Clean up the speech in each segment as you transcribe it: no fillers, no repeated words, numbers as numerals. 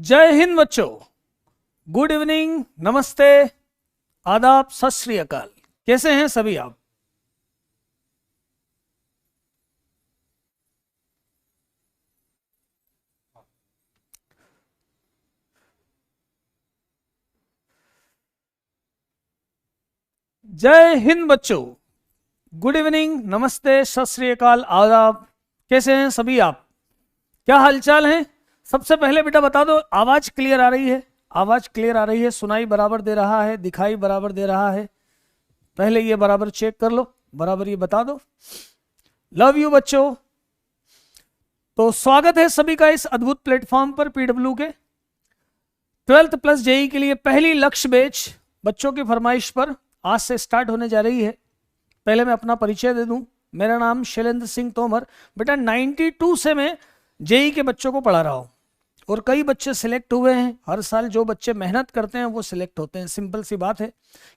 जय हिंद बच्चों, good evening, नमस्ते, आदाब, सत श्री अकाल। कैसे हैं सभी आप? जय हिंद बच्चों, गुड इवनिंग, नमस्ते, सत श्री अकाल, आदाब। कैसे हैं सभी आप? क्या हालचाल है? सबसे पहले बेटा बता दो, आवाज क्लियर आ रही है? आवाज क्लियर आ रही है? सुनाई बराबर दे रहा है? दिखाई बराबर दे रहा है? पहले ये बराबर चेक कर लो, बराबर ये बता दो। लव यू बच्चों। तो स्वागत है सभी का इस अद्भुत प्लेटफॉर्म पर, पीडब्ल्यू के 12th प्लस जेई के लिए पहली लक्ष्य बैच बच्चों की फरमाइश पर आज से स्टार्ट होने जा रही है। पहले मैं अपना परिचय दे दूं, मेरा नाम शैलेंद्र सिंह तोमर। बेटा 92 से मैं जेई के बच्चों को पढ़ा रहा हूं और कई बच्चे सिलेक्ट हुए हैं। हर साल जो बच्चे मेहनत करते हैं वो सिलेक्ट होते हैं, सिंपल सी बात है।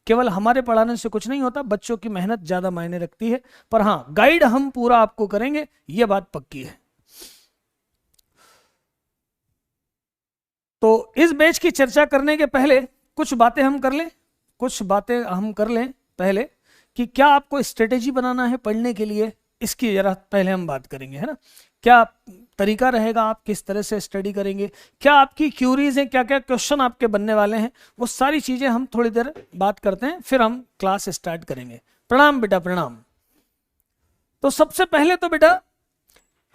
केवल हमारे पढ़ाने से कुछ नहीं होता, बच्चों की मेहनत ज्यादा मायने रखती है। पर हाँ, गाइड हम पूरा आपको करेंगे, ये बात पक्की है। तो इस बैच की चर्चा करने के पहले कुछ बातें हम कर लें पहले कि क्या आपको स्ट्रेटेजी बनाना है पढ़ने के लिए, इसकी जरा पहले हम बात करेंगे, है ना। क्या तरीका रहेगा, आप किस तरह से स्टडी करेंगे, क्या आपकी क्यूरीज हैं, क्या क्या क्वेश्चन आपके बनने वाले हैं, वो सारी चीजें हम थोड़ी देर बात करते हैं, फिर हम क्लास स्टार्ट करेंगे। प्रणाम बेटा, प्रणाम। तो सबसे पहले तो बेटा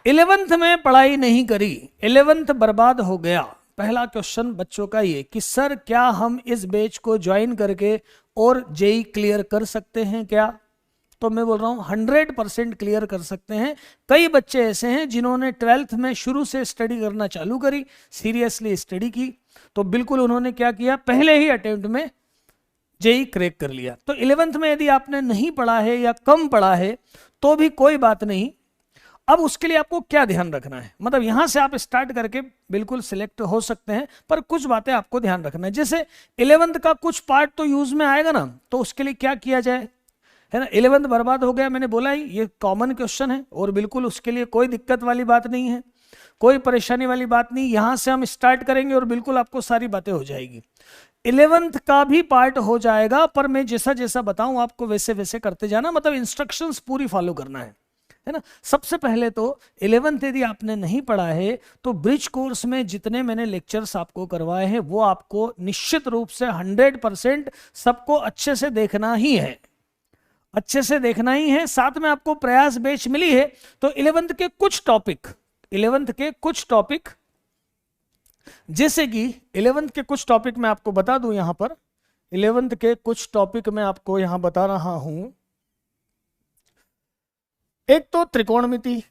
11th में पढ़ाई नहीं करी, 11th बर्बाद हो गया। पहला क्वेश्चन बच्चों का ये कि सर क्या हम इस बैच को ज्वाइन करके और जेई क्लियर कर सकते हैं क्या? तो मैं बोल रहा हूं 100% क्लियर कर सकते हैं। कई बच्चे ऐसे हैं जिन्होंने 12th में शुरू से स्टडी करना चालू करी, सीरियसली स्टडी की, तो बिल्कुल उन्होंने क्या किया, पहले ही अटेम्प्ट में जेई क्रैक कर लिया। तो 11th में यदि आपने नहीं पढ़ा है या कम पढ़ा है तो भी कोई बात नहीं। अब उसके लिए आपको क्या ध्यान रखना है, मतलब यहां से आप स्टार्ट करके बिल्कुल सिलेक्ट हो सकते हैं, पर कुछ बातें आपको ध्यान रखना है। जैसे 11th का कुछ पार्ट तो यूज में आएगा ना, तो उसके लिए क्या किया जाए, है ना। 11th बर्बाद हो गया, मैंने बोला ही, ये कॉमन क्वेश्चन है और बिल्कुल उसके लिए कोई दिक्कत वाली बात नहीं है, कोई परेशानी वाली बात नहीं। यहां से हम स्टार्ट करेंगे और बिल्कुल आपको सारी बातें हो जाएगी। 11th का भी पार्ट हो जाएगा, पर मैं जैसा जैसा बताऊं आपको वैसे वैसे करते जाना, मतलब इंस्ट्रक्शंस पूरी फॉलो करना है ना। सबसे पहले तो 11th यदि आपने नहीं पढ़ा है तो ब्रिज कोर्स में जितने मैंने लेक्चर्स आपको करवाए हैं वो आपको निश्चित रूप से 100% सबको अच्छे से देखना ही है, अच्छे से देखना ही है। साथ में आपको प्रयास बैच मिली है, तो 11th के कुछ टॉपिक जैसे कि 11th के कुछ टॉपिक मैं आपको बता दूं यहां पर। 11th के कुछ टॉपिक मैं आपको यहां बता रहा हूं। एक तो त्रिकोणमिति,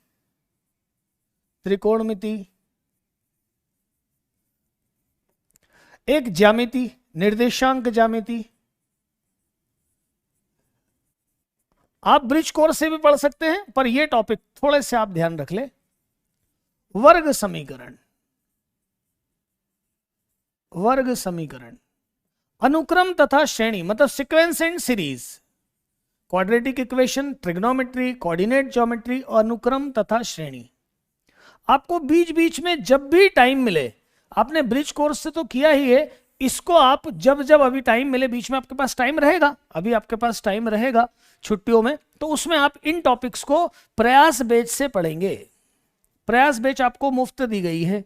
एक ज्यामिति, निर्देशांक ज्यामिति। आप ब्रिज कोर्स से भी पढ़ सकते हैं, पर ये टॉपिक थोड़े से आप ध्यान रख ले। वर्ग समीकरण, अनुक्रम तथा श्रेणी, मतलब sequence and series, quadratic equation, trigonometry, coordinate geometry, अनुक्रम तथा श्रेणी। आपको बीच बीच में जब भी टाइम मिले, आपने ब्रिज कोर्स से तो किया ही है, इसको आप जब जब अभी टाइम मिले, बीच में आपके पास टाइम रहेगा, अभी आपके पास टाइम रहेगा छुट्टियों में, तो उसमें आप इन टॉपिक्स को प्रयास बैच से पढ़ेंगे। प्रयास बैच आपको मुफ्त दी गई है,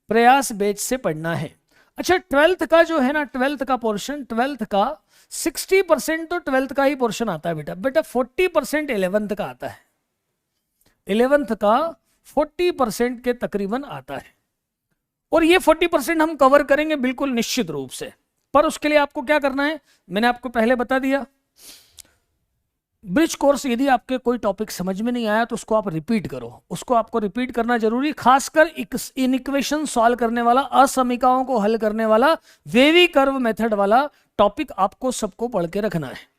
प्रयास बैच से पढ़ना है। अच्छा, 12th का जो है ना, 12th का पोर्शन, 12th का 60% तो 12th का ही पोर्शन आता है बेटा 40% 11th का आता है। 11th का 40% के तकरीबन आता है, और ये 40% हम कवर करेंगे बिल्कुल निश्चित रूप से। पर उसके लिए आपको क्या करना है, मैंने आपको पहले बता दिया। ब्रिज कोर्स यदि आपके कोई टॉपिक समझ में नहीं आया तो उसको आप रिपीट करो, उसको आपको रिपीट करना जरूरी, खासकर इन इक्वेशन सॉल्व करने वाला, असमीकाओं को हल करने वाला, वेवी कर्व मेथड वाला टॉपिक आपको सबको पढ़ के रखना है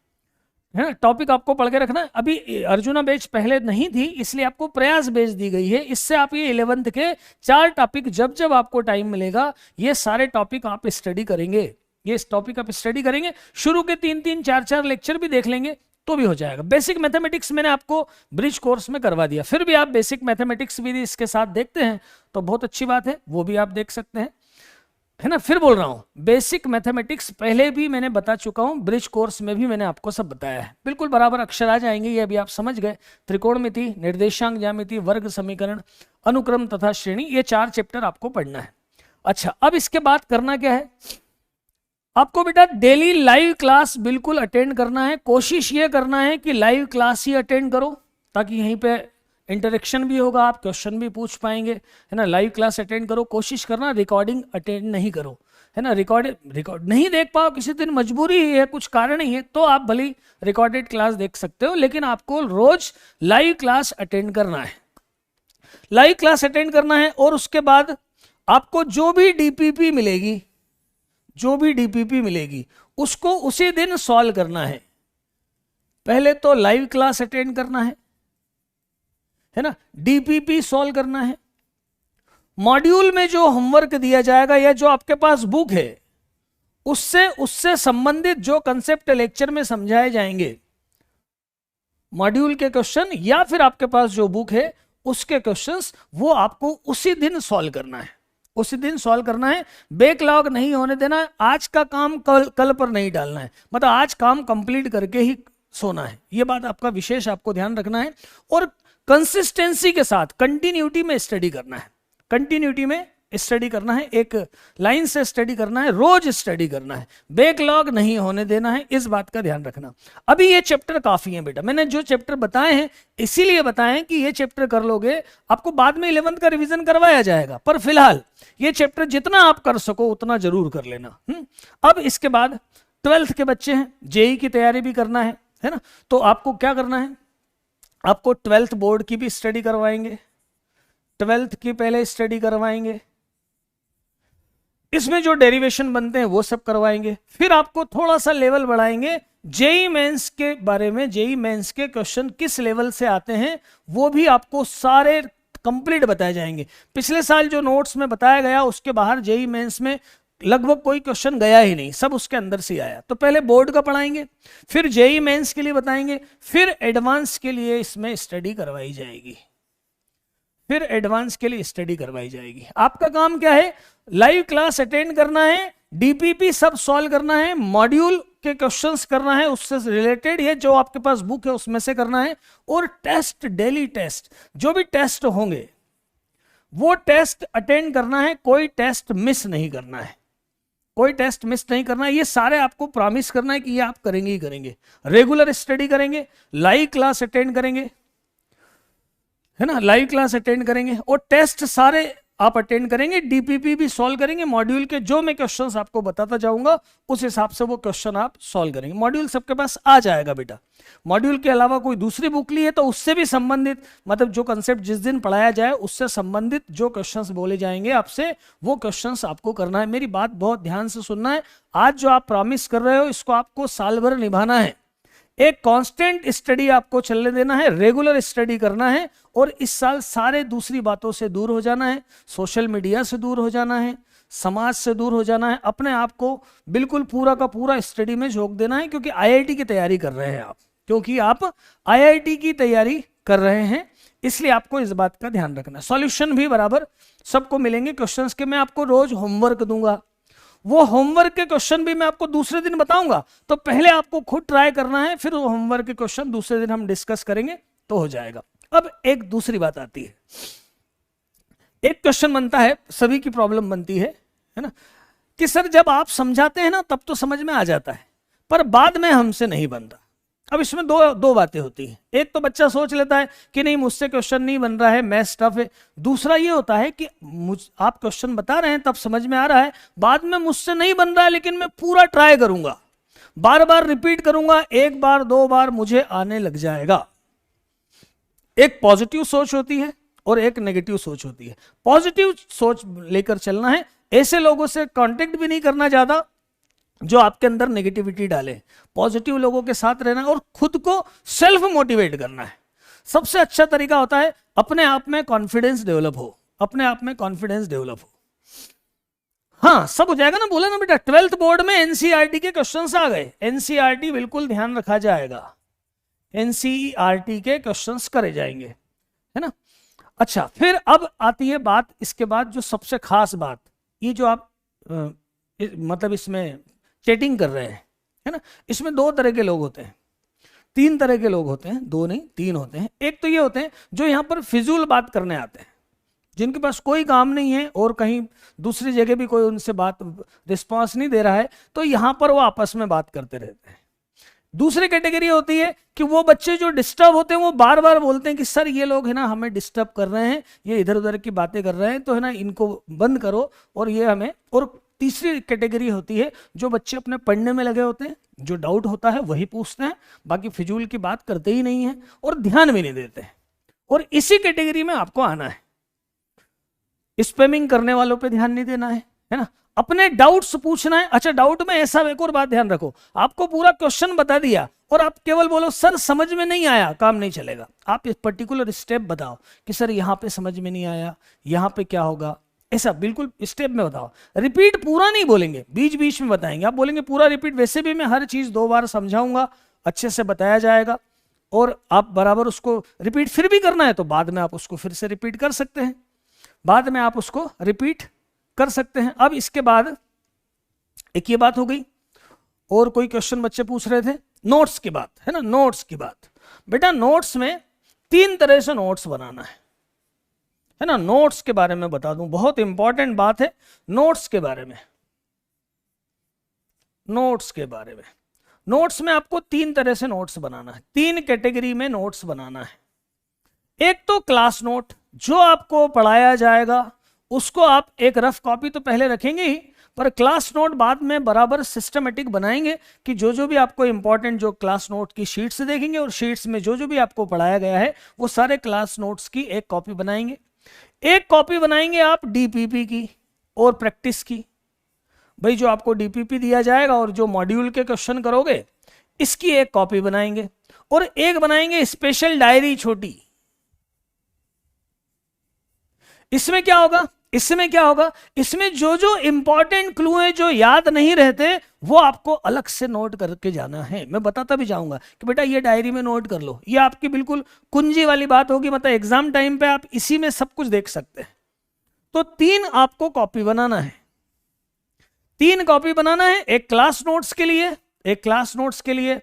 ना। टॉपिक आपको पढ़ के रखना है। अभी अर्जुना बैच पहले नहीं थी, इसलिए आपको प्रयास बैच दी गई है। इससे आप ये 11th के 4 टॉपिक जब जब आपको टाइम मिलेगा, ये सारे टॉपिक आप स्टडी करेंगे, ये टॉपिक आप स्टडी करेंगे। शुरू के 3-3, 4-4 लेक्चर भी देख लेंगे, तो भी हो जाएगा। बेसिक मैथमेटिक्स मैंने आपको ब्रिज कोर्स में करवा दिया, फिर भी आप बेसिक मैथमेटिक्स भी इसके साथ देखते हैं तो बहुत अच्छी बात है, वो भी आप देख सकते हैं, है ना। फिर बोल रहा हूं बेसिक मैथमेटिक्स पहले भी मैंने बता चुका हूं, ब्रिज कोर्स में भी मैंने आपको सब बताया है, बिल्कुल बराबर अक्षर आ जाएंगे, ये अभी आप समझ गए। त्रिकोणमिति, निर्देशांक ज्यामिति, वर्ग समीकरण, अनुक्रम तथा श्रेणी, ये 4 चैप्टर आपको पढ़ना है। अच्छा, अब इसके बाद करना क्या है, आपको बेटा डेली लाइव क्लास बिल्कुल अटेंड करना है। कोशिश ये करना है कि लाइव क्लास ही अटेंड करो, ताकि यहीं पे इंटरेक्शन भी होगा, आप क्वेश्चन भी पूछ पाएंगे, है ना। लाइव क्लास अटेंड करो, कोशिश करना रिकॉर्डिंग अटेंड नहीं करो, है ना। रिकॉर्ड नहीं देख पाओ, किसी दिन मजबूरी ही है, कुछ कारण ही है, तो आप भली रिकॉर्डेड क्लास देख सकते हो, लेकिन आपको रोज लाइव क्लास अटेंड करना है। लाइव क्लास अटेंड करना है और उसके बाद आपको जो भी डीपीपी मिलेगी उसको उसी दिन सॉल्व करना है। पहले तो लाइव क्लास अटेंड करना है ना, डीपीपी सॉल्व करना है, मॉड्यूल में जो होमवर्क दिया जाएगा या जो आपके पास बुक है उससे संबंधित जो कंसेप्ट लेक्चर में समझाए जाएंगे, मॉड्यूल के क्वेश्चन या फिर आपके पास जो बुक है उसके क्वेश्चंस, वो आपको उसी दिन सॉल्व करना है, उसी दिन सॉल्व करना है। बैकलॉग नहीं होने देना, आज का काम कल पर नहीं डालना है, मतलब आज काम कंप्लीट करके ही सोना है, ये बात आपका विशेष आपको ध्यान रखना है। और कंसिस्टेंसी के साथ कंटिन्यूटी में स्टडी करना है, कंटिन्यूटी में स्टडी करना है, एक लाइन से स्टडी करना है, रोज स्टडी करना है, बैकलॉग नहीं होने देना है, इस बात का ध्यान रखना। अभी ये चैप्टर काफी है बेटा, मैंने जो चैप्टर बताए हैं इसीलिए बताए हैं कि ये चैप्टर कर लोगे, आपको बाद में 11th का रिवीजन करवाया जाएगा, पर फिलहाल ये चैप्टर जितना आप कर सको उतना जरूर कर लेना। अब इसके बाद 12th के बच्चे हैं, जेई की तैयारी भी करना है ना, तो आपको क्या करना है, आपको 12th बोर्ड की भी स्टडी करवाएंगे, 12th की पहले स्टडी करवाएंगे, इसमें जो डेरिवेशन बनते हैं वो सब करवाएंगे, फिर आपको थोड़ा सा लेवल बढ़ाएंगे, जेई मेंस के बारे में, जेई मेंस के क्वेश्चन किस लेवल से आते हैं वो भी आपको सारे कंप्लीट बताए जाएंगे। पिछले साल जो नोट्स में बताया गया उसके बाहर जेई मेंस में लगभग कोई क्वेश्चन गया ही नहीं, सब उसके अंदर से आया। तो पहले बोर्ड का पढ़ाएंगे, फिर जेई मेंस के लिए बताएंगे, फिर एडवांस के लिए इसमें स्टडी करवाई जाएगी, फिर एडवांस के लिए स्टडी करवाई जाएगी। आपका काम क्या है, लाइव क्लास अटेंड करना है, डीपीपी सब सॉल्व करना है, मॉड्यूल के क्वेश्चंस करना है, उससे रिलेटेड ये जो आपके पास बुक है उसमें से करना है, और टेस्ट, डेली टेस्ट, जो भी टेस्ट होंगे वो टेस्ट अटेंड करना है, कोई टेस्ट मिस नहीं करना है, कोई टेस्ट मिस नहीं करना है। ये सारे आपको प्रॉमिस करना है कि ये आप करेंगे ही करेंगे। रेगुलर स्टडी करेंगे, लाइव क्लास अटेंड करेंगे, है ना, लाइव क्लास अटेंड करेंगे, और टेस्ट सारे आप अटेंड करेंगे, डीपीपी भी सॉल्व करेंगे, मॉड्यूल के जो मैं क्वेश्चंस आपको बताता जाऊंगा उस हिसाब से वो क्वेश्चन आप सॉल्व करेंगे। मॉड्यूल सबके पास आ जाएगा बेटा, मॉड्यूल के अलावा कोई दूसरी बुक ली है तो उससे भी संबंधित, मतलब जो कंसेप्ट जिस दिन पढ़ाया जाए उससे संबंधित जो क्वेश्चंस बोले जाएंगे आपसे, वो क्वेश्चंस आपको करना है। मेरी बात बहुत ध्यान से सुनना है, आज जो आप प्रॉमिस कर रहे हो इसको आपको साल भर निभाना है, एक कांस्टेंट स्टडी आपको चलने देना है, रेगुलर स्टडी करना है, और इस साल सारे दूसरी बातों से दूर हो जाना है, सोशल मीडिया से दूर हो जाना है, समाज से दूर हो जाना है, अपने आप को बिल्कुल पूरा का पूरा स्टडी में झोंक देना है, क्योंकि आईआईटी की तैयारी कर रहे हैं आप, क्योंकि आप आईआईटी की तैयारी कर रहे हैं, इसलिए आपको इस बात का ध्यान रखना है। सॉल्यूशन भी बराबर सबको मिलेंगे क्वेश्चंस के, मैं आपको रोज होमवर्क दूंगा, वो होमवर्क के क्वेश्चन भी मैं आपको दूसरे दिन बताऊंगा, तो पहले आपको खुद ट्राई करना है, फिर वो होमवर्क के क्वेश्चन दूसरे दिन हम डिस्कस करेंगे तो हो जाएगा। अब एक दूसरी बात आती है, एक क्वेश्चन बनता है, सभी की प्रॉब्लम बनती है ना, कि सर जब आप समझाते हैं ना तब तो समझ में आ जाता है, पर बाद में हमसे नहीं बनता। अब इसमें दो बातें होती हैं, एक तो बच्चा सोच लेता है कि नहीं मुझसे क्वेश्चन नहीं बन रहा है, मैथ्स टफ है, दूसरा ये होता है कि आप क्वेश्चन बता रहे हैं तब समझ में आ रहा है, बाद में मुझसे नहीं बन रहा है लेकिन मैं पूरा ट्राई करूंगा, बार बार रिपीट करूंगा, एक बार दो बार मुझे आने लग जाएगा। एक पॉजिटिव सोच होती है और एक नेगेटिव सोच होती है। पॉजिटिव सोच लेकर चलना है, ऐसे लोगों से कांटेक्ट भी नहीं करना ज्यादा जो आपके अंदर नेगेटिविटी डाले, पॉजिटिव लोगों के साथ रहना और खुद को सेल्फ मोटिवेट करना है। सबसे अच्छा तरीका होता है अपने आप में कॉन्फिडेंस डेवलप हो, अपने आप में कॉन्फिडेंस डेवलप हो। हाँ सब हो जाएगा ना, बोला ना बेटा 12th बोर्ड में एनसीईआरटी के क्वेश्चंस आ गए, एनसीईआरटी बिल्कुल ध्यान रखा जाएगा, एनसीईआरटी के क्वेश्चंस करे जाएंगे, है ना। अच्छा, फिर अब आती है बात, इसके बाद जो सबसे खास बात, ये जो आप मतलब इसमें चैटिंग कर रहे हैं, है ना, इसमें दो तरह के लोग होते हैं, तीन तरह के लोग होते हैं, दो नहीं तीन होते हैं। एक तो ये होते हैं जो यहाँ पर फिजूल बात करने आते हैं, जिनके पास कोई काम नहीं है और कहीं दूसरी जगह भी कोई उनसे बात रिस्पांस नहीं दे रहा है, तो यहाँ पर वो आपस में बात करते रहते हैं। दूसरी कैटेगरी होती है कि वो बच्चे जो डिस्टर्ब होते हैं, वो बार बार बोलते हैं कि सर ये लोग है ना हमें डिस्टर्ब कर रहे हैं, ये इधर उधर की बातें कर रहे हैं, तो है ना इनको बंद करो और ये हमें। और तीसरी कैटेगरी होती है जो बच्चे अपने पढ़ने में लगे होते हैं, जो डाउट होता है वही पूछते हैं, बाकी फिजूल की बात करते ही नहीं है और ध्यान भी नहीं देते हैं। और इसी कैटेगरी में आपको आना है। स्पैमिंग करने वालों पे ध्यान नहीं देना है ना, अपने डाउट्स पूछना है। अच्छा, डाउट में ऐसा एक और बात ध्यान रखो, आपको पूरा क्वेश्चन बता दिया और आप केवल बोलो सर समझ में नहीं आया, काम नहीं चलेगा। आप इस पर्टिकुलर स्टेप बताओ कि सर यहाँ पे समझ में नहीं आया, यहाँ पे क्या होगा, ऐसा बिल्कुल स्टेप में बताओ। रिपीट पूरा नहीं बोलेंगे, बीच बीच में बताएंगे। आप बोलेंगे पूरा रिपीट, वैसे भी मैं हर चीज 2 बार समझाऊंगा, अच्छे से बताया जाएगा और आप बराबर उसको रिपीट फिर भी करना है तो बाद में आप उसको फिर से रिपीट कर सकते हैं, बाद में आप उसको रिपीट कर सकते हैं। अब इसके बाद एक ये बात हो गई, और कोई क्वेश्चन बच्चे पूछ रहे थे नोट्स की बात, है ना, नोट्स की बात। बेटा नोट्स में 3 तरह से नोट्स बनाना है ना। नोट्स के बारे में बता दूं, बहुत इंपॉर्टेंट बात है नोट्स के बारे में। नोट्स के बारे में, नोट्स में आपको 3 तरह से नोट्स बनाना है, 3 कैटेगरी में नोट्स बनाना है। एक तो क्लास नोट, जो आपको पढ़ाया जाएगा उसको आप एक रफ कॉपी तो पहले रखेंगे ही, पर क्लास नोट बाद में बराबर सिस्टमेटिक बनाएंगे कि जो भी आपको इंपॉर्टेंट जो क्लास नोट की शीट्स देखेंगे और शीट्स में जो भी आपको पढ़ाया गया है वो सारे क्लास नोट्स की एक कॉपी बनाएंगे। एक कॉपी बनाएंगे आप डीपीपी की और प्रैक्टिस की। भाई जो आपको डीपीपी दिया जाएगा और जो मॉड्यूल के क्वेश्चन करोगे इसकी एक कॉपी बनाएंगे, और एक बनाएंगे स्पेशल डायरी छोटी। इसमें क्या होगा, इसमें जो इंपॉर्टेंट क्लू है जो याद नहीं रहते वो आपको अलग से नोट करके जाना है। मैं बताता भी जाऊंगा कि बेटा ये डायरी में नोट कर लो, ये आपकी बिल्कुल कुंजी वाली बात होगी, मतलब एग्जाम टाइम पे आप इसी में सब कुछ देख सकते हैं। तो 3 आपको कॉपी बनाना है, 3 कॉपी बनाना है, एक क्लास नोट्स के लिए,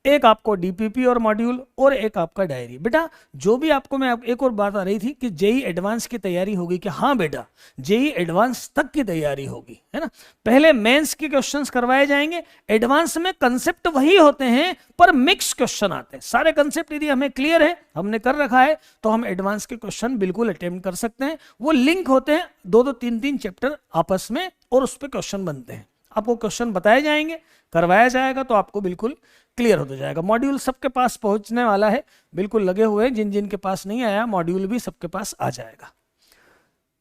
एक आपको डीपीपी और मॉड्यूल, और एक आपका डायरी। बेटा जो भी आपको, मैं एक और बात आ रही थी कि जेई एडवांस की तैयारी होगी, कि हाँ बेटा जेई एडवांस तक की तैयारी होगी, है ना। पहले मेंस के क्वेश्चंस करवाए जाएंगे, एडवांस में कंसेप्ट वही होते हैं पर मिक्स क्वेश्चन आते हैं। सारे कंसेप्ट यदि हमें क्लियर है, हमने कर रखा है, तो हम एडवांस के क्वेश्चन बिल्कुल अटेम्प्ट कर सकते हैं। वो लिंक होते हैं 2-2 3-3 चैप्टर आपस में, और उस पर क्वेश्चन बनते हैं। आपको क्वेश्चन बताए जाएंगे, करवाया जाएगा, तो आपको बिल्कुल क्लियर होता जाएगा। मॉड्यूल सबके पास पहुंचने वाला है, बिल्कुल लगे हुए हैं, जिन के पास नहीं आया मॉड्यूल भी सबके पास आ जाएगा।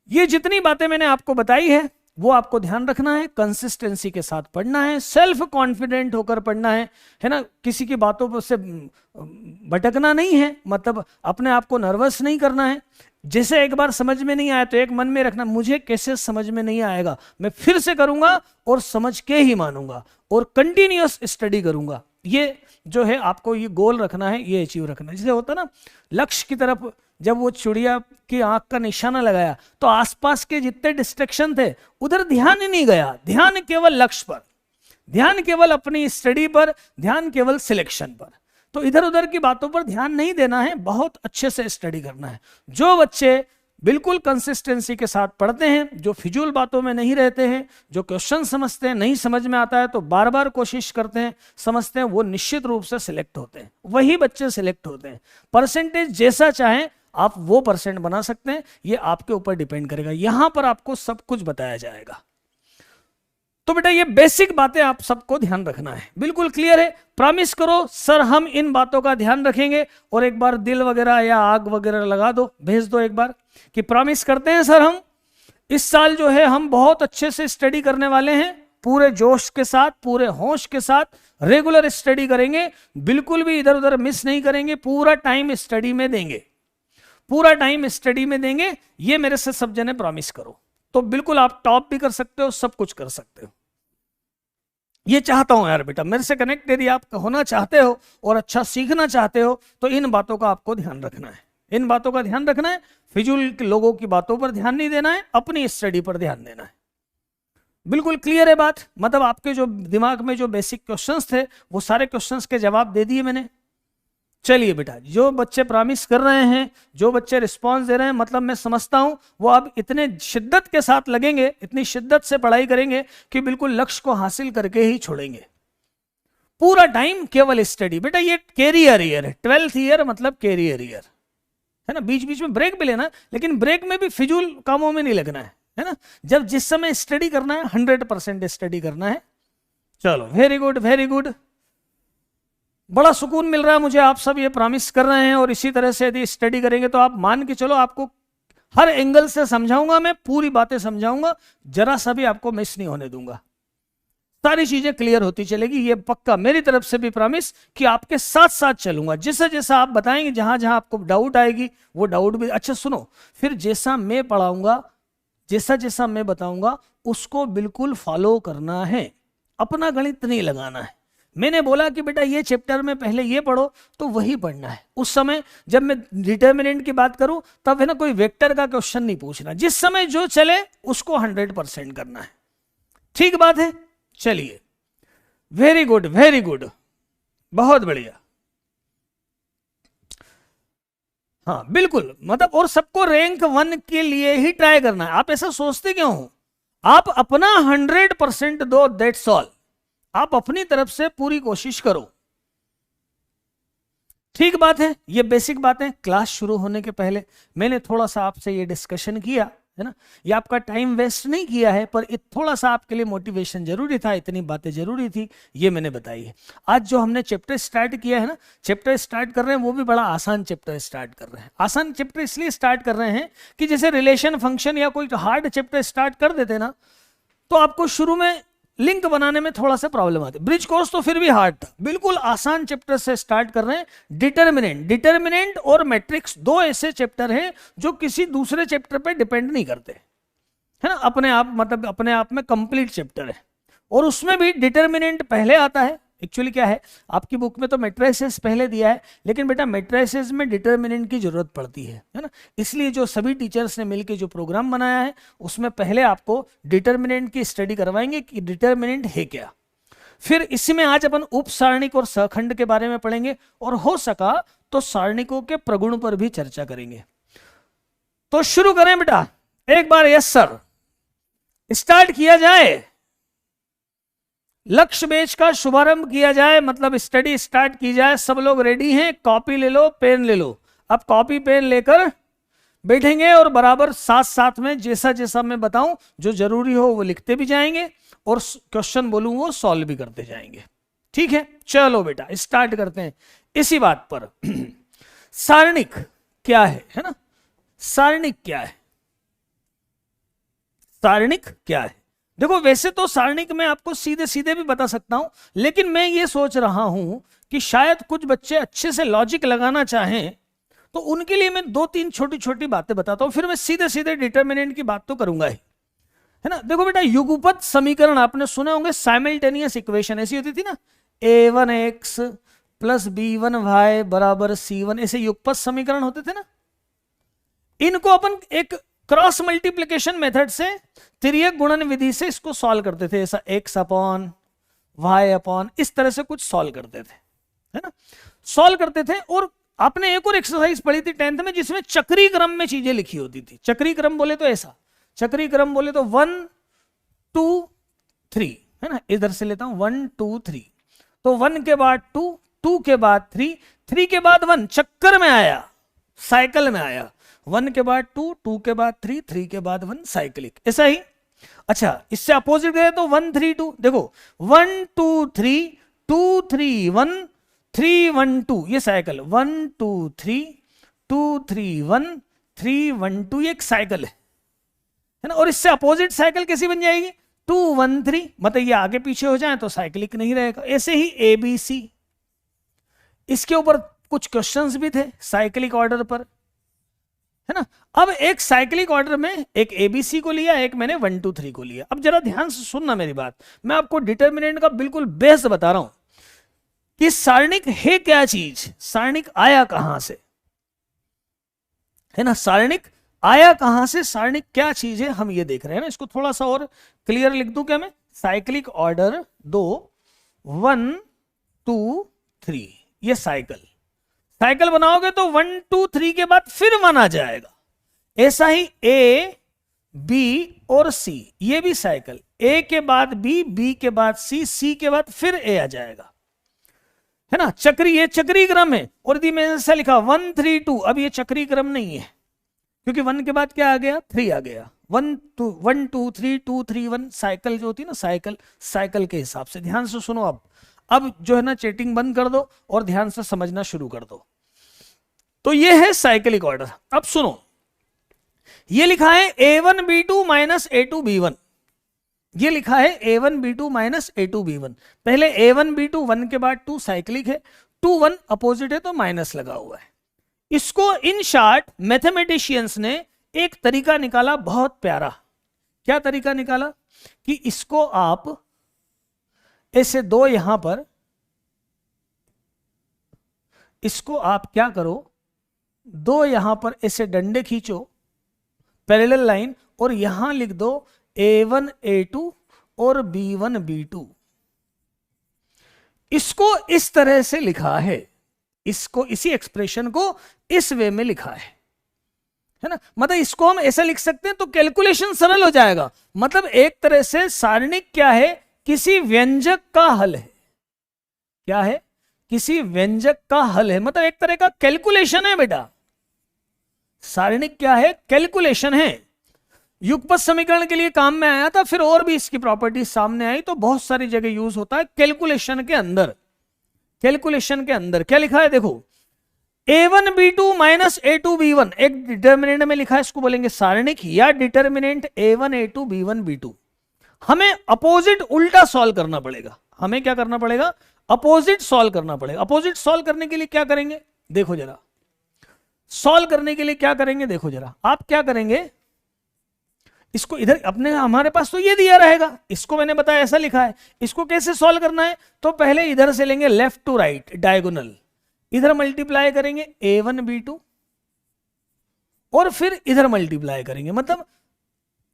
ये जितनी बातें मैंने आपको बताई है वो आपको ध्यान रखना है, कंसिस्टेंसी के साथ पढ़ना है, सेल्फ कॉन्फिडेंट होकर पढ़ना है ना। किसी की बातों से भटकना नहीं है, मतलब अपने आप को नर्वस नहीं करना है। जैसे एक बार समझ में नहीं आया तो एक मन में रखना, मुझे कैसे समझ में नहीं आएगा, मैं फिर से करूंगा और समझ के ही मानूंगा और कंटिन्यूअस स्टडी करूंगा। ये जो है आपको ये गोल रखना है, ये अचीव रखना है। जैसे होता ना लक्ष्य की तरफ, जब वो चिड़िया की आंख का निशाना लगाया तो आसपास के जितने डिस्ट्रैक्शन थे उधर ध्यान ही नहीं गया, ध्यान केवल लक्ष्य पर, ध्यान केवल अपनी स्टडी पर, ध्यान केवल सिलेक्शन पर। तो इधर उधर की बातों पर ध्यान नहीं देना है, बहुत अच्छे से स्टडी करना है। जो बच्चे बिल्कुल कंसिस्टेंसी के साथ पढ़ते हैं, जो फिजूल बातों में नहीं रहते हैं, जो क्वेश्चन समझते हैं, नहीं समझ में आता है तो बार बार कोशिश करते हैं, समझते हैं, वो निश्चित रूप से सिलेक्ट होते हैं। वही बच्चे सिलेक्ट होते हैं। परसेंटेज जैसा चाहें आप वो परसेंट बना सकते हैं, ये आपके ऊपर डिपेंड करेगा। यहां पर आपको सब कुछ बताया जाएगा। तो बेटा ये बेसिक बातें आप सबको ध्यान रखना है, बिल्कुल क्लियर है। प्रॉमिस करो सर हम इन बातों का ध्यान रखेंगे, और एक बार दिल वगैरह या आग वगैरह लगा दो, भेज दो एक बार कि प्रॉमिस करते हैं सर हम इस साल जो है हम बहुत अच्छे से स्टडी करने वाले हैं, पूरे जोश के साथ, पूरे होश के साथ रेगुलर स्टडी करेंगे, बिल्कुल भी इधर उधर मिस नहीं करेंगे, पूरा टाइम स्टडी में देंगे, पूरा टाइम स्टडी में देंगे। ये मेरे से सब जने प्रॉमिस करो। तो बिल्कुल आप टॉप भी कर सकते हो, सब कुछ कर सकते हो। ये चाहता हूं यार बेटा, मेरे से कनेक्ट यदि आप होना चाहते हो और अच्छा सीखना चाहते हो तो इन बातों का आपको ध्यान रखना है, इन बातों का ध्यान रखना है। फिजूल के लोगों की बातों पर ध्यान नहीं देना है, अपनी स्टडी पर ध्यान देना है। बिल्कुल क्लियर है बात? मतलब आपके जो दिमाग में जो बेसिक क्वेश्चंस थे वो सारे क्वेश्चंस के जवाब दे दिए मैंने। चलिए बेटा, जो बच्चे प्रॉमिस कर रहे हैं, जो बच्चे रिस्पांस दे रहे हैं, मतलब मैं समझता हूं वो अब इतने शिद्दत के साथ लगेंगे, इतनी शिद्दत से पढ़ाई करेंगे कि बिल्कुल लक्ष्य को हासिल करके ही छोड़ेंगे। पूरा टाइम केवल स्टडी। बेटा ये कैरियर ईयर है, 12th ईयर मतलब कैरियर ईयर है ना। बीच बीच में ब्रेक भी लेना, लेकिन ब्रेक में भी फिजूल कामों में नहीं लगना है ना। जब जिस समय स्टडी करना है 100% स्टडी करना है। चलो वेरी गुड वेरी गुड, बड़ा सुकून मिल रहा है मुझे, आप सब ये प्रॉमिस कर रहे हैं और इसी तरह से यदि स्टडी करेंगे तो आप मान के चलो आपको हर एंगल से समझाऊंगा, मैं पूरी बातें समझाऊंगा, जरा सा भी आपको मिस नहीं होने दूंगा, सारी चीजें क्लियर होती चलेगी। ये पक्का मेरी तरफ से भी प्रॉमिस कि आपके साथ साथ चलूंगा, जैसा जैसा आप बताएंगे, जहां जहां आपको डाउट आएगी वो डाउट भी। अच्छा सुनो, फिर जैसा मैं पढ़ाऊंगा, जैसा जैसा मैं बताऊंगा उसको बिल्कुल फॉलो करना है, अपना गणित नहीं लगाना है। मैंने बोला कि बेटा ये चैप्टर में पहले ये पढ़ो तो वही पढ़ना है। उस समय जब मैं डिटर्मिनेंट की बात करूं तब है ना कोई वेक्टर का क्वेश्चन नहीं पूछना, जिस समय जो चले उसको 100% करना है। ठीक बात है? चलिए वेरी गुड वेरी गुड, बहुत बढ़िया। हाँ बिल्कुल, मतलब और सबको रैंक 1 के लिए ही ट्राई करना है। आप ऐसा सोचते क्यों हो? आप अपना 100% दो, दैट्स ऑल। आप अपनी तरफ से पूरी कोशिश करो। ठीक बात है, ये बेसिक बातें क्लास शुरू होने के पहले मैंने थोड़ा सा आपसे ये डिस्कशन किया है ना। ये आपका टाइम वेस्ट नहीं किया है, पर थोड़ा सा आपके लिए मोटिवेशन जरूरी था, इतनी बातें जरूरी थी, ये मैंने बताई है। आज जो हमने चैप्टर स्टार्ट किया है ना, चैप्टर स्टार्ट कर रहे हैं वो भी बड़ा आसान चैप्टर स्टार्ट कर रहे हैं। आसान चैप्टर इसलिए स्टार्ट कर रहे हैं कि जैसे रिलेशन फंक्शन या कोई हार्ड चैप्टर स्टार्ट कर देते ना तो आपको शुरू में लिंक बनाने में थोड़ा सा प्रॉब्लम आती है। ब्रिज कोर्स तो फिर भी हार्ड था, बिल्कुल आसान चैप्टर से स्टार्ट कर रहे हैं। डिटर्मिनेंट और मैट्रिक्स दो ऐसे चैप्टर हैं जो किसी दूसरे चैप्टर पे डिपेंड नहीं करते है ना, अपने आप, मतलब अपने आप में कंप्लीट चैप्टर है। और उसमें भी डिटर्मिनेंट पहले आता है। एक्चुअली क्या है, आपकी बुक में तो मैट्रिसेस पहले दिया है, लेकिन बेटा मैट्रिसेस में डिटर्मिनेंट की जरूरत पड़ती है ना। इसलिए जो सभी टीचर्स ने मिलकर जो प्रोग्राम बनाया है उसमें पहले आपको डिटर्मिनेंट की स्टडी करवाएंगे कि डिटर्मिनेंट है क्या। फिर इसी में आज अपन उप सारणिक और सहखंड के बारे में पढ़ेंगे, और हो सका तो सारणिकों के प्रगुण पर भी चर्चा करेंगे। तो शुरू करें बेटा एक बार। यस सर, स्टार्ट किया जाए, लक्ष्य बैच का शुभारंभ किया जाए, मतलब स्टडी स्टार्ट की जाए। सब लोग रेडी हैं? कॉपी ले लो, पेन ले लो। अब कॉपी पेन लेकर बैठेंगे और बराबर साथ साथ में जैसा जैसा मैं बताऊं जो जरूरी हो वो लिखते भी जाएंगे और क्वेश्चन बोलूं वो सॉल्व भी करते जाएंगे। ठीक है, चलो बेटा स्टार्ट करते हैं इसी बात पर। सारणिक क्या है ना, सारणिक क्या है, सारणिक क्या है? देखो वैसे तो सारणिक में आपको सीधे सीधे भी बता सकता हूं, लेकिन मैं ये सोच रहा हूं कि शायद कुछ बच्चे अच्छे से लॉजिक लगाना चाहें तो उनके लिए मैं 2-3 छोटी छोटी बातें बताता हूं, फिर मैं सीधे सीधे डिटर्मिनेंट की बात तो करूंगा ही, है ना। देखो बेटा युगपत समीकरण आपने सुने होंगे, साइमल्टेनियस इक्वेशन ऐसी होती थी ना, a1x + b1y = c1, ऐसे युगपत समीकरण होते थे ना। इनको अपन एक क्रॉस मल्टीप्लिकेशन मेथड से, तिर्यक गुणन विधि से इसको सॉल्व करते थे। ऐसा x/y/ इस तरह से कुछ सॉल्व करते थे, है ना, सॉल्व करते थे। और आपने एक और एक्सरसाइज पढ़ी थी 10th में जिसमें चक्री क्रम में चीजें लिखी होती थी। चक्री क्रम बोले तो ऐसा, चक्री क्रम बोले तो 1 2 3, है ना। इधर से लेता हूं 1 2 3, तो 1 के बाद 2, 2 के बाद 3, 3 के बाद 1, चक्कर में आया, साइकिल में आया। 1 के बाद 2, 2 के बाद 3, 3 के बाद 1, साइक्लिक, ऐसा ही। अच्छा इससे अपोजिट गए तो 1 3 2, देखो 1 2 3 2 3 1 3 1 2, ये साइकिल 1 2 3 2 3 1 3 1 2, ये एक साइकिल है ना। और इससे अपोजिट साइकिल कैसी बन जाएगी? 2 1 3, मतलब ये आगे पीछे हो जाए तो साइक्लिक नहीं रहेगा। ऐसे ही ABC, इसके ऊपर कुछ क्वेश्चंस भी थे साइक्लिक ऑर्डर पर, है ना। अब एक साइक्लिक ऑर्डर में एक एबीसी को लिया, एक मैंने 1 2 3 को लिया। अब जरा ध्यान से सुनना मेरी बात, मैं आपको डिटर्मिनेंट का बिल्कुल बेस बता रहा हूं कि सारणिक है क्या चीज, सारणिक आया कहां से, है ना। सारणिक आया कहां से, सारणिक क्या चीज है, हम ये देख रहे हैं ना। इसको थोड़ा सा और क्लियर लिख दूं क्या मैं, साइक्लिक ऑर्डर 2 1 2 3, ये साइकिल बनाओगे तो 1 2 3 के बाद फिर 1 आ जाएगा। ऐसा ही ए बी और सी, ये भी साइकिल, ए के बाद बी, बी के बाद सी, सी के बाद फिर ए आ जाएगा, है ना। चक्री, ये चक्री क्रम है। और यदि मैंने ऐसा लिखा 1 3 2, अब ये चक्री क्रम नहीं है, क्योंकि 1 के बाद क्या आ गया, 3 आ गया। 1 2 3 2 3 1, साइकिल जो होती है ना, साइकिल के हिसाब से। ध्यान से सुनो, अब जो है ना चैटिंग बंद कर दो और ध्यान से समझना शुरू कर दो। तो ये है साइक्लिक ऑर्डर। अब सुनो, ये लिखा है a1 b2 minus a2 b1, ये लिखा है a1 b2 minus a2 b1। पहले a1 b2, 1 के बाद 2 साइक्लिक है, 2 1 अपोजिट है तो माइनस लगा हुआ है। इसको इन शॉर्ट मैथमेटिशियंस ने एक तरीका निकाला बहुत प्यारा। क्या तरीका निकाला कि इसको आप ऐसे दो यहां पर, इसको आप क्या करो, दो यहां पर ऐसे डंडे खींचो पैरेलल लाइन, और यहां लिख दो a1 a2 और b1 b2। इसको इस तरह से लिखा है, इसको, इसी एक्सप्रेशन को इस वे में लिखा है ना। मतलब इसको हम ऐसा लिख सकते हैं तो कैलकुलेशन सरल हो जाएगा। मतलब एक तरह से सारणिक क्या है, किसी व्यंजक का हल है। क्या है, किसी व्यंजक का हल है, मतलब एक तरह का कैलकुलेशन है बेटा। सारणिक क्या है, कैलकुलेशन है। युगपत समीकरण के लिए काम में आया था, फिर और भी इसकी प्रॉपर्टी सामने आई, तो बहुत सारी जगह यूज होता है कैलकुलेशन के अंदर। कैलकुलेशन के अंदर क्या लिखा है, देखो a1 b2 minus a2 b1, एक डिटर्मिनेंट में लिखा है, इसको बोलेंगे सारणिक या determinant a1 a2 b1 b2। हमें अपोजिट उल्टा सॉल्व करना पड़ेगा। हमें क्या करना पड़ेगा, अपोजिट सॉल्व करना पड़ेगा। अपोजिट सॉल्व करने के लिए क्या करेंगे, देखो जरा, सॉल्व करने के लिए क्या करेंगे, देखो जरा, आप क्या करेंगे, इसको इधर अपने, हमारे पास तो ये दिया रहेगा, इसको मैंने बताया ऐसा लिखा है। इसको कैसे सॉल्व करना है, तो पहले इधर से लेंगे लेफ्ट टू राइट डायगोनल, इधर मल्टीप्लाई करेंगे a1 b2 और फिर इधर मल्टीप्लाई करेंगे, मतलब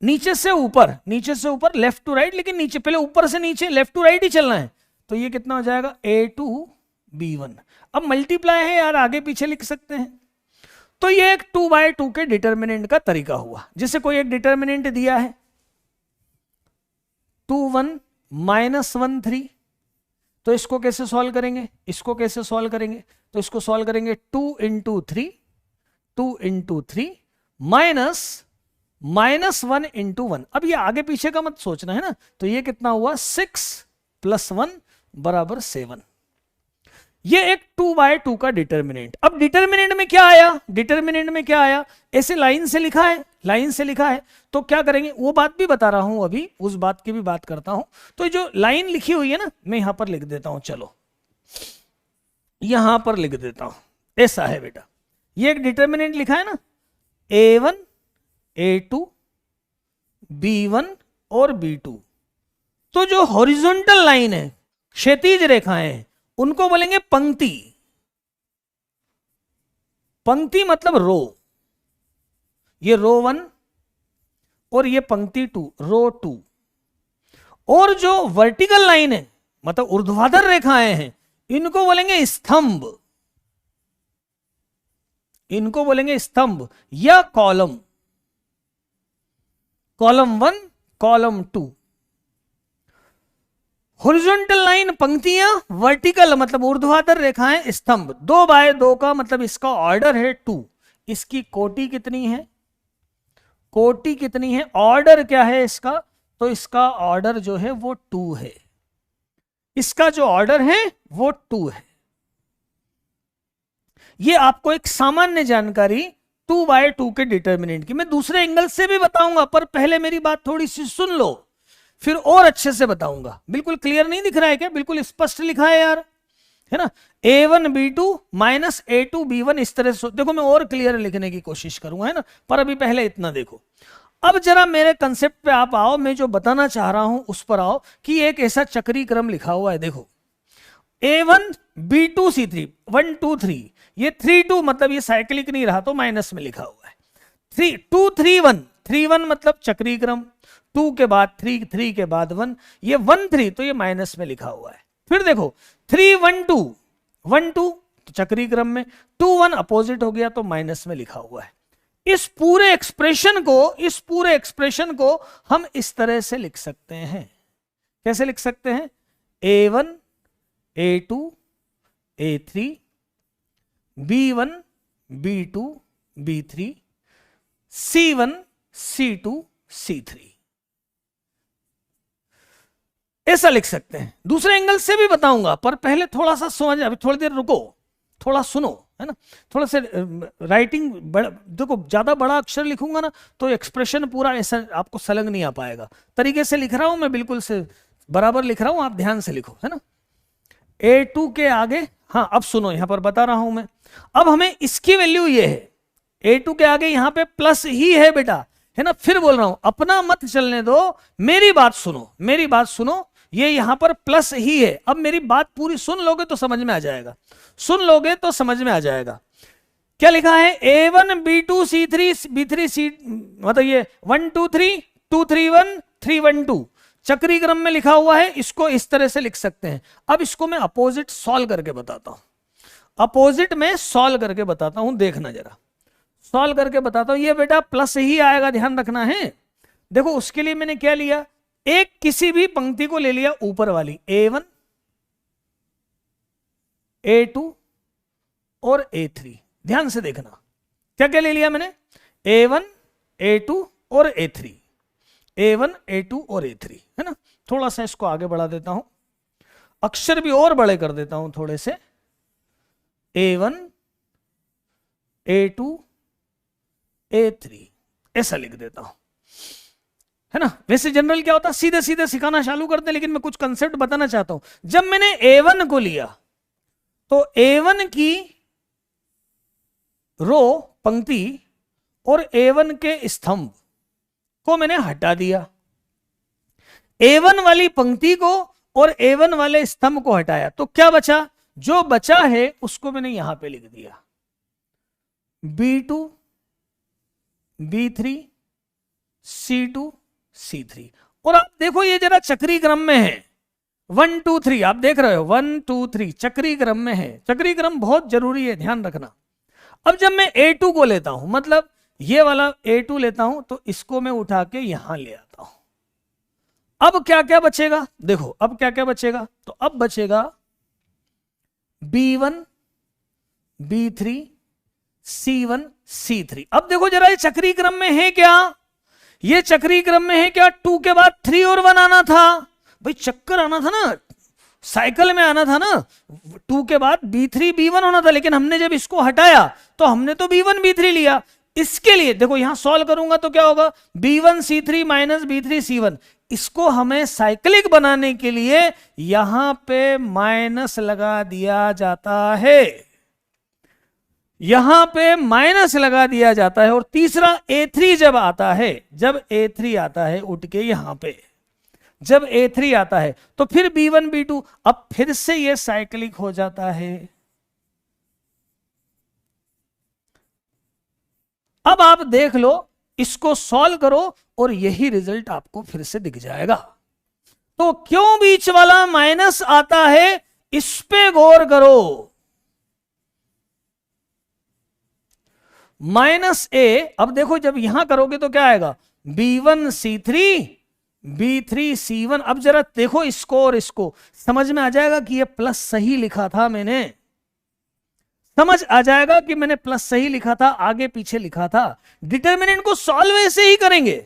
नीचे से ऊपर, नीचे से ऊपर, लेफ्ट टू राइट, लेकिन नीचे पहले ऊपर से नीचे, लेफ्ट टू राइट ही चलना है। तो ये कितना हो जाएगा, a2 b1। अब मल्टीप्लाई है यार, आगे पीछे लिख सकते हैं। तो ये एक 2/2 के डिटर्मिनेंट का तरीका हुआ। जैसे कोई एक डिटर्मिनेंट दिया है 2 1 माइनस 1 3, तो इसको कैसे सॉल्व करेंगे, इसको कैसे सॉल्व करेंगे, तो इसको सॉल्व करेंगे 2 इंटू 3 माइनस 1 इंटू 1। अब ये आगे पीछे का मत सोचना है ना। तो ये कितना हुआ, 6 + 1 = 7। ये एक 2/2 का डिटर्मिनेंट। अब डिटर्मिनेंट में क्या आया, डिटर्मिनेंट में क्या आया, ऐसे लाइन से लिखा है, लाइन से लिखा है। तो क्या करेंगे, वो बात भी बता रहा हूं, अभी उस बात की भी बात करता हूं। तो जो लाइन लिखी हुई है ना, मैं यहां पर लिख देता हूं, चलो यहां पर लिख देता हूं, ऐसा है बेटा। ये एक डिटर्मिनेंट लिखा है ना, a1 a2 b1 और b2। तो जो हॉरिजॉन्टल लाइन है, क्षैतिज रेखाएं हैं, उनको बोलेंगे पंक्ति। पंक्ति मतलब रो, ये रो 1 और ये पंक्ति 2, रो 2। और जो वर्टिकल लाइन है, मतलब ऊर्ध्वाधर रेखाएं हैं, इनको बोलेंगे स्तंभ, इनको बोलेंगे स्तंभ या column. Column 1, column 2। Horizontal line पंक्तियां, वर्टिकल मतलब ऊर्ध्वाधर रेखाएं स्तंभ। 2/2 का मतलब इसका ऑर्डर है 2। इसकी कोटि कितनी है, कोटि कितनी है, ऑर्डर क्या है इसका, तो इसका ऑर्डर जो है वो 2 है। इसका जो ऑर्डर है वो 2 है। ये आपको एक सामान्य जानकारी 2/2 के डिटर्मिनेंट की। मैं दूसरे एंगल से भी बताऊंगा, पर पहले मेरी बात थोड़ी सी सुन लो, फिर और अच्छे से बताऊंगा। बिल्कुल क्लियर नहीं दिख रहा है क्या, बिल्कुल स्पष्ट लिखा है यार, है ना, A1B2 माइनस A2B1, इस तरह से देखो। मैं और क्लियर लिखने की कोशिश करूंगा, है ना, पर अभी पहले इतना देखो। अब जरा मेरे कंसेप्ट पे आप आओ, मैं जो बताना चाह रहा हूं उस पर आओ कि एक ऐसा चक्री क्रम लिखा हुआ है, देखो A1B2C3 1 2 3, ये 3 2 मतलब ये साइक्लिक नहीं रहा तो माइनस में लिखा हुआ है। 3 2 3 1 3 1 मतलब चक्री क्रम, 2 के बाद 3 3 के बाद 1, ये 1 3 तो ये माइनस में लिखा हुआ है। फिर देखो 3 1 2 1 2 तो चक्री क्रम में, 2 1 अपोजिट हो गया तो माइनस में लिखा हुआ है। इस पूरे एक्सप्रेशन को हम इस तरह से लिख सकते हैं। कैसे लिख सकते हैं? A1 A2 A3 B1 B2 B3 C1 C2 C3, ऐसा लिख सकते हैं। दूसरे एंगल से भी बताऊंगा, पर पहले थोड़ा सा समझ, अभी थोड़ी देर रुको, थोड़ा सुनो, है ना, थोड़ा सा राइटिंग देखो, ज्यादा बड़ा अक्षर लिखूंगा ना तो एक्सप्रेशन पूरा ऐसा आपको सलंग नहीं आ पाएगा। तरीके से लिख रहा हूं मैं, बिल्कुल से बराबर लिख रहा हूं, आप ध्यान से लिखो, है ना। A2 के आगे, हाँ अब सुनो, यहां पर बता रहा हूं मैं। अब हमें इसकी वैल्यू ये है, A2 के आगे यहां पे प्लस ही है बेटा, है ना। फिर बोल रहा हूं, अपना मत चलने दो, मेरी बात सुनो, मेरी बात सुनो, ये यहां पर प्लस ही है। अब मेरी बात पूरी सुन लोगे तो समझ में आ जाएगा, सुन लोगे तो समझ में आ जाएगा। क्या लिखा है? A1 B2 C3 B3 C, मतलब ये 1 2 3 2 3 1 3 1 2 चक्री क्रम में लिखा हुआ है। इसको इस तरह से लिख सकते हैं। अब इसको मैं अपोजिट सॉल्व करके बताता हूं, अपोजिट में सॉल्व करके बताता हूं, देखना जरा, सॉल्व करके बताता हूं। ये बेटा प्लस ही आएगा, ध्यान रखना है। देखो उसके लिए मैंने क्या लिया, एक किसी भी पंक्ति को ले लिया ऊपर वाली, A1 A2 और A3, ध्यान से देखना क्या क्या ले लिया मैंने, A1 A2 और A3, A1 A2 और A3, है ना। थोड़ा सा इसको आगे बढ़ा देता हूं, अक्षर भी और बड़े कर देता हूं थोड़े से, A1 A2 A3 ऐसा लिख देता हूं, है ना। वैसे जनरल क्या होता है, सीधे सीधे सिखाना चालू करते हैं, लेकिन मैं कुछ कंसेप्ट बताना चाहता हूं। जब मैंने A1 को लिया तो A1 की रो पंक्ति और A1 के स्तंभ को मैंने हटा दिया, A1 वाली पंक्ति को और A1 वाले स्तंभ को हटाया, तो क्या बचा? जो बचा है उसको मैंने यहां पे लिख दिया, B2 B3 C2 C3। और आप देखो ये जरा चक्री क्रम में है, 1 2 3, आप देख रहे हो 1 2 3 चक्री क्रम में है। चक्री क्रम बहुत जरूरी है, ध्यान रखना। अब जब मैं A2 को लेता हूं, मतलब ये वाला A2 लेता हूं, तो इसको मैं उठा के यहां ले आता हूं। अब क्या क्या बचेगा? देखो अब क्या क्या बचेगा, तो अब बचेगा B1 B3 C1 C3। अब देखो जरा, ये चक्री क्रम में है क्या? ये चक्री क्रम में है क्या? 2 के बाद 3 और 1 आना था भाई, चक्कर आना था ना, साइकिल में आना था ना। 2 के बाद B3 B1 होना था, लेकिन हमने जब इसको हटाया तो हमने तो B1 B3 लिया। इसके लिए देखो यहां सॉल्व करूंगा तो क्या होगा, B1 C3 minus B3 C1। इसको हमें साइक्लिक बनाने के लिए यहां पे माइनस लगा दिया जाता है, यहां पे माइनस लगा दिया जाता है। और तीसरा A3 जब आता है, जब A3 आता है उठ के यहां पे, जब A3 आता है तो फिर B1 B2, अब फिर से ये साइक्लिक हो जाता है। अब आप देख लो, इसको सॉल्व करो और यही रिजल्ट आपको फिर से दिख जाएगा। तो क्यों बीच वाला माइनस आता है, इस पे गौर करो। माइनस ए, अब देखो जब यहां करोगे तो क्या आएगा, B1 C3 B3 C1। अब जरा देखो इसको और इसको, समझ में आ जाएगा कि ये प्लस सही लिखा था मैंने, समझ आ जाएगा कि मैंने प्लस सही लिखा था, आगे पीछे लिखा था। डिटर्मिनेंट को सॉल्व ऐसे ही करेंगे,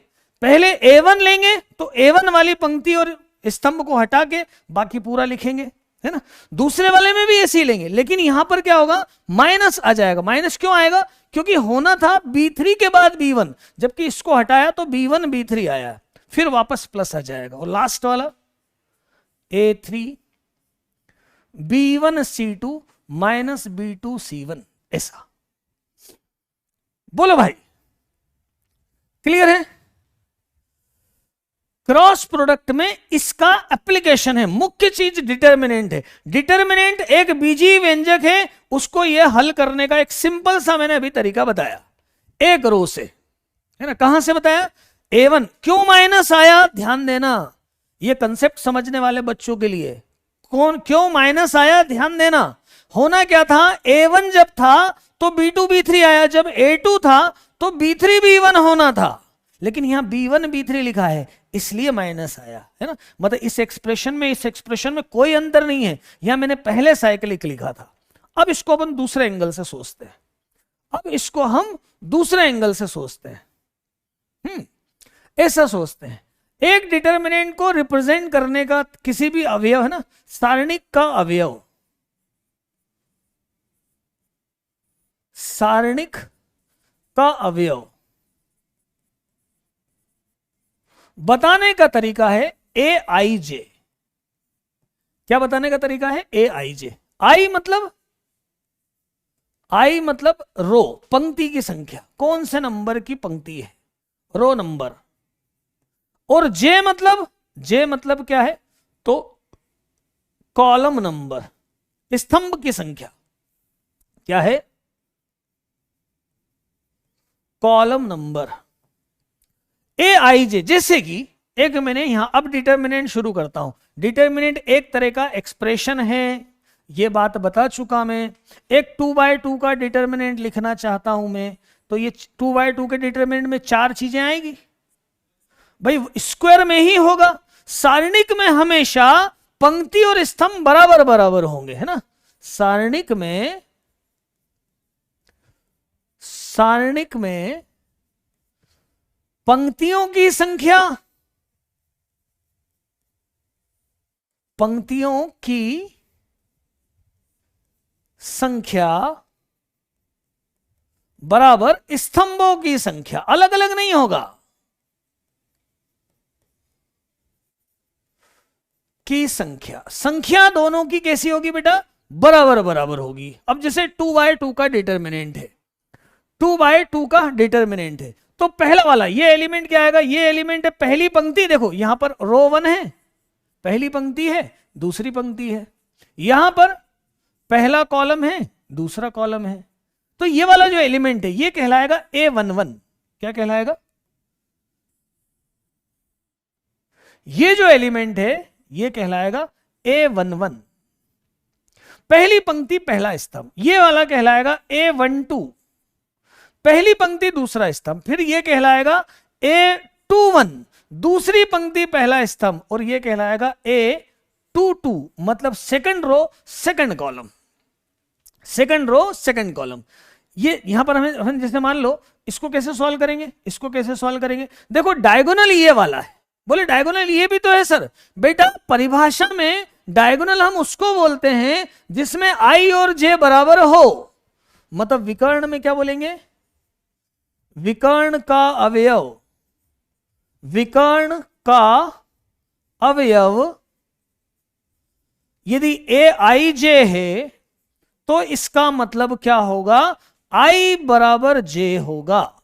पहले A1 लेंगे तो A1 वाली पंक्ति और स्तंभ को हटा के बाकी पूरा लिखेंगे, है ना। दूसरे वाले में भी ऐसे ही लेंगे, लेकिन यहां पर क्या होगा, माइनस आ जाएगा। माइनस क्यों आएगा, क्योंकि होना था B3 के बाद B1, जबकि इसको हटाया तो B1 B3 आया, फिर वापस प्लस आ जाएगा। और लास्ट वाला A3 B1C2 माइनस B2C1, ऐसा। बोलो भाई, क्लियर है? क्रॉस प्रोडक्ट में इसका एप्लीकेशन है, मुख्य चीज डिटर्मिनेंट है। डिटर्मिनेंट एक बीजीय व्यंजक है, उसको यह हल करने का एक सिंपल सा मैंने अभी तरीका बताया, एक रो से, है ना। कहां से बताया? A1 क्यों माइनस आया, ध्यान देना, यह कंसेप्ट समझने वाले बच्चों के लिए। कौन क्यों माइनस आया, ध्यान देना। होना क्या था, A1 जब था तो B2 B3 आया, जब A2 था तो B3 B1 होना था, लेकिन यहां B1 B3 लिखा है इसलिए माइनस आया, है ना। मतलब इस एक्सप्रेशन में कोई अंतर नहीं है, यहां मैंने पहले साइक्लिक लिखा था। अब इसको अपन दूसरे एंगल से सोचते हैं, ऐसा सोचते हैं। एक डिटर्मिनेंट को रिप्रेजेंट करने का किसी भी अवयव, है ना, सारणिक का अवयव बताने का तरीका है AIJ। क्या बताने का तरीका है? AIJ। आई मतलब रो, पंक्ति की संख्या, कौन से नंबर की पंक्ति है, रो नंबर। और J मतलब क्या है, तो कॉलम नंबर, स्तंभ की संख्या। क्या है? Column number. AIJ, जैसे कि एक मैंने यहां अब डिटर्मिनेंट शुरू करता हूं। डिटर्मिनेंट एक तरह का एक्सप्रेशन है, ये बात बता चुका मैं। एक 2/2 का डिटर्मिनेंट लिखना चाहता हूं मैं, तो ये 2/2 के डिटर्मिनेंट में 4 चीजें आएगी भाई, स्क्वायर में ही होगा। सारणिक में हमेशा पंक्ति और स्तंभ बराबर बराबर होंगे, है ना। सारणिक में पंक्तियों की संख्या बराबर स्तंभों की संख्या, अलग अलग नहीं होगा, की संख्या दोनों की कैसी होगी बेटा? बराबर बराबर होगी। अब जैसे 2/2 का डिटर्मिनेंट है, 2/2 का डिटर्मिनेंट है, तो पहला वाला ये एलिमेंट क्या आएगा? ये एलिमेंट है पहली पंक्ति। देखो यहां पर रो 1 है, पहली पंक्ति है, दूसरी पंक्ति है। यहां पर पहला कॉलम है, दूसरा कॉलम है। तो ये वाला जो एलिमेंट है ये कहलाएगा A11। क्या कहलाएगा? ये जो एलिमेंट है ये कहलाएगा A11, पहली पंक्ति पहला स्तंभ। ये वाला कहलाएगा A12, पहली पंक्ति दूसरा स्तंभ। फिर ये कहलाएगा A21, दूसरी पंक्ति पहला स्तंभ। और ये कहलाएगा A22, मतलब second row second column, second row second column. ये यहां पर हम जैसे मान लो, इसको कैसे सॉल्व करेंगे? देखो डायगोनल ये वाला है। बोले डायगोनल ये भी तो है सर। बेटा परिभाषा में डायगोनल हम उसको बोलते हैं जिसमें I और J बराबर हो। मतलब विकर्ण में क्या बोलेंगे? विकर्ण का अवयव यदि AIJ है तो इसका मतलब क्या होगा? I बराबर J होगा।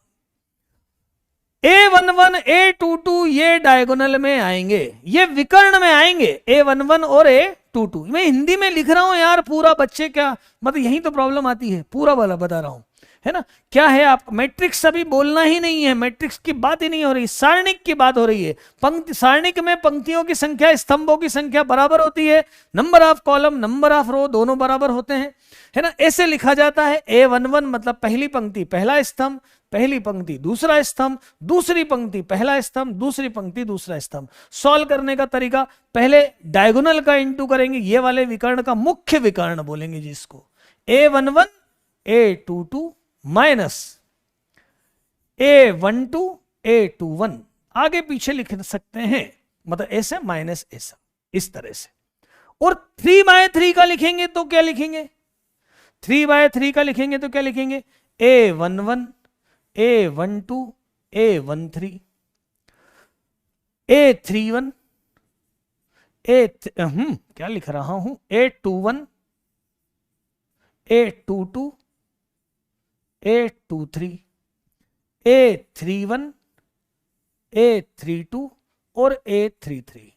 A11 A22 ये डायगोनल में आएंगे, ये विकर्ण में आएंगे, A11 और A22। मैं हिंदी में लिख रहा हूं यार पूरा, बच्चे क्या मतलब यही तो प्रॉब्लम आती है, पूरा वाला बता रहा हूं, है ना। क्या है, आप मैट्रिक्स अभी बोलना ही नहीं है, मैट्रिक्स की बात ही नहीं हो रही, सारणिक की बात हो रही है। सारणिक में पंक्तियों की संख्या स्तंभों की संख्या बराबर होती है, number of column number of row दोनों बराबर होते हैं, है ना। ऐसे लिखा जाता है A11 मतलब पहली पंक्ति पहला स्तंभ, पहली पंक्ति दूसरा स्तंभ, दूसरी पंक्ति पहला स्तंभ, दूसरी पंक्ति दूसरा स्तंभ। सॉल्व करने का तरीका, पहले डायगोनल का इंटू करेंगे, ये वाले विकर्ण का मुख्य विकर्ण बोलेंगे जिसको, A11 A22 minus A12 A21। आगे पीछे लिख सकते हैं, मतलब ऐसे माइनस ऐसा, इस तरह से। और 3/3 का लिखेंगे तो क्या लिखेंगे? 3/3 का लिखेंगे तो क्या लिखेंगे? A11 A12 A13 A31 क्या लिख रहा हूं, A21, A22, A23, A31, A32 और A33।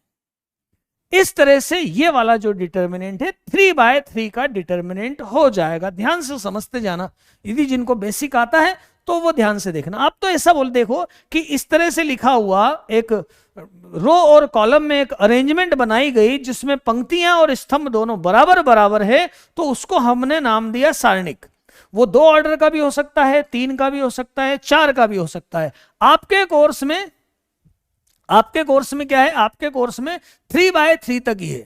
इस तरह से ये वाला जो डिटर्मिनेंट है 3/3 का डिटर्मिनेंट हो जाएगा। ध्यान से समझते जाना, यदि जिनको बेसिक आता है तो वो ध्यान से देखना। आप तो ऐसा बोल देखो कि इस तरह से लिखा हुआ एक रो और कॉलम में एक अरेंजमेंट बनाई गई जिसमें पंक्तियां और स्तंभ दोनों बराबर बराबर है, तो उसको हमने नाम दिया सारणिक। वो 2 ऑर्डर का भी हो सकता है, 3 का भी हो सकता है, 4 का भी हो सकता है। आपके कोर्स में क्या है, आपके कोर्स में 3/3 तक ही है।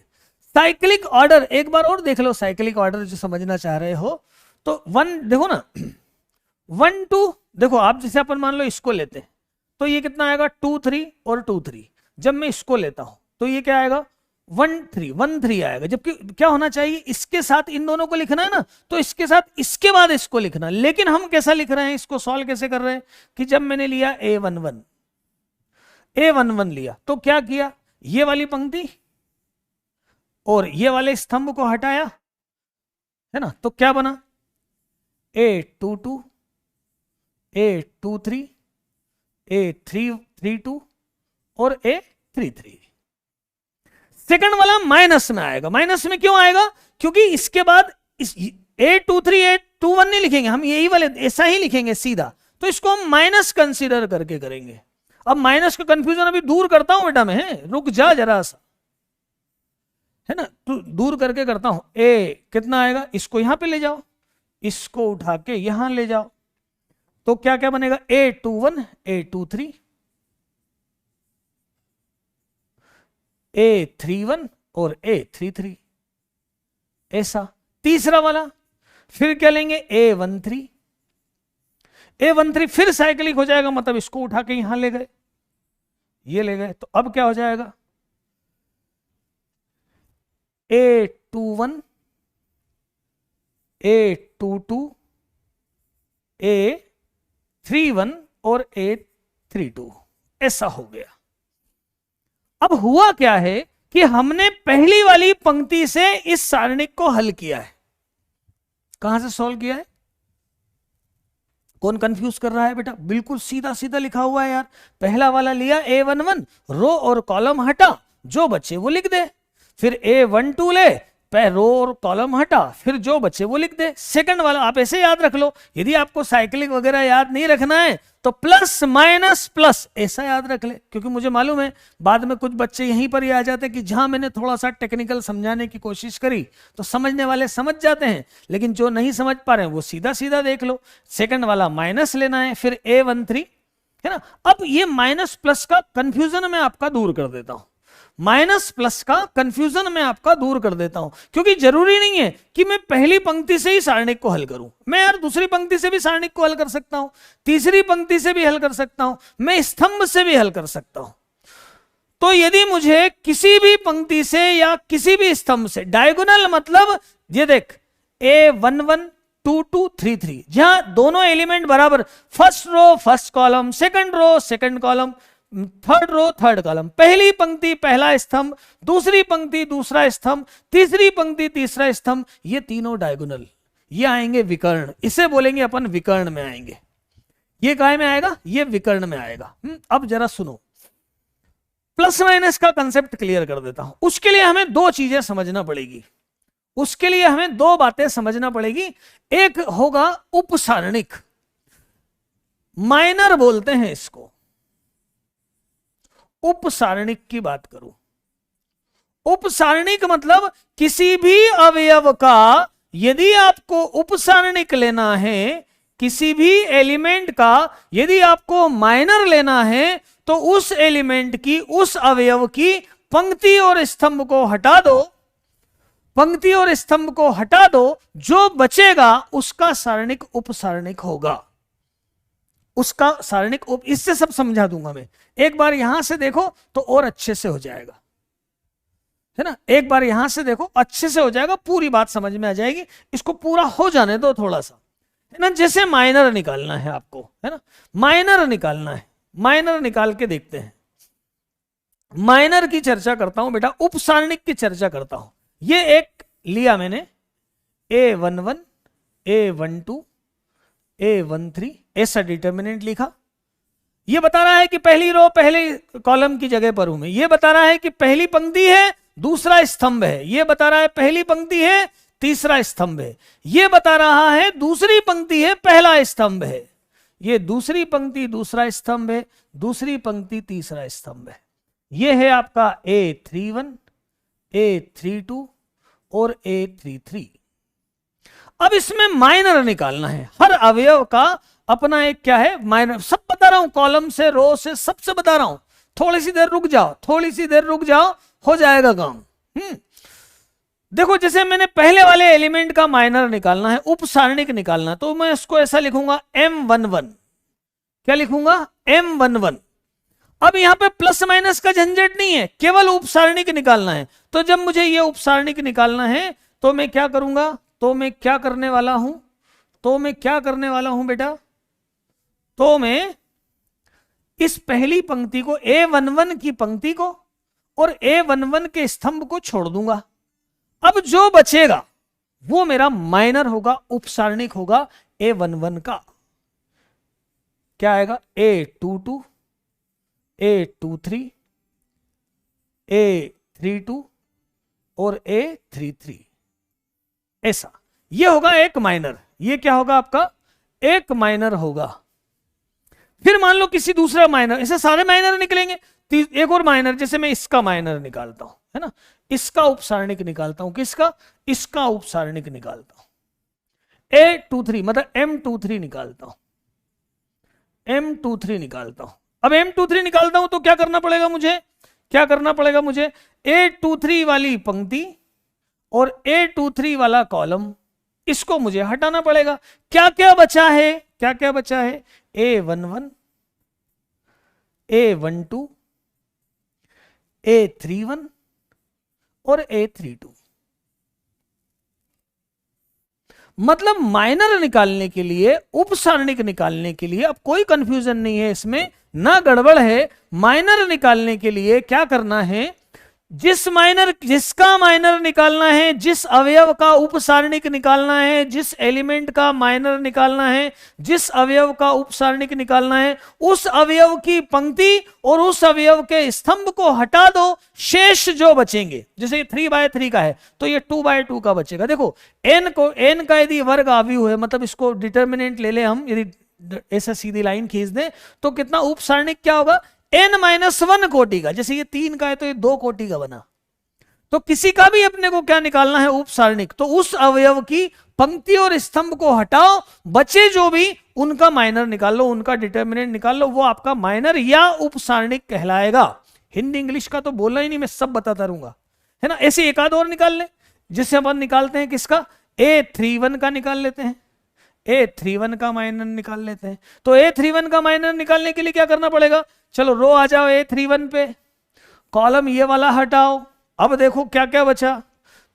साइक्लिक ऑर्डर एक बार और देख लो, साइक्लिक ऑर्डर जो समझना चाह रहे हो तो 1 देखो ना, 1 2 देखो, आप जैसे अपन मान लो इसको लेते हैं तो ये कितना आएगा 2 3 और 2 3। जब मैं इसको लेता हूं तो ये क्या आएगा 1 3 आएगा। जबकि क्या होना चाहिए, इसके साथ इन दोनों को लिखना है ना, तो इसके साथ इसके बाद इसको लिखना। लेकिन हम कैसा लिख रहे हैं, इसको सॉल्व कैसे कर रहे हैं कि जब मैंने लिया A11 लिया तो क्या किया, ये वाली पंक्ति और ये वाले स्तंभ को हटाया, है ना, तो क्या बना A22, A23, A32 और A33। सेकंड वाला माइनस में आएगा। माइनस में क्यों आएगा, क्योंकि इसके बाद इस A23 A21 नहीं लिखेंगे हम, यही वाले ऐसा ही लिखेंगे सीधा, तो इसको हम माइनस कंसीडर करके करेंगे। अब माइनस का कंफ्यूजन अभी दूर करता हूं बेटा मैं, रुक जा जरा सा, है ना, तो दूर करके करता हूं। ए कितना आएगा, इसको यहां पे ले जाओ, इसको उठा के यहां ले जाओ, तो क्या क्या बनेगा A21, A23, A31 और A33 ऐसा। तीसरा वाला फिर क्या लेंगे A13, A13 फिर साइक्लिक हो जाएगा, मतलब इसको उठा के यहां ले गए, ये ले गए, तो अब क्या हो जाएगा A21, A22, A31 और A32 ऐसा हो गया। अब हुआ क्या है कि हमने पहली वाली पंक्ति से इस सारणिक को हल किया है। कहां से सॉल्व किया है, कौन कंफ्यूज कर रहा है बेटा, बिल्कुल सीधा सीधा लिखा हुआ है यार। पहला वाला लिया A11, रो और कॉलम हटा, जो बचे वो लिख दे। फिर A12 ले, रो और कॉलम हटा, फिर जो बचे वो लिख दे। सेकंड वाला आप ऐसे याद रख लो, यदि आपको साइक्लिक वगैरह याद नहीं रखना है तो प्लस माइनस प्लस ऐसा याद रख ले, क्योंकि मुझे मालूम है बाद में कुछ बच्चे यहीं पर ही आ जाते हैं कि जहां मैंने थोड़ा सा टेक्निकल समझाने की कोशिश करी तो समझने वाले समझ जाते हैं, लेकिन जो नहीं समझ पा रहे हैं वो सीधा सीधा देख लो। सेकंड वाला माइनस लेना है, फिर A13, है ना। अब ये माइनस प्लस का कंफ्यूजन मैं आपका दूर कर देता हूं, माइनस प्लस का कंफ्यूजन मैं आपका दूर कर देता हूं, क्योंकि जरूरी नहीं है कि मैं पहली पंक्ति से ही सारणिक को हल करूं। मैं यार दूसरी पंक्ति से भी सारणिक को हल कर सकता हूं, तीसरी पंक्ति से भी हल कर सकता हूं, मैं स्तंभ से भी हल कर सकता हूं। तो यदि मुझे किसी भी पंक्ति से या किसी भी स्तंभ से डायगोनल, मतलब ये देख A11 2 2 3 3, जहां दोनों एलिमेंट बराबर, first row first column, second row second column, third row third column, पहली पंक्ति पहला स्तंभ, दूसरी पंक्ति दूसरा स्तंभ, तीसरी पंक्ति तीसरा स्तंभ, ये तीनों डायगोनल, ये आएंगे विकर्ण। इसे बोलेंगे अपन विकर्ण में आएंगे। ये काय में आएगा, ये विकर्ण में आएगा। अब जरा सुनो, प्लस माइनस का कंसेप्ट क्लियर कर देता हूं। उसके लिए हमें 2 चीजें समझना पड़ेगी, उसके लिए हमें 2 बातें समझना पड़ेगी। एक होगा उपसारणिक, माइनर बोलते हैं इसको। उपसारणिक की बात करूं, उपसारणिक मतलब किसी भी अवयव का यदि आपको उपसारणिक लेना है, किसी भी एलिमेंट का यदि आपको माइनर लेना है, तो उस एलिमेंट की, उस अवयव की पंक्ति और स्तंभ को हटा दो, पंक्ति और स्तंभ को हटा दो, जो बचेगा उसका सारणिक उपसारणिक होगा, उसका सारणिक इससे सब समझा दूंगा मैं। एक बार यहां से देखो तो और अच्छे से हो जाएगा, है ना, एक बार यहां से देखो अच्छे से हो जाएगा, पूरी बात समझ में आ जाएगी। इसको पूरा हो जाने दो थोड़ा सा, है ना। जैसे माइनर निकालना है आपको, है ना, माइनर निकालना है, माइनर निकाल के देखते हैं। माइनर की चर्चा करता हूं बेटा, उप सारणिक की चर्चा करता हूं। ये एक लिया मैंने A11, A12, A13, ऐसा डिटर्मिनेंट लिखा। ये बता रहा है कि पहली रो पहले कॉलम की जगह पर हूं मैं। ये बता रहा है कि पहली पंक्ति है, दूसरा स्तंभ है। ये बता रहा है पहली पंक्ति है, तीसरा स्तंभ है। ये बता रहा है दूसरी पंक्ति है, पहला स्तंभ है। ये दूसरी पंक्ति दूसरा स्तंभ है, दूसरी पंक्ति तीसरा स्तंभ है। ये है आपका A31, A32 और A33। अब इसमें माइनर निकालना है। हर अवयव का अपना एक क्या है, माइनर। सब बता रहा हूं, कॉलम से, रो से, सबसे बता रहा हूं। थोड़ी सी देर रुक जाओ, थोड़ी सी देर रुक जाओ, हो जाएगा काम। देखो, जैसे मैंने पहले वाले एलिमेंट का माइनर निकालना है, उप सारणिक निकालना, तो मैं इसको ऐसा लिखूंगा M11। क्या लिखूंगा? M11। अब यहां पे प्लस माइनस का झंझट नहीं है, केवल उप सारणिक निकालना है। तो जब मुझे ये उप सारणिक निकालना है तो मैं क्या करूंगा, तो मैं क्या करने वाला हूं बेटा, तो मैं इस पहली पंक्ति को, A11 की पंक्ति को और A11 के स्तंभ को छोड़ दूंगा। अब जो बचेगा वो मेरा माइनर होगा, उप सारणिक होगा A11 का। क्या आएगा? A22, A23, A32 और A33, ऐसा। ये होगा एक माइनर। ये क्या होगा आपका? एक माइनर होगा। फिर मान लो किसी दूसरा माइनर, ऐसे सारे माइनर निकलेंगे। एक और माइनर, जैसे मैं इसका माइनर निकालता हूं, है ना, इसका उप सारणिक निकालता हूं। किसका? इसका उप सारणिक निकालता हूं। A23 मतलब M23 निकालता हूं, M23 निकालता हूं। अब M23 निकालता हूं तो क्या करना पड़ेगा मुझे? क्या करना पड़ेगा मुझे? A23 वाली पंक्ति और A23 वाला कॉलम, इसको मुझे हटाना पड़ेगा। क्या क्या बचा है? क्या क्या बचा है? A11, A12, A31 और A32। मतलब माइनर निकालने के लिए, उप सारणिक निकालने के लिए, अब कोई कंफ्यूजन नहीं है इसमें, ना गड़बड़ है। माइनर निकालने के लिए क्या करना है, जिसका माइनर निकालना है, जिस अवयव का उप सारणिक निकालना है, जिस एलिमेंट का माइनर निकालना है, जिस अवयव का उप सारणिक निकालना है, उस अवयव की पंक्ति और उस अवयव के स्तंभ को हटा दो। शेष जो बचेंगे, जैसे 3/3 का है तो ये 2/2 का बचेगा। देखो, n का यदि वर्ग अवयव है, मतलब इसको डिटर्मिनेंट ले ले हम, यदि ऐसा सीधी लाइन खींच दें तो कितना उप सारणिक क्या होगा? n-1 कोटि का। जैसे ये 3 का है तो ये 2 कोटि का बना। तो किसी का भी अपने को क्या निकालना है? उप सारणिक। तो उस अवयव की पंक्ति और स्तंभ को हटाओ, बचे जो भी उनका माइनर निकाल लो, उनका डिटर्मिनेंट निकाल लो, वो आपका माइनर या उप सारणिक कहलाएगा। हिंदी इंग्लिश का तो बोलना ही नहीं, मैं सब बताता रहूंगा, है ना। ऐसे एक आध और निकाल ले, जिससे अपन निकालते हैं किसका? A31 का निकाल लेते हैं। A31 का माइनर निकाल लेते हैं। तो A31 का माइनर निकालने के लिए क्या करना पड़ेगा? चलो रो आ जाओ A31 पे, कॉलम ये वाला हटाओ। अब देखो क्या क्या बचा।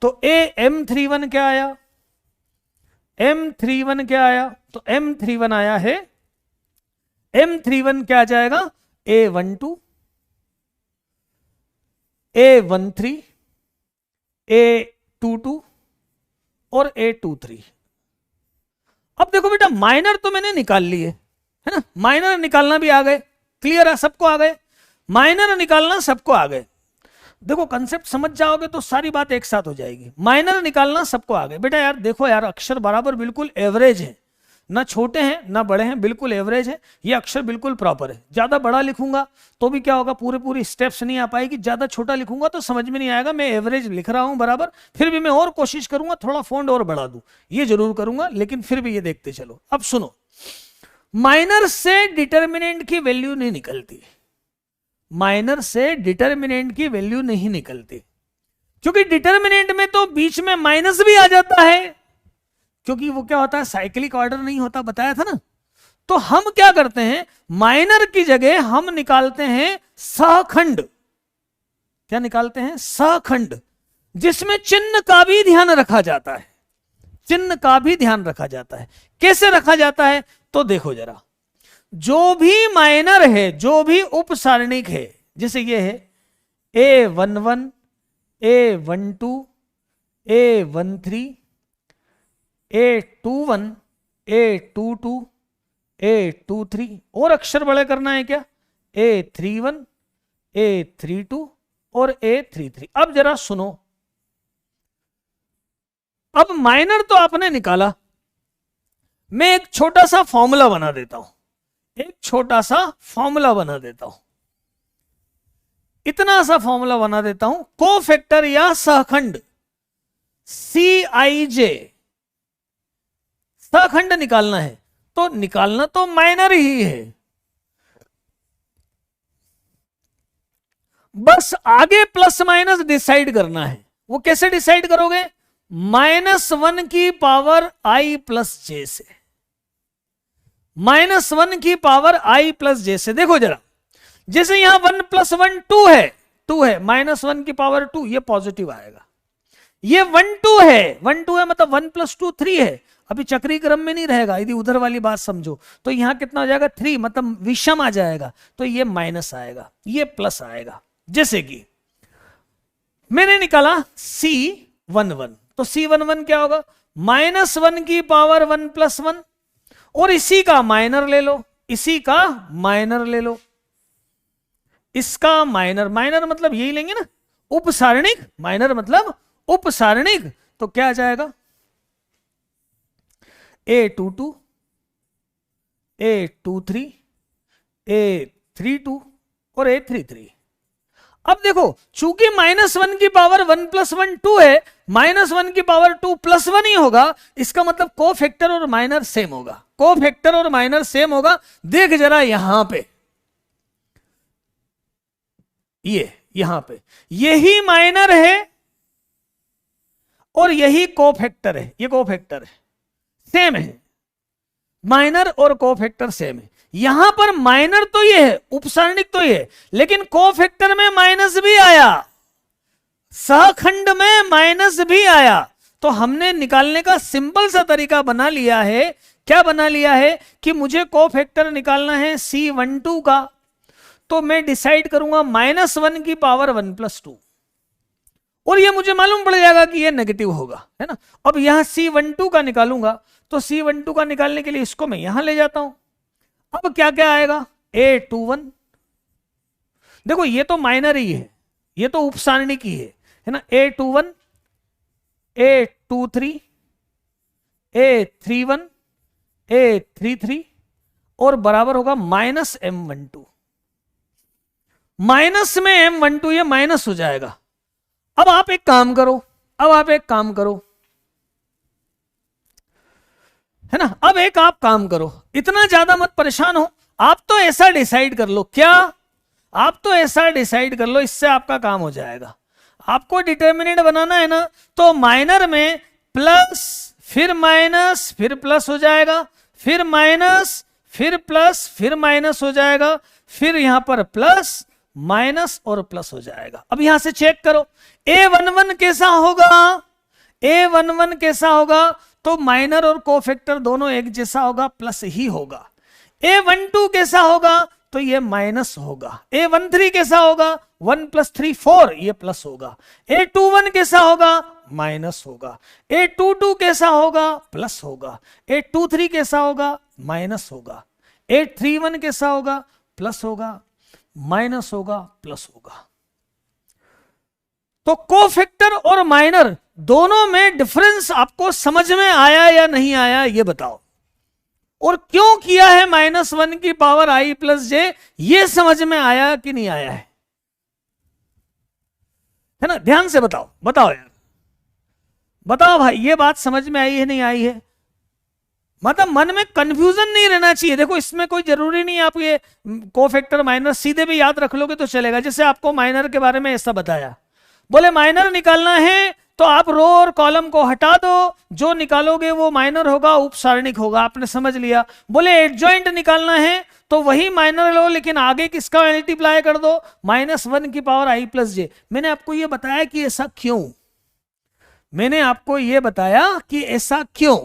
तो M31 क्या आया? M31 क्या आया? तो M31 आया है, M31 क्या आ जाएगा? A12, A13, A22 और A23। अब देखो बेटा, माइनर तो मैंने निकाल लिए, है ना, माइनर निकालना भी आ गए, क्लियर है, सबको आ गए। माइनर निकालना सबको आ गए। देखो कंसेप्ट समझ जाओगे तो सारी बात एक साथ हो जाएगी। माइनर निकालना सबको आ गए। बेटा यार देखो यार, अक्षर बराबर बिल्कुल एवरेज है, ना छोटे हैं ना बड़े हैं, बिल्कुल एवरेज है। ये अक्षर बिल्कुल प्रॉपर है। ज्यादा बड़ा लिखूंगा तो भी क्या होगा, पूरी स्टेप्स नहीं आ पाएगी। ज्यादा छोटा लिखूंगा तो समझ में नहीं आएगा। मैं एवरेज लिख रहा हूं बराबर, फिर भी मैं और कोशिश करूंगा थोड़ा फॉन्ट और बढ़ा दूं, ये जरूर करूंगा, लेकिन फिर भी ये देखते चलो। अब सुनो, माइनर से डिटर्मिनेंट की वैल्यू नहीं निकलती, माइनर से डिटर्मिनेंट की वैल्यू नहीं निकलती, क्योंकि डिटर्मिनेंट में तो बीच में माइनस भी आ जाता है, क्योंकि वो क्या होता है, साइक्लिक ऑर्डर नहीं होता, बताया था ना। तो हम क्या करते हैं, माइनर की जगह हम निकालते हैं सहखंड। क्या निकालते हैं? सहखंड, जिसमें चिन्ह का भी ध्यान रखा जाता है। चिन्ह का भी ध्यान रखा जाता है। कैसे रखा जाता है? तो देखो जरा, जो भी माइनर है, जो भी उप सारणिक है, जैसे ये है, A11, A12, A13, A21, A22, A23, और अक्षर बड़े करना है क्या, A31, A32 और A33। अब जरा सुनो, अब माइनर तो आपने निकाला, मैं एक छोटा सा फॉर्मूला बना देता हूं, एक छोटा सा फॉर्मूला बना देता हूं, इतना सा फॉर्मूला बना देता हूं, कोफैक्टर या सहखंड Cij, सहखंड निकालना है, तो निकालना तो माइनर ही है, बस आगे प्लस माइनस डिसाइड करना है। वो कैसे डिसाइड करोगे, -1 की पावर i प्लस जे से, -1 की पावर i प्लस जे से। देखो जरा, जैसे यहां 1 + 1 2 है, 2 है, -1 की पावर 2, ये पॉजिटिव आएगा। ये 1 2 है, 1 2 है मतलब 1 + 2 3 है, अभी चक्रीय क्रम में नहीं रहेगा, यदि उधर वाली बात समझो तो यहां कितना हो जाएगा 3, मतलब विषम आ जाएगा, तो ये माइनस आएगा, ये प्लस आएगा। जैसे कि मैंने निकाला C11, तो C11 क्या होगा, -1 की पावर 1 + 1, और इसी का माइनर ले लो, इसी का माइनर ले लो, इसका माइनर, माइनर मतलब यही लेंगे ना, उपसारणिक, माइनर मतलब उपसारणिक, तो क्या आ जाएगा, A22, A23, A32 और A33। अब देखो, चूंकि -1 की पावर 1 + 1 2 है, -1 की पावर 2 + 1 ही होगा, इसका मतलब कोफैक्टर और माइनर सेम होगा, कोफैक्टर और माइनर सेम होगा। देख जरा यहां पे, ये यहां पे यही माइनर है और यही कोफैक्टर है, ये कोफैक्टर है, सेम है, माइनर और कोफैक्टर सेम है। यहां पर माइनर तो ये है, उपसारणिक तो ये है, लेकिन कोफैक्टर में माइनस भी आया, सहखंड में माइनस भी आया, तो हमने निकालने का सिंपल सा तरीका बना लिया है। क्या बना लिया है कि मुझे कोफैक्टर निकालना है C12 का, तो मैं डिसाइड करूंगा -1 की पावर 1 + 2, और ये मुझे मालूम पड़ जाएगा कि ये नेगेटिव होगा, है ना। अब यहां C12 का निकालूंगा, तो C12 का निकालने के लिए इसको मैं यहां ले जाता हूं। अब क्या क्या आएगा, A21, देखो ये तो माइनर ही है, ये तो उपसारणिक ही है ना, A21, A23, A31, A33 और बराबर होगा -M12, माइनस में M12, ये माइनस हो जाएगा। अब आप एक काम करो, अब आप एक काम करो, है ना, अब एक आप काम करो, इतना ज्यादा मत परेशान हो, आप तो ऐसा डिसाइड कर लो, क्या आप तो ऐसा डिसाइड कर लो, इससे आपका काम हो जाएगा। आपको डिटर्मिनेंट बनाना है ना, तो माइनर में प्लस फिर माइनस फिर प्लस हो जाएगा, फिर माइनस फिर प्लस फिर माइनस हो जाएगा, फिर यहां पर प्लस माइनस और प्लस हो जाएगा। अब यहां से चेक करो, A11 कैसा होगा, A11 कैसा होगा, तो माइनर और कोफैक्टर दोनों एक जैसा होगा, प्लस ही होगा। A12 कैसा होगा, तो ये माइनस होगा। A13 कैसा होगा, 1 + 3 4, ये प्लस होगा। A21 कैसा होगा, माइनस होगा। A22 कैसा होगा, प्लस होगा। A23 कैसा होगा, माइनस होगा। A31 कैसा होगा, प्लस होगा, माइनस होगा, प्लस होगा। तो कोफैक्टर और माइनर दोनों में डिफरेंस आपको समझ में आया या नहीं आया, ये बताओ। और क्यों किया है -1 की पावर i + j, ये समझ में आया कि नहीं आया है ना, ध्यान से बताओ, बताओ यार, बताओ भाई, ये बात समझ में आई है नहीं आई है, मतलब मन में कंफ्यूजन नहीं रहना चाहिए। देखो इसमें कोई जरूरी नहीं, आप ये कोफैक्टर माइनर सीधे भी याद रख लोगे तो चलेगा। जैसे आपको माइनर के बारे में ऐसा बताया, बोले माइनर निकालना है तो आप रो और कॉलम को हटा दो, जो निकालोगे वो माइनर होगा, उपसारणिक होगा, आपने समझ लिया। बोले एडजॉइंट निकालना है तो वही माइनर लो, लेकिन आगे किसका मल्टीप्लाई कर दो, -1 की पावर i + j। मैंने आपको ये बताया कि ऐसा क्यों, मैंने आपको ये बताया कि ऐसा क्यों।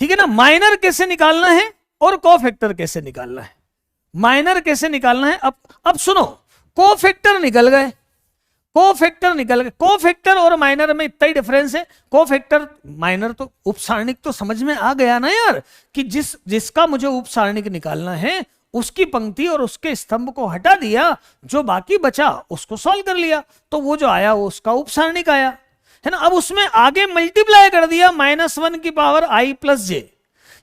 ठीक है ना। माइनर कैसे निकालना है, और कोफैक्टर कैसे निकालना है, माइनर कैसे निकालना है। अब सुनो, कोफैक्टर निकल गए, कोफैक्टर निकल गए, कोफैक्टर और माइनर में इतना ही डिफरेंस है। कोफैक्टर माइनर तो उपसारणिक तो समझ में आ गया ना यार, कि जिसका मुझे उपसारणिक निकालना है उसकी पंक्ति और उसके स्तंभ को हटा दिया, जो बाकी बचा उसको सॉल्व कर लिया, तो वो जो आया वो उसका उपसारणिक आया, है ना। अब उसमें आगे मल्टीप्लाई कर दिया -1 की पावर i प्लस जे,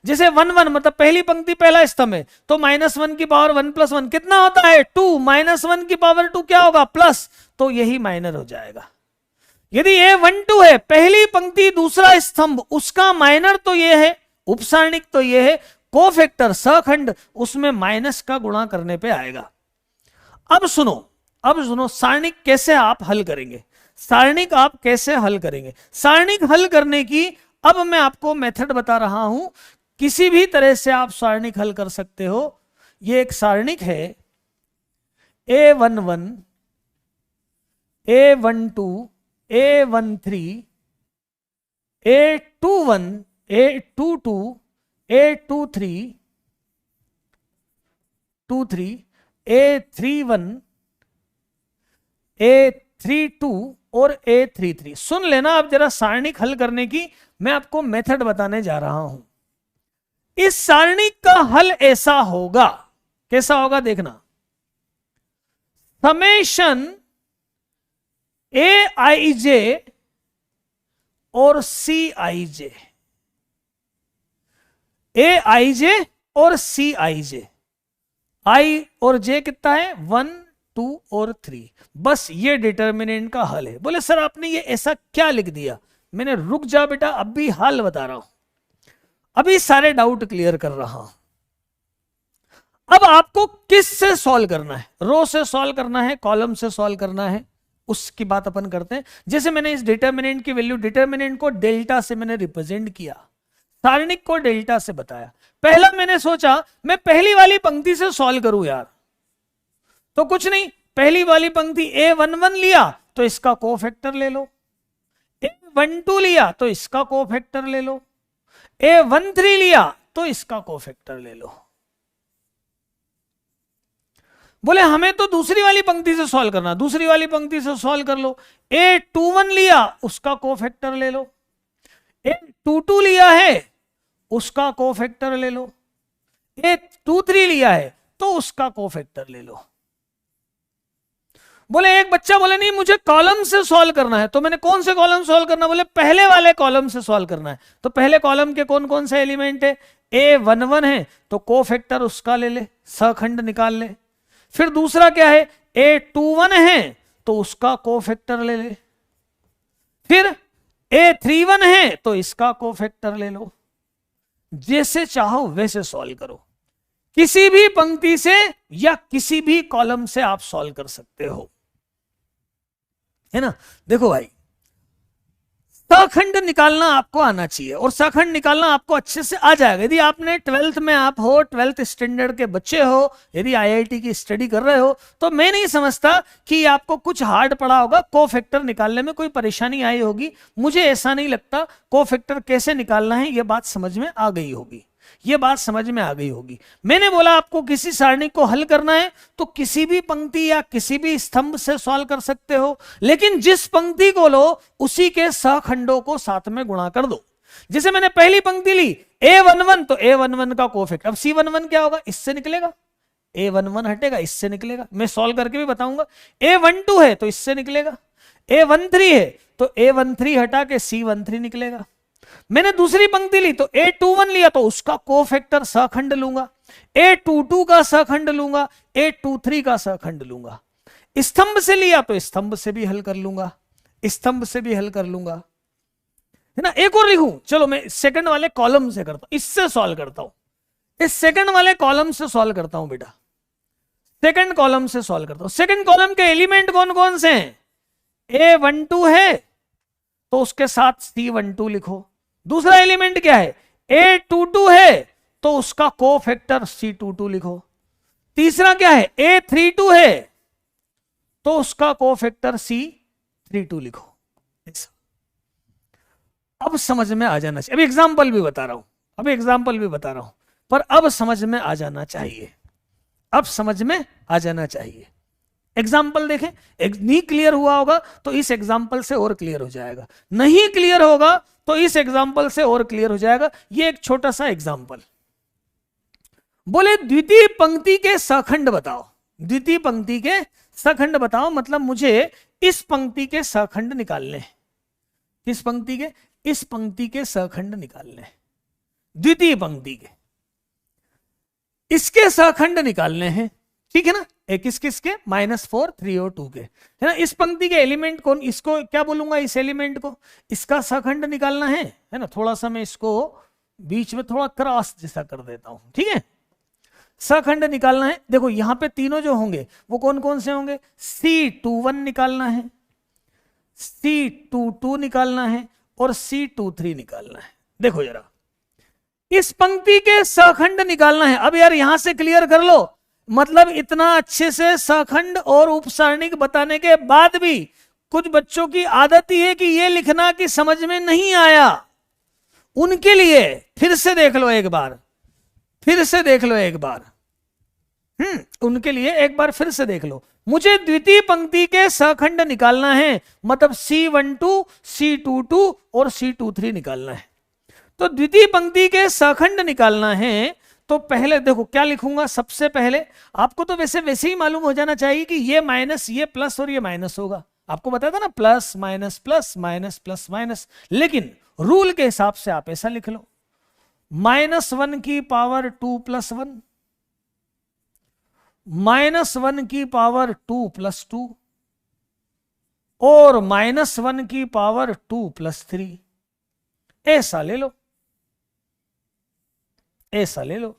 जैसे 1 1 मतलब पहली पंक्ति पहला स्तंभ है, तो -1 की पावर 1 + 1 कितना होता है 2, -1 की पावर 2 क्या होगा प्लस, तो यही माइनर हो जाएगा। यदि A12 है पहली पंक्ति दूसरा स्तंभ, उसका माइनर तो ये है, उपसारणिक तो ये है, कोफैक्टर सखंड उसमें माइनस का गुणा करने पे आएगा। अब सुनो सारणिक कैसे आप हल करेंगे, सारणिक आप कैसे हल करेंगे। सारणिक हल करने की अब मैं आपको मेथड बता रहा हूं, किसी भी तरह से आप सारणिक हल कर सकते हो। ये एक सारणिक है A11 A12 A13 A21 A22 A23 A31 A32 और A33। सुन लेना, अब जरा सारणिक हल करने की मैं आपको मेथड बताने जा रहा हूं। इस सारणिक का हल ऐसा होगा, कैसा होगा देखना, समेशन AIJ और CIJ, AIJ और CIJ, I और J कितना है 1 2 और 3, बस ये डिटर्मिनेंट का हल है। बोले सर आपने ये ऐसा क्या लिख दिया, मैंने रुक जा बेटा, अब भी हल बता रहा हूं, अभी सारे डाउट क्लियर कर रहा हूं। अब आपको किस से सॉल्व करना है, रो से सॉल्व करना है, कॉलम से सॉल्व करना है, उसकी बात अपन करते हैं। जैसे मैंने इस डिटर्मिनेंट की वैल्यू, डिटर्मिनेंट को डेल्टा से मैंने रिप्रेजेंट किया, सारणिक को डेल्टा से बताया। पहला मैंने सोचा मैं पहली वाली पंक्ति से सॉल्व करूं यार, तो कुछ नहीं, पहली वाली पंक्ति A11 लिया तो इसका कोफैक्टर ले लो, A12 लिया तो इसका कोफैक्टर ले लो, A13 लिया तो इसका कोफैक्टर ले लो। बोले हमें तो दूसरी वाली पंक्ति से सॉल्व करना, दूसरी वाली पंक्ति से सॉल्व कर लो, A21 लिया उसका कोफैक्टर ले लो, A22 लिया है उसका कोफैक्टर ले लो, A23 लिया है तो उसका कोफैक्टर ले लो। बोले एक बच्चा बोले नहीं मुझे कॉलम से सॉल्व करना है, तो मैंने कौन से कॉलम सॉल्व करना, बोले पहले वाले कॉलम से सॉल्व करना है। तो पहले कॉलम के कौन कौन से एलिमेंट है, A11 है तो कोफैक्टर उसका ले ले, सखंड निकाल ले। फिर दूसरा क्या है, A21 है तो उसका कोफैक्टर ले ले। फिर A31 है तो इसका कोफैक्टर ले लो। जैसे चाहो वैसे सॉल्व करो, किसी भी पंक्ति से या किसी भी कॉलम से आप सॉल्व कर सकते हो, है ना। देखो भाई, सखंड निकालना आपको आना चाहिए और सखंड निकालना आपको अच्छे से आ जाएगा। यदि आपने 12th में आप हो, 12th स्टैंडर्ड के बच्चे हो, यदि IIT की स्टडी कर रहे हो, तो मैं नहीं समझता कि आपको कुछ हार्ड पड़ा होगा, कोफैक्टर निकालने में कोई परेशानी आई होगी, मुझे ऐसा नहीं लगता। कोफैक्टर कैसे निकालना है ये बात समझ में आ गई होगी, ये बात समझ में आ गई होगी। मैंने बोला आपको किसी सारणी को हल करना है तो किसी भी पंक्ति या किसी भी स्तंभ से सॉल्व कर सकते हो, लेकिन जिस पंक्ति को लो उसी के सहखंडों को साथ में गुणा कर दो। जैसे मैंने पहली पंक्ति ली A11 तो A11 का कोफैक्टर, अब C11 क्या होगा, इससे निकलेगा, A11 हटेगा इससे निकलेगा, मैं सॉल्व करके भी बताऊंगा। A12 है तो इससे निकलेगा, A13 है तो A13 हटा के C13 निकलेगा। मैंने दूसरी पंक्ति ली तो A21 लिया तो उसका कोफैक्टर सखंड लूंगा, A22 का सखंड लूंगा, A23 का सखंड लूंगा। स्तंभ से लिया तो स्तंभ से भी हल कर लूंगा, स्तंभ से भी हल कर लूंगा, है ना। एक और लिखूं, चलो मैं सेकंड वाले कॉलम से करता हूं, इससे सॉल्व करता हूं, इस सेकंड वाले कॉलम से सॉल्व करता हूं बेटा, सेकंड कॉलम से सॉल्व करता हूं। सेकंड कॉलम के एलिमेंट कौन कौन से हैं, A12 है तो उसके साथ C12 लिखो। दूसरा एलिमेंट क्या है, A22 है तो उसका कोफैक्टर C22 लिखो। तीसरा क्या है, A32 है तो उसका कोफैक्टर C32 लिखो। अब समझ में आ जाना चाहिए। अभी एग्जांपल भी बता रहा हूं, पर अब समझ में आ जाना चाहिए, अब समझ में आ जाना चाहिए। एग्जाम्पल देखें, नहीं क्लियर हुआ होगा तो इस एग्जाम्पल से और क्लियर हो जाएगा, नहीं क्लियर होगा तो इस एग्जाम्पल से और क्लियर हो जाएगा। ये एक छोटा सा एग्जाम्पल, बोले द्वितीय पंक्ति के सखंड बताओ, द्वितीय पंक्ति के सखंड बताओ, मतलब मुझे इस पंक्ति के सखंड निकालने हैं। किस पंक्ति के? इस पंक्ति के सखंड निकालने हैं, द्वितीय पंक्ति के, इसके सखंड निकालने हैं, ठीक है ना। एक किसके? -4, 3 और 2 के, है ना। इस पंक्ति के एलिमेंट कौन, इसको क्या बोलूंगा, इस एलिमेंट को, इसका सखंड निकालना है ना। थोड़ा सा मैं इसको बीच में थोड़ा क्रॉस जैसा कर देता हूं, ठीक है। सखंड निकालना है, देखो यहां पे तीनों जो होंगे वो कौन कौन से होंगे, C21 निकालना है, C22 निकालना है और C23 निकालना है। देखो जरा, इस पंक्ति के सखंड निकालना है। अब यार यहां से क्लियर कर लो, मतलब इतना अच्छे से सखंड और उपसारणिक बताने के बाद भी कुछ बच्चों की आदत ही है कि ये लिखना कि समझ में नहीं आया, उनके लिए फिर से देख लो एक बार, फिर से देख लो एक बार, उनके लिए एक बार फिर से देख लो। मुझे द्वितीय पंक्ति के सखंड निकालना है, मतलब C12, C22 और C23 निकालना है। तो द्वितीय पंक्ति के सखंड निकालना है तो पहले देखो क्या लिखूंगा। सबसे पहले आपको तो वैसे ही मालूम हो जाना चाहिए कि ये माइनस, ये प्लस और ये माइनस होगा। आपको पता था ना, plus minus plus minus plus minus, लेकिन रूल के हिसाब से आप ऐसा लिख लो, -1 की पावर 2 + 1, -1 की पावर 2 + 2 और -1 की पावर 2 + 3, ऐसा ले लो, ऐसा ले लो।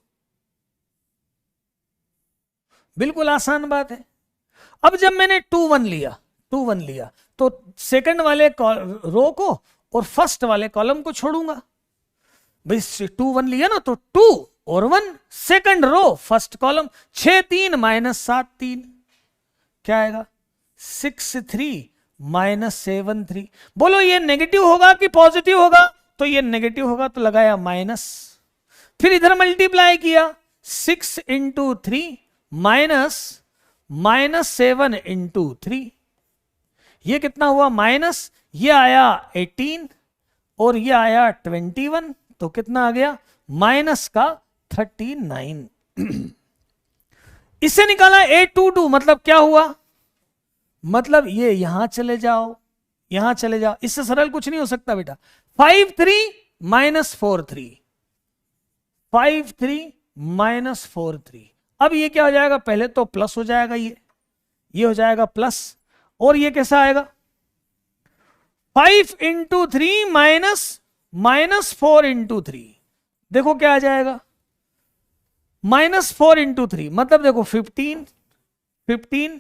बिल्कुल आसान बात है। अब जब मैंने 2 1 लिया तो सेकंड वाले रो को और फर्स्ट वाले कॉलम को छोड़ूंगा। भाई 2 1 लिया ना तो 2 और 1, सेकंड रो फर्स्ट कॉलम, 6 3 -7 3, क्या आएगा 6 3 -7 3। बोलो ये नेगेटिव होगा कि पॉजिटिव होगा? तो ये नेगेटिव होगा तो लगाया माइनस, फिर इधर मल्टीप्लाई किया 6 × 3 -7 × 3, ये कितना हुआ माइनस, ये आया 18 और ये आया 21, तो कितना आ गया माइनस का 39। इससे निकाला 822, मतलब क्या हुआ, मतलब ये यहां चले जाओ, यहां चले जाओ, इससे सरल कुछ नहीं हो सकता बेटा। 5 3 -4 3, 5 3 -4 3। अब ये क्या हो जाएगा, पहले तो प्लस हो जाएगा, ये हो जाएगा प्लस, और ये कैसा आएगा 5 × 3 -4 × 3, देखो क्या आ जाएगा -4 × 3, मतलब देखो 15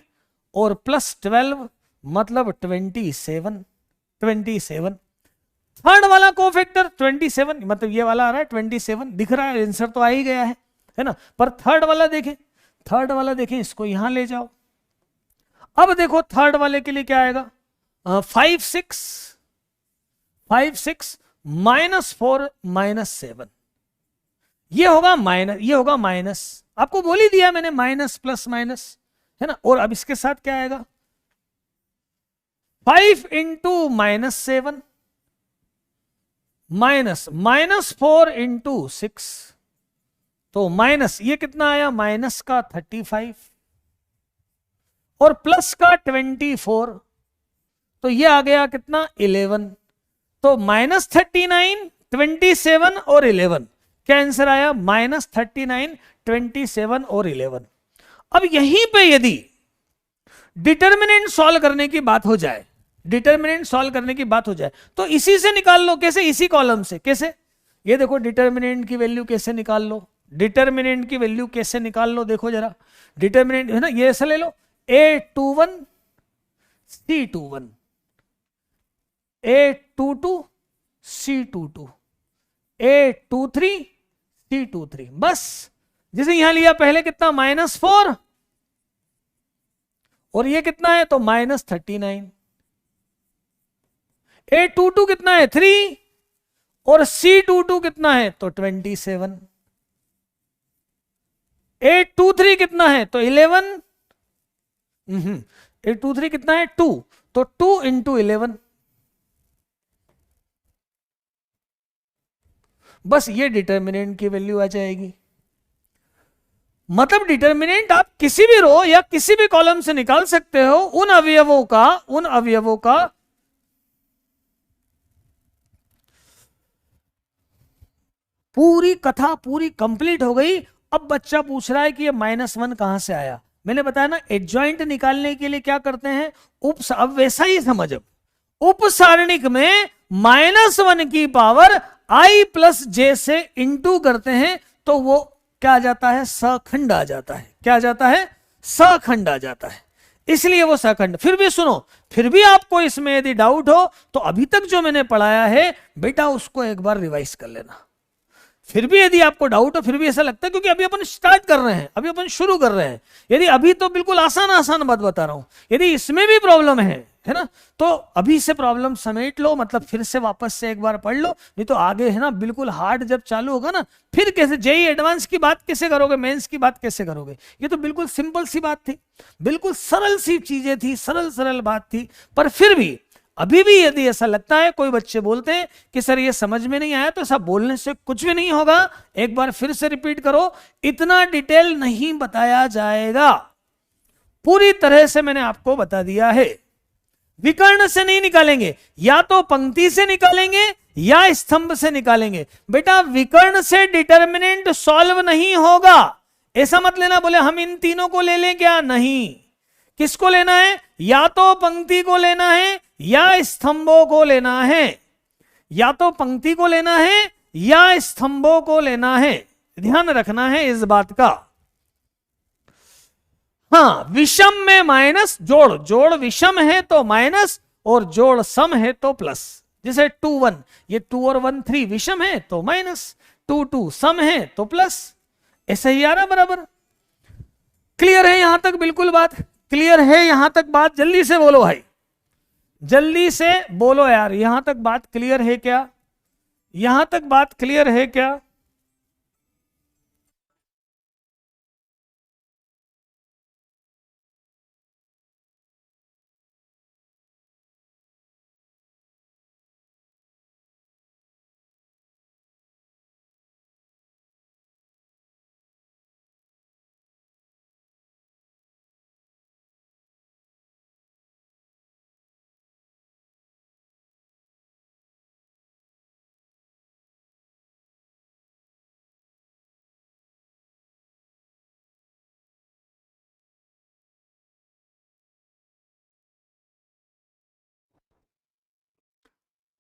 और +12 मतलब 27। थर्ड वाला कोफैक्टर 27, मतलब ये वाला आ रहा है 27, दिख रहा है, आंसर तो आ ही गया है ना। पर थर्ड वाला देखें, इसको यहां ले जाओ। अब देखो थर्ड वाले के लिए क्या आएगा, 5 6 -4 -7, ये होगा माइनस, आपको बोल ही दिया मैंने, माइनस प्लस माइनस, है ना। और अब इसके साथ क्या आएगा 5 × -7 -4 × 6, तो माइनस, ये कितना आया माइनस का 35 और प्लस का 24, तो ये आ गया कितना 11, तो -39 27 और 11, क्या आंसर आया -39 27 और 11। अब यहीं पे यदि डिटर्मिनेंट सॉल्व करने की बात हो जाए, तो इसी से निकाल लो। कैसे? इसी कॉलम से। कैसे? ये देखो डिटर्मिनेंट की वैल्यू कैसे निकाल लो, देखो जरा, डिटर्मिनेंट है ना, ये ऐसा ले लो, A21 C21, A22 C22, A23 C23, बस। जैसे यहां लिया पहले कितना -4 और ये कितना है तो -39, A22 कितना है 3 और C22 कितना है तो 27, 823 कितना है? तो 11, 823 कितना है? 2, तो 2 इंटू 11, बस ये डिटर्मिनेंट की वैल्यू आ जाएगी। मतलब डिटर्मिनेंट आप किसी भी रो या किसी भी कॉलम से निकाल सकते हो, उन अवयवों का पूरी कथा पूरी कंप्लीट हो गई। अब बच्चा पूछ रहा है कि ये -1 कहां से आया। मैंने बताया ना, एडजॉइंट निकालने के लिए क्या करते हैं, अब वैसा ही समझ, उप सारणिक में -1 की पावर i प्लस j से इंटू करते हैं, तो वो क्या आ जाता है? सखंड आ जाता है। क्या आ जाता है? सखंड आ जाता है। इसलिए वो सखंड। फिर भी सुनो, फिर भी आपको इसमें यदि डाउट हो तो अभी तक जो मैंने पढ़ाया है बेटा उसको एक बार रिवाइज कर लेना। फिर भी यदि आपको डाउट हो, फिर भी ऐसा लगता है, क्योंकि अभी अपन स्टार्ट कर रहे हैं, अभी अपन शुरू कर रहे हैं। यदि अभी तो बिल्कुल आसान बात बता रहा हूं, यदि इसमें भी प्रॉब्लम है ना, तो अभी से प्रॉब्लम समेट लो, मतलब फिर से वापस से एक बार पढ़ लो। नहीं तो आगे है ना बिल्कुल हार्ड जब चालू होगा ना, फिर कैसे जेईई एडवांस की बात कैसे करोगे, मेंस की बात कैसे करोगे? ये तो बिल्कुल सिंपल सी बात थी, बिल्कुल सरल सी चीजें थी, सरल बात थी। पर फिर भी अभी भी यदि ऐसा लगता है, कोई बच्चे बोलते हैं कि सर ये समझ में नहीं आया, तो ऐसा बोलने से कुछ भी नहीं होगा। एक बार फिर से रिपीट करो, इतना डिटेल नहीं बताया जाएगा, पूरी तरह से मैंने आपको बता दिया है। विकर्ण से नहीं निकालेंगे, या तो पंक्ति से निकालेंगे या स्तंभ से निकालेंगे। बेटा विकर्ण से डिटर्मिनेंट सॉल्व नहीं होगा, ऐसा मत लेना बोले हम इन तीनों को ले लें क्या, नहीं। किसको लेना है? या तो पंक्ति को लेना है या स्तंभों को लेना है, या तो पंक्ति को लेना है या स्तंभों को लेना है। ध्यान रखना है इस बात का। हाँ, विषम में माइनस, जोड़ विषम है तो माइनस और जोड़ सम है तो प्लस। जैसे 2 1, ये 2 और 1 3 विषम है तो माइनस, 2 2 सम है तो प्लस। ऐसा ही आ रहा बराबर। क्लियर है यहां तक? बिल्कुल बात क्लियर है यहां तक? बात जल्दी से बोलो भाई, जल्दी से बोलो यार, यहां तक बात क्लियर है क्या? यहां तक बात क्लियर है क्या?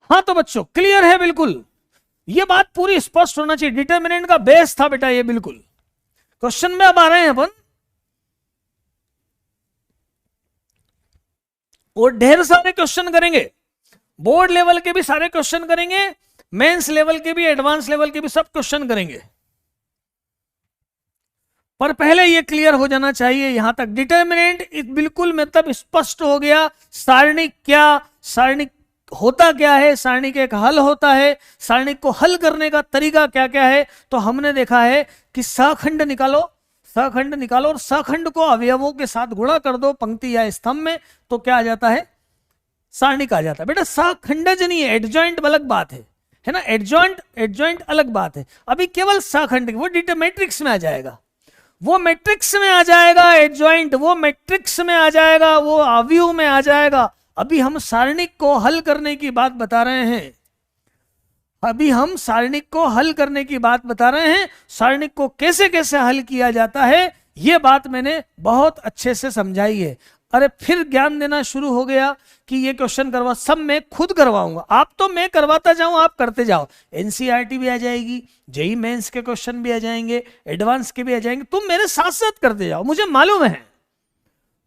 हाँ तो बच्चों क्लियर है बिल्कुल, ये बात पूरी स्पष्ट होना चाहिए। डिटर्मिनेंट का बेस था बेटा ये, बिल्कुल। क्वेश्चन में अब आ रहे हैं अपन, और ढेर सारे क्वेश्चन करेंगे, बोर्ड लेवल के भी सारे क्वेश्चन करेंगे, मेंस लेवल के भी, एडवांस लेवल के भी, सब क्वेश्चन करेंगे। पर पहले ये क्लियर हो जाना चाहिए यहां तक, डिटर्मिनेंट बिल्कुल मतलब स्पष्ट हो गया। सारणिक क्या, सारणिक होता क्या है, सारणिक एक हल होता है, सारणिक को हल करने का तरीका क्या क्या है। तो हमने देखा है कि सखंड निकालो, सखंड निकालो और सखंड को अवयवों के साथ गुणा कर दो पंक्ति या स्तंभ में, तो क्या आ जाता है? सारणिक आ जाता है। बेटा सखंडज नहीं है, एडजॉइंट अलग बात है ना, एडजॉइंट अलग बात है। अभी केवल सखंड, वो मैट्रिक्स में आ जाएगा, वो मैट्रिक्स में आ जाएगा, एडजॉइंट वो मैट्रिक्स में आ जाएगा, वो अवयव में आ जाएगा। अभी हम सारणिक को हल करने की बात बता रहे हैं, अभी हम सारणिक को हल करने की बात बता रहे हैं। सारणिक को कैसे कैसे हल किया जाता है ये बात मैंने बहुत अच्छे से समझाई है। अरे फिर ज्ञान देना शुरू हो गया कि ये क्वेश्चन करवा, सब मैं खुद करवाऊंगा, आप तो मैं करवाता जाऊं, आप करते जाओ। एनसीईआरटी भी आ जाएगी, जेईई मेंस के क्वेश्चन भी आ जाएंगे, एडवांस के भी आ जाएंगे, तुम मेरे साथ साथ करते जाओ, मुझे मालूम है,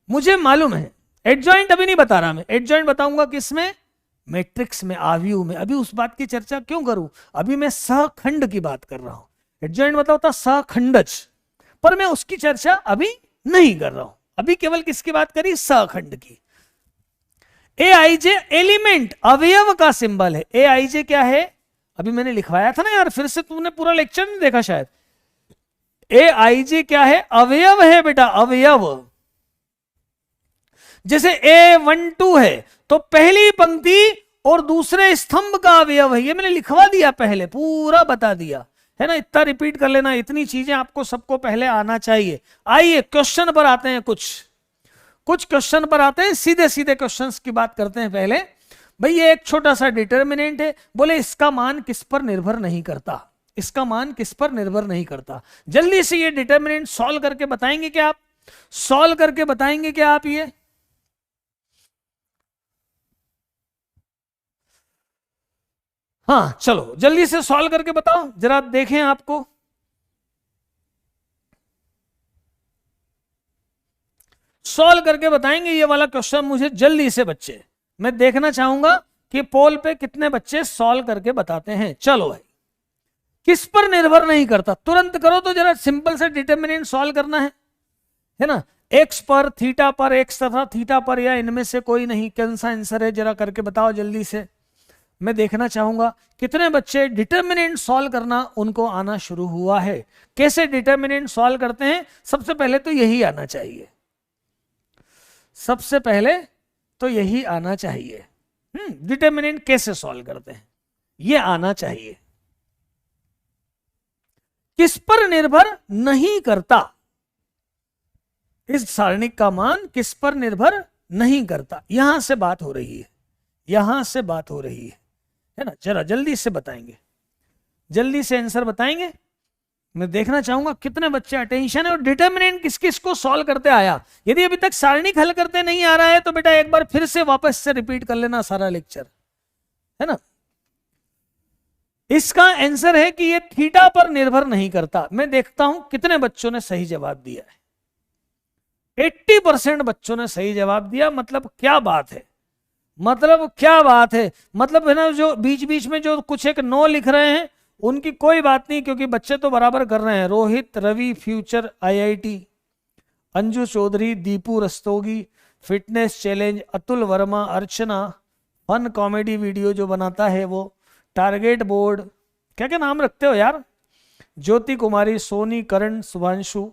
मुझे मालूम है। एडजॉइंट अभी नहीं बता रहा मैं, एडजॉइंट बताऊंगा किसमें? मैट्रिक्स में, आव्यूह में। अभी उस बात की चर्चा क्यों करूं, अभी मैं सहखंड की बात कर रहा हूं। एडजॉइंट मतलब होता सहखंडज, पर मैं उसकी चर्चा अभी नहीं कर रहा हूं। अभी केवल किसकी बात करी? सहखंड की। ए आई जे एलिमेंट, अवयव का सिंबल है। ए आई जे क्या है? अभी मैंने लिखवाया था ना यार, फिर से तुमने पूरा लेक्चर नहीं देखा शायद। ए आई जी क्या है? अवयव है बेटा, अवयव। जैसे A12 है तो पहली पंक्ति और दूसरे स्तंभ का अवयव है, ये मैंने लिखवा दिया पहले, पूरा बता दिया है ना। इतना रिपीट कर लेना, इतनी चीजें आपको सबको पहले आना चाहिए। आइए क्वेश्चन पर आते हैं, कुछ क्वेश्चन पर आते हैं, सीधे सीधे क्वेश्चंस की बात करते हैं। पहले भाई ये एक छोटा सा डिटर्मिनेंट है, बोले इसका मान किस पर निर्भर नहीं करता, इसका मान किस पर निर्भर नहीं करता। जल्दी से ये डिटर्मिनेंट सॉल्व करके बताएंगे क्या आप? सॉल्व करके बताएंगे क्या आप? ये हाँ चलो जल्दी से सॉल्व करके बताओ, जरा देखें आपको। सॉल्व करके बताएंगे ये वाला क्वेश्चन मुझे जल्दी से बच्चे, मैं देखना चाहूंगा कि पोल पे कितने बच्चे सॉल्व करके बताते हैं। चलो भाई, किस पर निर्भर नहीं करता, तुरंत करो तो जरा, सिंपल से डिटर्मिनेंट सॉल्व करना है ना। एक्स पर, थीटा पर, एक्स तथा थीटा पर, या इनमें से कोई नहीं, कौन सा आंसर है जरा करके बताओ जल्दी से। मैं देखना चाहूंगा कितने बच्चे डिटर्मिनेंट सॉल्व करना उनको आना शुरू हुआ है। कैसे डिटर्मिनेंट सॉल्व करते हैं? सबसे पहले तो यही आना चाहिए, सबसे पहले तो यही आना चाहिए। डिटर्मिनेंट कैसे सॉल्व करते हैं ये आना चाहिए। किस पर निर्भर नहीं करता, इस सारणिक का मान किस पर निर्भर नहीं करता, यहां से बात हो रही है, यहां से बात हो रही है ना। जरा जल्दी से बताएंगे, जल्दी से आंसर बताएंगे। मैं देखना चाहूंगा कितने बच्चे अटेंशन है और डिटर्मिनेंट किस किस को सॉल्व करते आया। यदि अभी तक सारणिक हल करते नहीं आ रहा है तो बेटा एक बार फिर से वापस से रिपीट कर लेना सारा लेक्चर, है ना। इसका आंसर है कि ये थीटा पर निर्भर नहीं करता। मैं देखता हूं कितने बच्चों ने सही जवाब दिया है। 80% बच्चों ने सही जवाब दिया। मतलब क्या बात है, मतलब क्या बात है, मतलब है ना, जो बीच बीच में जो कुछ एक नो लिख रहे हैं उनकी कोई बात नहीं, क्योंकि बच्चे तो बराबर कर रहे हैं। Rohit, Ravi, future IIT, Anju Chaudhary, Deepu Rastogi, fitness challenge, Atul Verma, Archana, fun comedy video जो बनाता है वो, टारगेट बोर्ड, क्या क्या नाम रखते हो यार, ज्योति कुमारी, सोनी, करण, शुभांशु।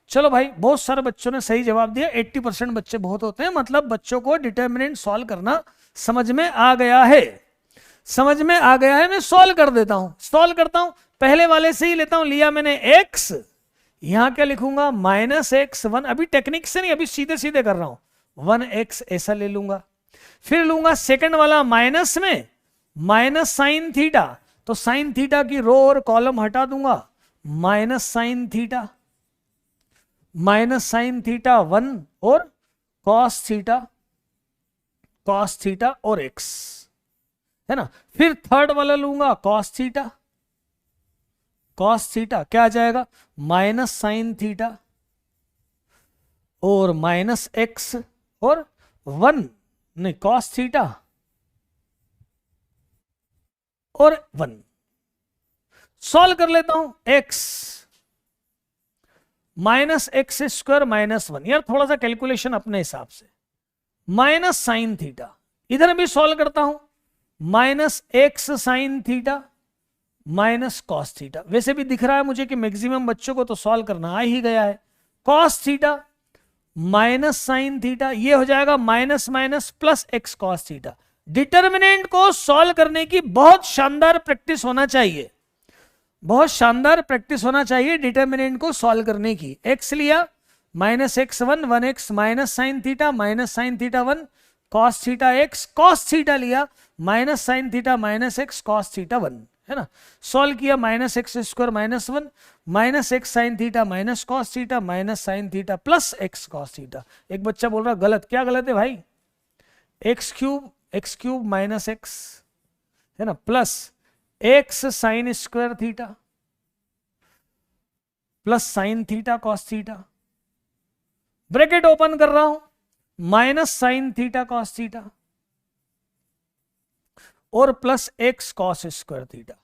चलो भाई, बहुत सारे बच्चों ने सही जवाब दिया। 80% बच्चे बहुत होते हैं, मतलब बच्चों को डिटर्मिनेंट सॉल्व करना समझ में आ गया है, समझ में आ गया है। मैं सॉल्व कर देता हूं, सॉल्व करता हूं, पहले वाले से ही लेता हूं। लिया मैंने x, यहां क्या लिखूंगा -x1, अभी टेक्निक से नहीं, अभी सीधे सीधे कर रहा हूं। 1x ऐसा ले लूंगा, फिर लूंगा सेकंड वाला माइनस में माइनस साइन थीटा, तो साइन थीटा की रो और कॉलम हटा दूंगा, minus sine theta, minus sine theta 1 और कॉस थीटा और x, है ना। फिर थर्ड वाला लूंगा कॉस थीटा क्या आ जाएगा माइनस साइन थीटा और माइनस x और 1 नहीं कॉस थीटा और 1। सॉल्व कर लेता हूं, x -x² -1, यार थोड़ा सा कैलकुलेशन अपने हिसाब से, माइनस साइन थीटा, इधर भी सॉल्व करता हूं, -x sine theta minus cos theta. वैसे भी दिख रहा है मुझे कि मैक्सिमम बच्चों को तो सॉल्व करना आ ही गया है। Cos theta minus sine theta, ये हो जाएगा minus minus plus x cos theta. Determinant को सॉल्व करने की बहुत शानदार प्रैक्टिस होना चाहिए, बहुत शानदार प्रैक्टिस होना चाहिए डिटर्मिनेंट को सॉल्व करने की। x लिया -x1 1x minus sine theta 1 cos theta x, cos theta लिया minus sine theta -x cos theta 1, है ना। सॉल्व किया -x² -1 -x sine theta minus cos theta minus sine theta plus x cos theta. एक बच्चा बोल रहा गलत, क्या गलत है भाई? x³ माइनस x, है ना, plus x sine square theta plus sine theta cos theta, bracket open कर रहा हूं, minus sine theta cos theta और plus x cos square theta.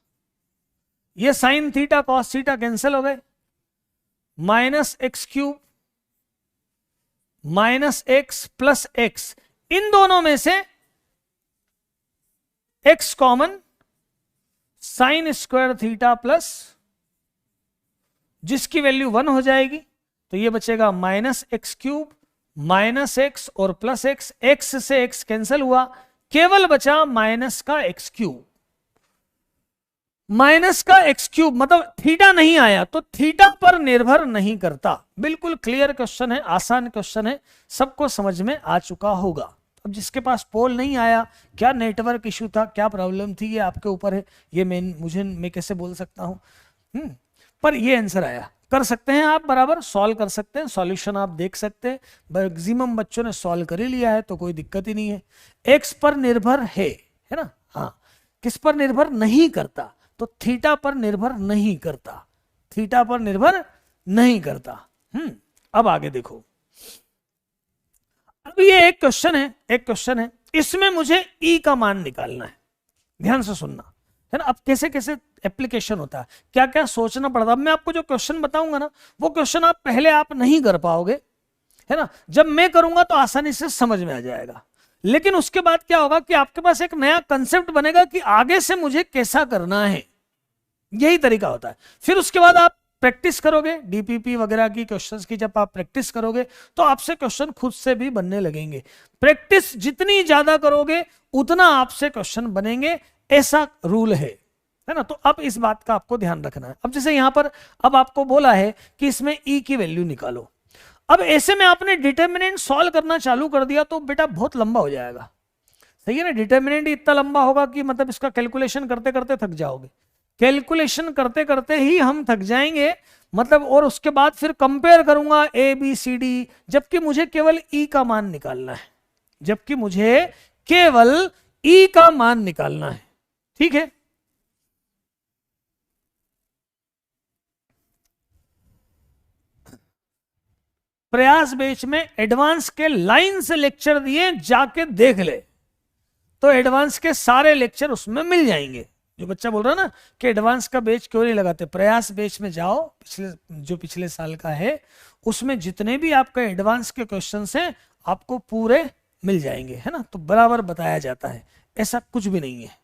ये sine theta cos theta cancel हो गए, -x³ minus x plus x, इन दोनों में से x common, sine square theta plus जिसकी वैल्यू 1 हो जाएगी, तो ये बचेगा -x³ -x और +x, x से x कैंसिल हुआ, केवल बचा माइनस का x³ मतलब थीटा नहीं आया, तो थीटा पर निर्भर नहीं करता। बिल्कुल क्लियर क्वेश्चन है, आसान क्वेश्चन है, सबको समझ में आ चुका होगा। अब जिसके पास पोल नहीं आया, क्या नेटवर्क इशू था, क्या प्रॉब्लम थी, ये आपके ऊपर है, ये मैं कैसे बोल सकता हूं। पर ये आंसर आया, कर सकते हैं आप, बराबर सॉल्व कर सकते हैं, सॉल्यूशन आप देख सकते हैं। मैक्सिमम बच्चों ने सॉल्व कर ही लिया है, तो कोई दिक्कत ही नहीं है। एक्स पर निर्भर है ना, हाँ, किस पर निर्भर नहीं करता, तो थीटा पर निर्भर नहीं करता, थीटा पर निर्भर नहीं करता। अब आगे देखो, अब ये एक क्वेश्चन है, इसमें मुझे ई का मान निकालना है, ध्यान से सुनना है ना। अब कैसे कैसे एप्लीकेशन होता है, क्या क्या सोचना पड़ता है। अब मैं आपको जो क्वेश्चन बताऊंगा ना, वो क्वेश्चन आप पहले आप नहीं कर पाओगे, है ना, जब मैं करूंगा तो आसानी से समझ में आ जाएगा। लेकिन उसके बाद क्या होगा कि आपके पास एक नया कंसेप्ट बनेगा कि आगे से मुझे कैसा करना है, यही तरीका होता है। फिर उसके बाद आप प्रैक्टिस करोगे, डीपीपी वगैरह की क्वेश्चंस की जब आप प्रैक्टिस करोगे, तो आपसे क्वेश्चन खुद से भी बनने लगेंगे। प्रैक्टिस जितनी ज्यादा करोगे उतना आपसे क्वेश्चन बनेंगे, ऐसा रूल है ना। तो अब इस बात का आपको ध्यान रखना है। अब जैसे यहां पर अब आपको बोला है कि इसमें ई की वैल्यू निकालो। अब ऐसे में आपने डिटर्मिनेंट सॉल्व करना चालू कर दिया तो बेटा बहुत लंबा हो जाएगा, सही है ना। डिटर्मिनेंट इतना लंबा होगा कि मतलब इसका कैलकुलेशन करते करते थक जाओगे, कैलकुलेशन करते करते ही हम थक जाएंगे, मतलब। और उसके बाद फिर कंपेयर करूंगा ए बी सी डी, जबकि मुझे केवल ई का मान निकालना है, जबकि मुझे केवल ई का मान निकालना है, ठीक है। प्रयास बेच में एडवांस के लाइन से लेक्चर दिए, जाके देख ले, तो एडवांस के सारे लेक्चर उसमें मिल जाएंगे। जो बच्चा बोल रहा है ना कि एडवांस का बेच क्यों नहीं लगाते, प्रयास बेच में जाओ, पिछले साल का है, उसमें जितने भी आपका एडवांस के क्वेश्चंस हैं आपको पूरे मिल जाएंगे, है ना। तो बराबर बताया जाता है, ऐसा कुछ भी नहीं है,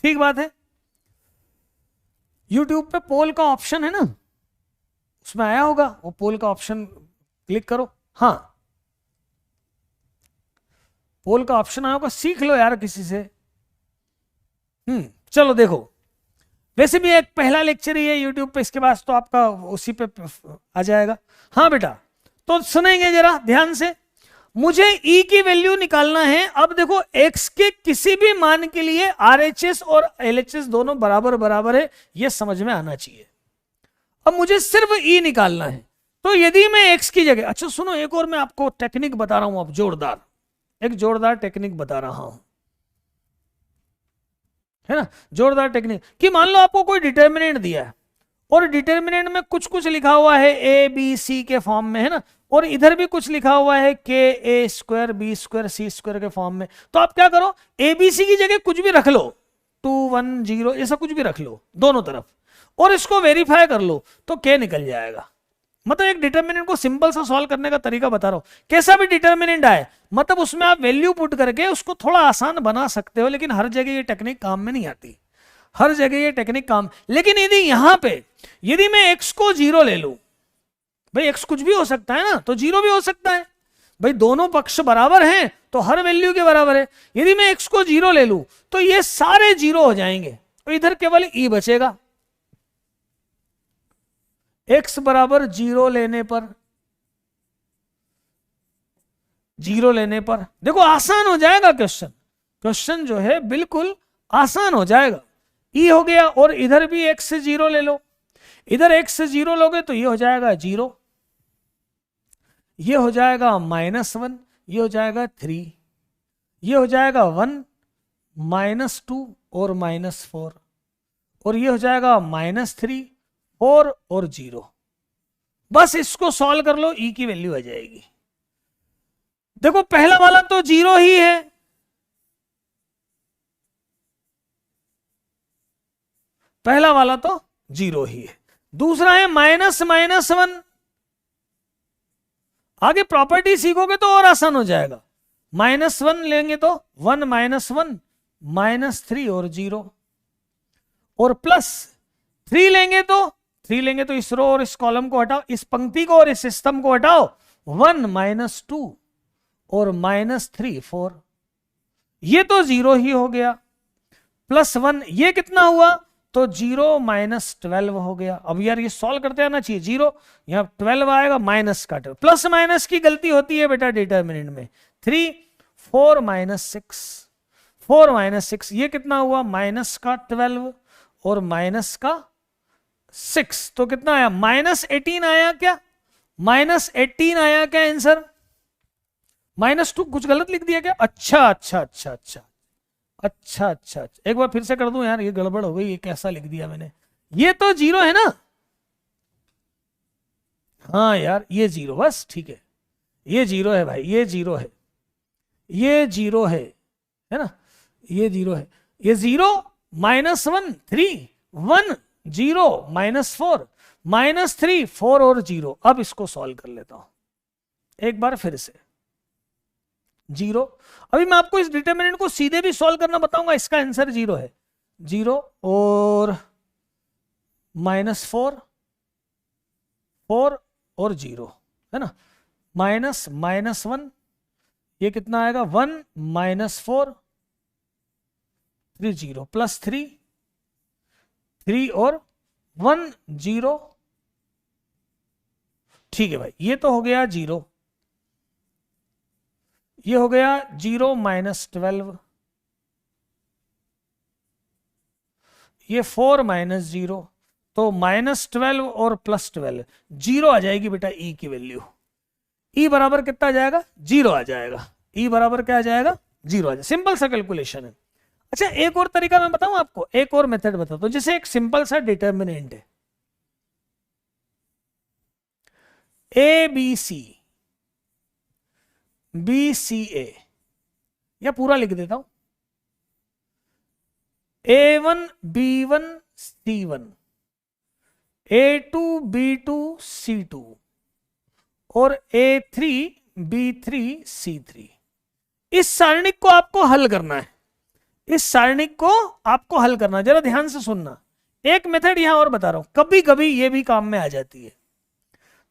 ठीक बात है। यूट्यूब पे पोल का ऑप्शन है ना, उसमें आया होगा, वो पोल का ऑप्शन क्लिक करो। हाँ, पोल का ऑप्शन आया होगा, सीख लो यार किसी से। चलो देखो, वैसे भी एक पहला लेक्चर ही है यूट्यूब पे, इसके बाद तो आपका उसी पे आ जाएगा। हाँ बेटा, तो सुनेंगे जरा ध्यान से, मुझे ई की वैल्यू निकालना है। अब देखो, एक्स के किसी भी मान के लिए आरएचएस और एलएचएस दोनों बराबर बराबर है, यह समझ में आना चाहिए। अब मुझे सिर्फ ई निकालना है, तो यदि मैं एक्स की जगह, अच्छा सुनो, एक और मैं आपको टेक्निक बता रहा हूं, अब जोरदार, एक जोरदार टेक्निक बता रहा हूं, है ना, जोरदार टेक्निक। कि मान लो आपको कोई डिटर्मिनेंट दिया है, और डिटर्मिनेंट में कुछ कुछ लिखा हुआ है ए बी सी के फॉर्म में, है ना, और इधर भी कुछ लिखा हुआ है के ए स्क्वायर बी स्क्वायर सी स्क्वायर के फॉर्म में। तो आप क्या करो, ए बी सी की जगह कुछ भी रख लो, 2 1 0 ऐसा कुछ भी रख लो दोनों तरफ, और इसको वेरीफाई कर लो, तो के निकल जाएगा। मतलब एक डिटर्मिनेंट को सिंपल सा सॉल्व करने का तरीका बता रहा हूं। कैसा भी डिटर्मिनेंट आए, मतलब उसमें आप वैल्यू पुट करके उसको थोड़ा आसान बना सकते हो, लेकिन हर जगह ये टेक्निक काम में नहीं आती, हर जगह ये टेक्निक काम। लेकिन यदि यहां पे यदि मैं x को 0 ले लूं, भाई x कुछ भी हो सकता है ना, तो 0 भी हो सकता है, भाई दोनों पक्ष बराबर हैं तो हर वैल्यू के बराबर है। यदि मैं x को 0 ले लूं तो ये सारे 0 हो जाएंगे, तो इधर केवल e बचेगा। x बराबर 0 लेने पर, 0 लेने पर देखो आसान हो जाएगा क्वेश्चन, क्वेश्चन जो है बिल्कुल आसान हो जाएगा। e हो गया, और इधर भी x से 0 ले लो, इधर x से 0 लोगे तो ये हो जाएगा 0, ये हो जाएगा -1, ये हो जाएगा 3, ये हो जाएगा 1 -2 और -4, और ये हो जाएगा -3 4 और 0। बस इसको सॉल्व कर लो, ई की वैल्यू आ जाएगी। देखो पहला वाला तो 0 ही है, पहला वाला तो 0 ही है। दूसरा है -1, आगे प्रॉपर्टी सीखोगे तो और आसान हो जाएगा। -1 लेंगे तो 1 -1 -3 और 0, और +3 लेंगे तो 3 लेंगे तो इस रो और इस कॉलम को हटाओ, इस पंक्ति को और इस स्तंभ को हटाओ, 1 -2 और -3 4, ये तो 0 ही हो गया, +1 ये कितना हुआ, तो 0 -12 हो गया। अब यार ये सॉल्व करते आना चाहिए, 0 यहां 12 आएगा, माइनस का प्लस माइनस की गलती होती है बेटा डिटर्मिनेंट में। 3 4 -6 4 -6 ये कितना हुआ, -12 और -6, तो कितना आया, -18 आया क्या, -18 आया क्या आंसर, -2 कुछ गलत लिख दिया क्या, अच्छा अच्छा अच्छा अच्छा अच्छा अच्छा अच्छा, एक बार फिर से कर दूं यार, ये गड़बड़ हो गई, ये कैसा लिख दिया मैंने, ये तो 0 है ना, हाँ यार ये 0 बस ठीक है, ये 0 है भाई, ये 0 है, ये 0 है ना, ये 0 है, ये 0 -1 3 1 0 -4 -3 4 और 0। अब इसको सॉल्व कर लेता हूं एक बार फिर से, 0, अभी मैं आपको इस डिटर्मिनेंट को सीधे भी सॉल्व करना बताऊंगा, इसका आंसर 0 है, 0 और -4 4 और 0 है ना, -1 ये कितना आएगा, 1 -4 3 0 +3 3 और 1 0, ठीक है भाई, ये तो हो गया 0, ये हो गया 0 -12, ये 4 -0, तो -12 और +12 0 आ जाएगी बेटा, ई की वैल्यू, ई बराबर कितना आ जाएगा, 0 आ जाएगा, ई बराबर क्या आ जाएगा, 0 आ जाएगा, सिंपल सा कैलकुलेशन है। अच्छा एक और तरीका मैं बताऊं आपको, एक और मेथड बताता हूं, जैसे एक सिंपल सा डिटर्मिनेंट है ABC BCA, या पूरा लिख देता हूं, A1 B1 C1 A2 B2 C2 और A3 B3 C3, इस सारणिक को आपको हल करना है, इस सारणिक को आपको हल करना है, जरा ध्यान से सुनना, एक मेथड यहां और बता रहा हूं, कभी कभी ये भी काम में आ जाती है,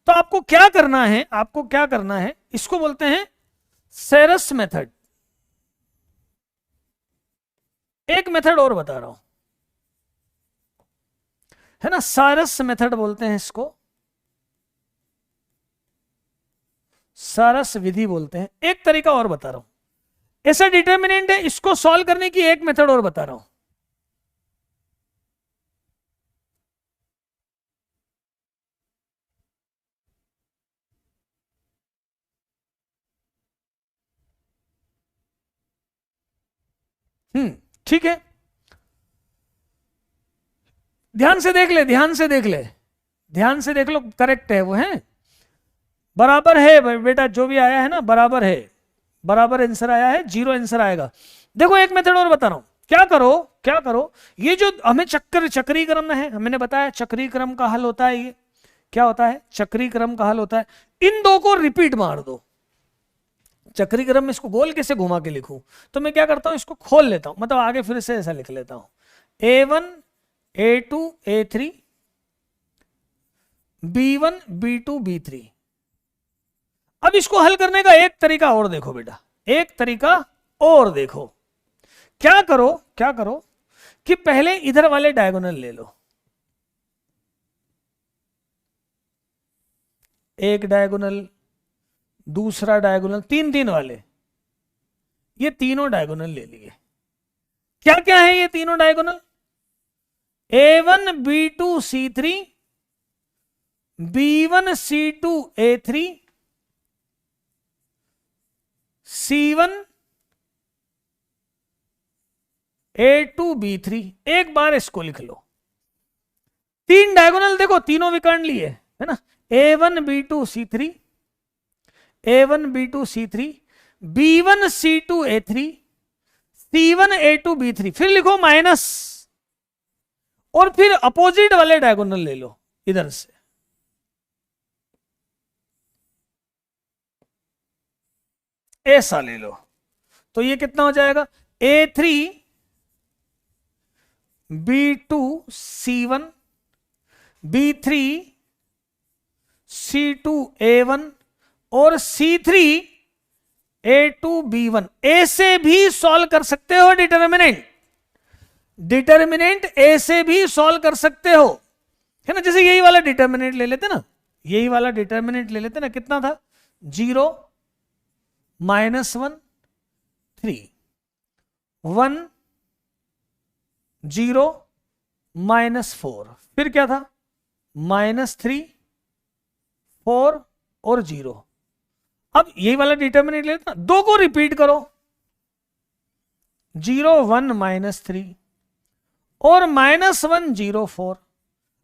तो आपको क्या करना है, आपको क्या करना है, इसको बोलते हैं सेरस मेथड। एक मेथड और बता रहा हूं, है ना, सारस मेथड बोलते हैं इसको, सारस विधि बोलते हैं। एक तरीका और बता रहा हूं, ऐसा डिटर्मिनेंट है, इसको सॉल्व करने की एक मेथड और बता रहा हूं, ठीक है, ध्यान से देख ले, ध्यान से देख ले, ध्यान से देख लो, करेक्ट है वो, है बराबर है बेटा, जो भी आया है ना बराबर है, बराबर आंसर आया है, 0 आंसर आएगा। देखो एक मेथड और बता रहा हूं, क्या करो क्या करो, ये जो हमें चक्री क्रम है, मैंने बताया चक्री क्रम का हल होता है, ये क्या होता है, चक्री क्रम का हल होता है, इन दो को रिपीट मार दो, चक्री क्रम में इसको गोल कैसे घुमा के लिखूं, तो मैं क्या करता हूं, इसको खोल लेता हूं, मतलब आगे फिर से ऐसा लिख लेता हूं, A1 A2 A3 B1 B2 B3। अब इसको हल करने का एक तरीका और देखो बेटा, एक तरीका और देखो, क्या करो क्या करो कि पहले इधर वाले डायगोनल ले लो, एक डायगोनल, दूसरा डायगोनल, 3 3 वाले, ये तीनों डायगोनल ले लिए, क्या क्या है ये तीनों diagonal, A1 B2 C3 B1 C2 A3 C1 A2 B3। एक बार इसको लिख लो, 3 डायगोनल देखो, तीनों विकर्ण लिए है ना, A1 B2 C3 A1 B2 C3 B1 C2 A3 C1 A2 B3, फिर लिखो माइनस, और फिर अपोजिट वाले डायगोनल ले लो इधर से, ऐसा ले लो, तो ये कितना हो जाएगा, A3 B2 C1 B3 C2A1 और C3 A2B1। ए से भी सॉल्व कर सकते हो डिटर्मिनेंट ए से भी सॉल्व कर सकते हो, है ना। जैसे यही वाला डिटर्मिनेंट ले लेते ना, यही वाला डिटर्मिनेंट ले लेते ना, कितना था 0 -1 3 1 0 -4, फिर क्या था -3 4 और 0। अब यही वाला डिटर्मिनेंट लेते ना, दो को रिपीट करो 0 1 -3 और -1 0 4।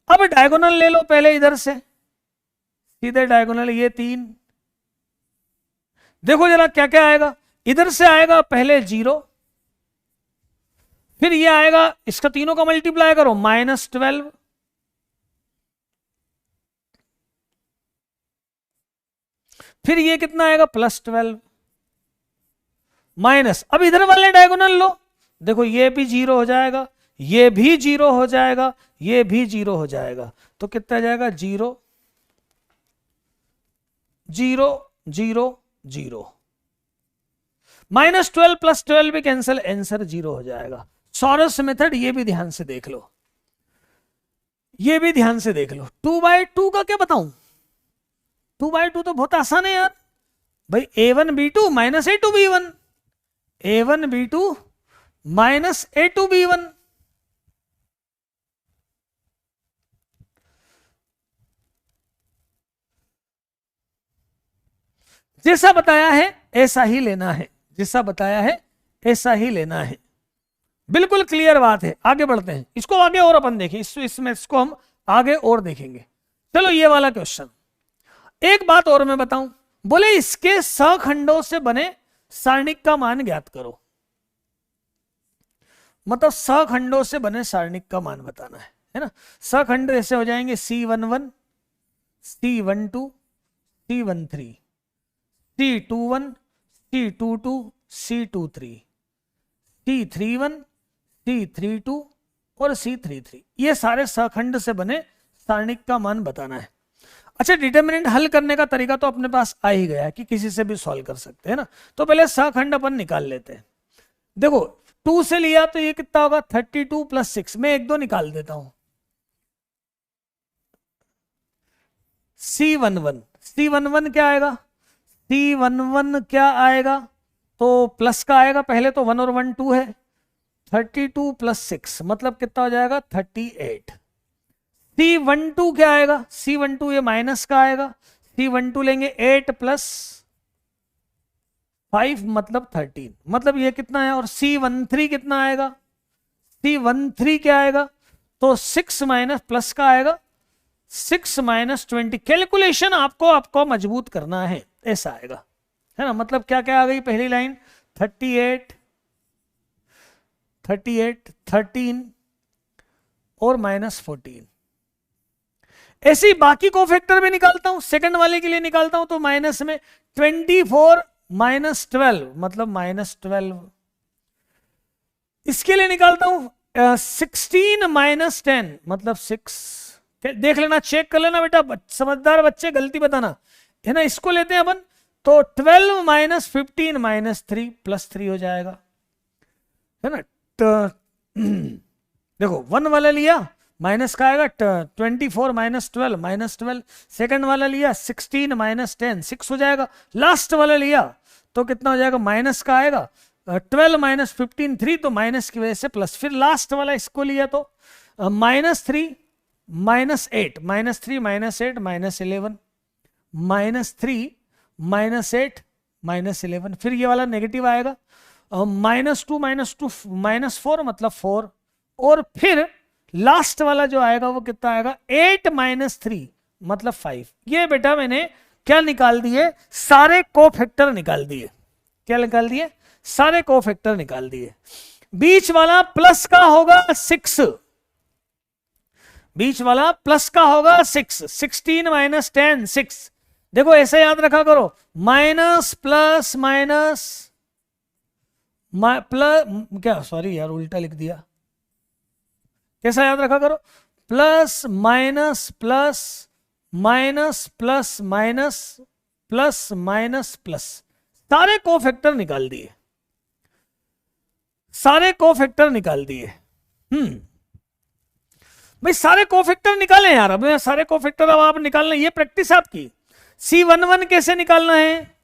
अब डायगोनल ले लो पहले इधर से, सीधे डायगोनल ये 3। देखो जरा क्या क्या आएगा, इधर से आएगा पहले 0, फिर ये आएगा, इसका तीनों का मल्टीप्लाई करो -12, फिर ये कितना आएगा +12 माइनस। अब इधर वाले डायगोनल लो, देखो ये भी 0 हो जाएगा, ये भी 0 हो जाएगा, ये भी 0 हो जाएगा, तो कितना जाएगा 0 0 0 0 -12 + 12 भी कैंसिल, आंसर 0 हो जाएगा। सॉरस मेथड ये भी ध्यान से देख लो, ये भी ध्यान से देख लो। 2/2 का क्या बताऊं, 2/2 तो बहुत आसान है यार भाई, A1 B2 -A2 B1, A1 B2 -A2 B1। जैसा बताया है ऐसा ही लेना है, जैसा बताया है ऐसा ही लेना है, बिल्कुल क्लियर बात है। आगे बढ़ते हैं, इसको आगे और अपन देखें, इसमें इसको हम आगे और देखेंगे। चलो ये वाला क्वेश्चन, एक बात और मैं बताऊं, बोले इसके सखंडों से बने सारणिक का मान ज्ञात करो, मतलब सखंडों से बने सारणिक का मान बताना है ना। सखंड ऐसे हो जाएंगे C11 C12 C13 C21 C22 C23 C31 C32 और C33, ये सारे सखंड से बने सारणिक का मान बताना है। अच्छा, डिटर्मिनेंट हल करने का तरीका तो अपने पास आ ही गया है कि किसी से भी सॉल्व कर सकते हैं ना। तो पहले सखंड अपन निकाल लेते हैं। देखो 2 से लिया तो ये कितना होगा 32 + 6, मैं 1 2 निकाल देता हूं। C11 क्या आएगा, C11 क्या आएगा, तो प्लस का आएगा, पहले तो 1 और 1 2 है, 32 + 6 मतलब कितना हो जाएगा 38। C12 क्या आएगा, C12 ये माइनस का आएगा, C12 लेंगे 8 + 5 मतलब 13, मतलब ये कितना है। और C13 कितना आएगा, C13 क्या आएगा, तो 6 माइनस प्लस का आएगा 6 - 20। कैलकुलेशन आपको मजबूत करना है, ऐसा आएगा, है ना। मतलब क्या क्या आ गई, पहली लाइन 38 13 और -14। ऐसे ही बाकी को फैक्टर में निकालता हूं, सेकंड वाले के लिए निकालता हूं तो माइनस में 24 - 12 मतलब -12। इसके लिए निकालता हूं 16 - 10 मतलब 6। देख लेना, चेक कर लेना बेटा, समझदार बच्चे गलती बताना, है ना। इसको लेते हैं अपन, तो 12 - 15 - 3 +3 हो जाएगा, है ना। देखो 1 वाला लिया माइनस का आएगा 24 - 12 -12, सेकंड वाला लिया 16 - 10 6 हो जाएगा, लास्ट वाला लिया तो कितना हो जाएगा, माइनस का आएगा 12 - 15 3, तो माइनस की वजह से प्लस, फिर लास्ट वाला इसको लिया तो -3 - 8 -3 - 8 -11 -3 - 8 -11, फिर ये वाला नेगेटिव आएगा -2 -4 मतलब 4, और फिर लास्ट वाला जो आएगा वो कितना आएगा 8 - 3 मतलब 5। ये बेटा मैंने क्या निकाल दिए, सारे कोफैक्टर निकाल दिए। क्या निकाल दिए, सारे कोफैक्टर निकाल दिए। बीच वाला प्लस का होगा 6, बीच वाला प्लस का होगा 6, 16 - 10 6। देखो ऐसे याद रखा करो, माइनस प्लस माइनस प्लस, क्या सॉरी यार उल्टा लिख दिया, कैसा याद रखा करो, plus minus plus minus plus minus plus minus plus, सारे कोफैक्टर निकाल दिए, सारे कोफैक्टर निकाल दिए। भाई सारे कोफैक्टर निकालें यार, अब सारे कोफैक्टर अब आप निकालना, ये प्रैक्टिस आपकी। C11 कैसे निकालना है,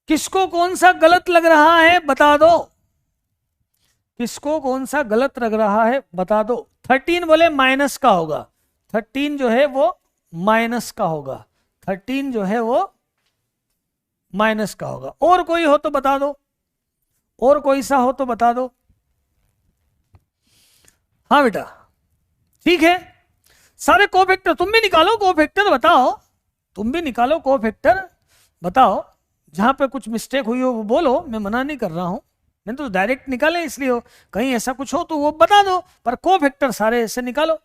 किसको कौन सा गलत लग रहा है बता दो, किसको कौन सा गलत लग रहा है बता दो। 13 बोले माइनस का होगा, 13 जो है वो माइनस का होगा, 13 जो है वो माइनस का होगा। और कोई हो तो बता दो, और कोई सा हो तो बता दो। हाँ बेटा ठीक है, सारे कोफैक्टर तुम भी निकालो, कोफैक्टर बताओ, तुम भी निकालो कोफैक्टर बताओ। जहां पे कुछ मिस्टेक हुई हो वो बोलो, मैं मना नहीं कर रहा हूं, मैं तो डायरेक्ट निकाले इसलिए हो, कहीं ऐसा कुछ हो तो वो बता दो, पर कोफैक्टर सारे ऐसे निकालो।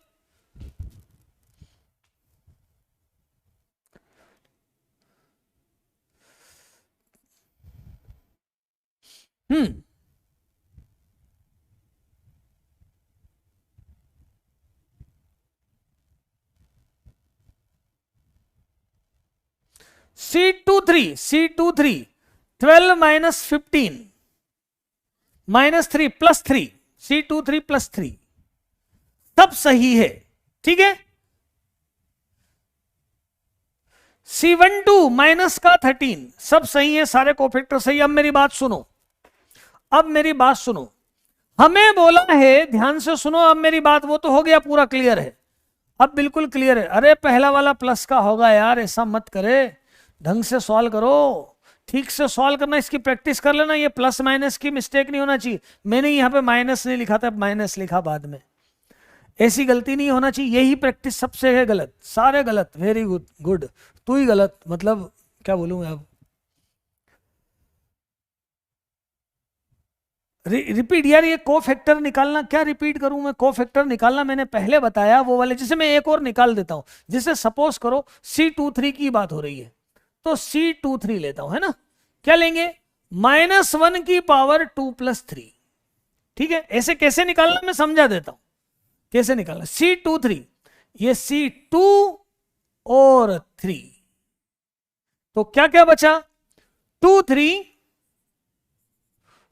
हम्म C23 12 minus 15 minus 3 plus 3, C23 plus 3 सब सही है, ठीक है। C12 माइनस का 13 सब सही है, सारे कोफैक्टर सही। अब मेरी बात सुनो, अब मेरी बात सुनो, हमें बोला है, ध्यान से सुनो, अब मेरी बात, वो तो हो गया पूरा क्लियर है, अब बिल्कुल क्लियर है। अरे पहला वाला प्लस का होगा यार, ऐसा मत करे, ढंग से सॉल्व करो, ठीक से सॉल्व करना, इसकी प्रैक्टिस कर लेना, ये प्लस माइनस की मिस्टेक नहीं होना चाहिए। मैंने यहाँ पे माइनस नहीं लिखा था, माइनस लिखा बाद में, ऐसी गलती नहीं होना चाहिए, यही प्रैक्टिस सबसे है गलत, सारे गलत। वेरी गुड गुड, तू ही गलत, मतलब क्या बोलूँ मैं अब। रिपीट यार, ये कोफैक्टर निकालना क्या रिपीट करूं मैं, कोफैक्टर निकालना मैंने पहले बताया, वो वाले जैसे मैं एक और निकाल देता हूं, जैसे सपोज करो C23 की बात हो रही है तो C23 लेता हूं, है ना, क्या लेंगे, -1 की पावर 2 + 3, ठीक है। ऐसे कैसे निकालना मैं समझा देता हूं, कैसे निकालना। C23 ये C2 और 3, तो क्या क्या बचा, 2 3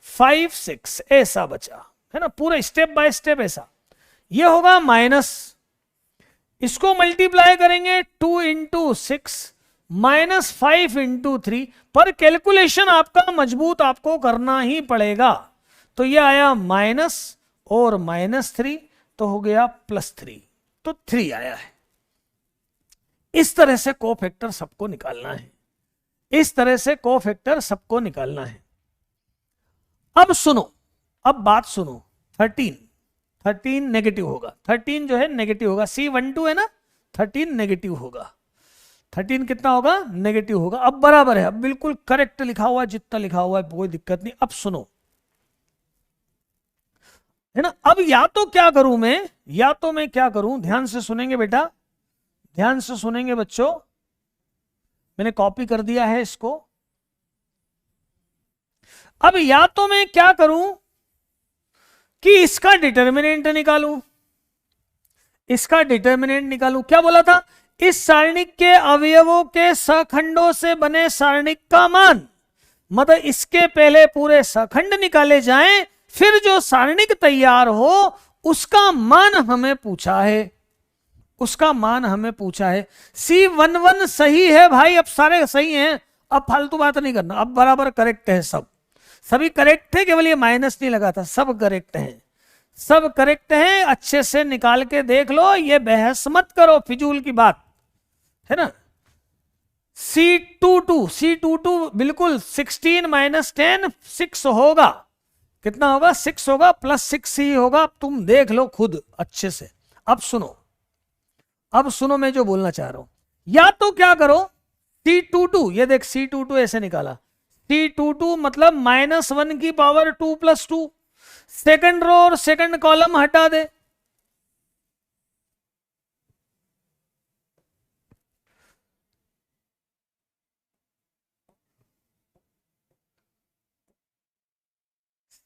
5 6 ऐसा बचा, है ना, पूरा स्टेप बाय स्टेप ऐसा। ये होगा माइनस, इसको मल्टीप्लाई करेंगे 2 × 6 -5 × 3, पर कैलकुलेशन आपका मजबूत आपको करना ही पड़ेगा। तो ये आया माइनस और -3, तो हो गया +3, तो 3 आया है। इस तरह से कोफैक्टर सबको निकालना है, इस तरह से कोफैक्टर सबको निकालना है। अब सुनो, अब बात सुनो, 13 नेगेटिव होगा, 13 जो है नेगेटिव होगा, C12 है ना, 13 नेगेटिव होगा, 13 कितना होगा, नेगेटिव होगा। अब बराबर है, अब बिल्कुल करेक्ट लिखा हुआ है, जितना लिखा हुआ है कोई दिक्कत नहीं। अब सुनो, है ना, अब या तो क्या करूं मैं, या तो मैं क्या करूं, ध्यान से सुनेंगे बेटा, ध्यान से सुनेंगे बच्चों, मैंने कॉपी कर दिया है इसको। अब या तो मैं क्या करूं कि इसका डिटर्मिनेंट निकालूं, इसका डिटर्मिनेंट निकालूं, क्या बोला था, इस सारणिक के अवयवों के सखंडों से बने सारणिक का मान, मतलब इसके पहले पूरे सखंड निकाले जाएं, फिर जो सारणिक तैयार हो उसका मान हमें पूछा है, उसका मान हमें पूछा है। C11 सही है भाई, अब सारे सही हैं, अब फालतू बात नहीं करना, अब बराबर करेक्ट है, सब सभी करेक्ट है, केवल ये माइनस नहीं लगा था, सब करेक्ट है, सब करेक्ट है, अच्छे से निकाल के देख लो, ये बहस मत करो, फिजूल की बात है ना। C22 बिल्कुल 16 - 10 6 होगा, कितना होगा, 6 होगा, +6 ही होगा, तुम देख लो खुद अच्छे से। अब सुनो, अब सुनो मैं जो बोलना चाह रहा हूं, या तो क्या करो, C22, ये देख C22 ऐसे निकाला, C22 मतलब -1 की पावर 2 + 2, सेकंड रो और सेकंड कॉलम हटा दे,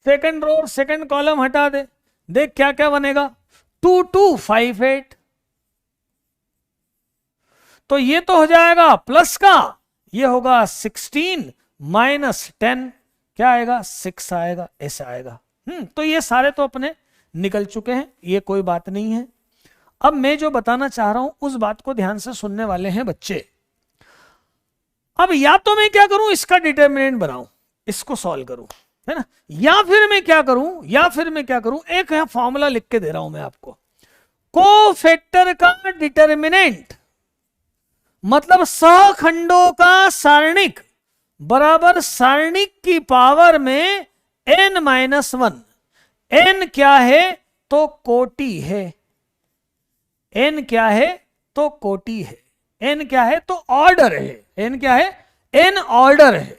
सेकंड रो और सेकंड कॉलम हटा दे, देख क्या क्या बनेगा, 2258। तो ये तो हो जाएगा प्लस का, ये होगा 16 माइनस 10, क्या आएगा 6 आएगा, ऐसा आएगा। तो ये सारे तो अपने निकल चुके हैं, ये कोई बात नहीं है। अब मैं जो बताना चाह रहा हूं उस बात को ध्यान से सुनने वाले हैं बच्चे। अब या तो मैं क्या करूं, इसका डिटर्मिनेंट बनाऊं, इसको सॉल्व करूं, है ना, या फिर मैं क्या करूं, एक यहां फॉर्मूला लिख के दे रहा हूं मैं आपको। कोफैक्टर का डिटर्मिनेंट मतलब सहखंडों का सारणिक बराबर सारणिक की पावर में n-1। n क्या है तो कोटि है, n क्या है तो कोटि है, n क्या है तो ऑर्डर है, n क्या है, n ऑर्डर है,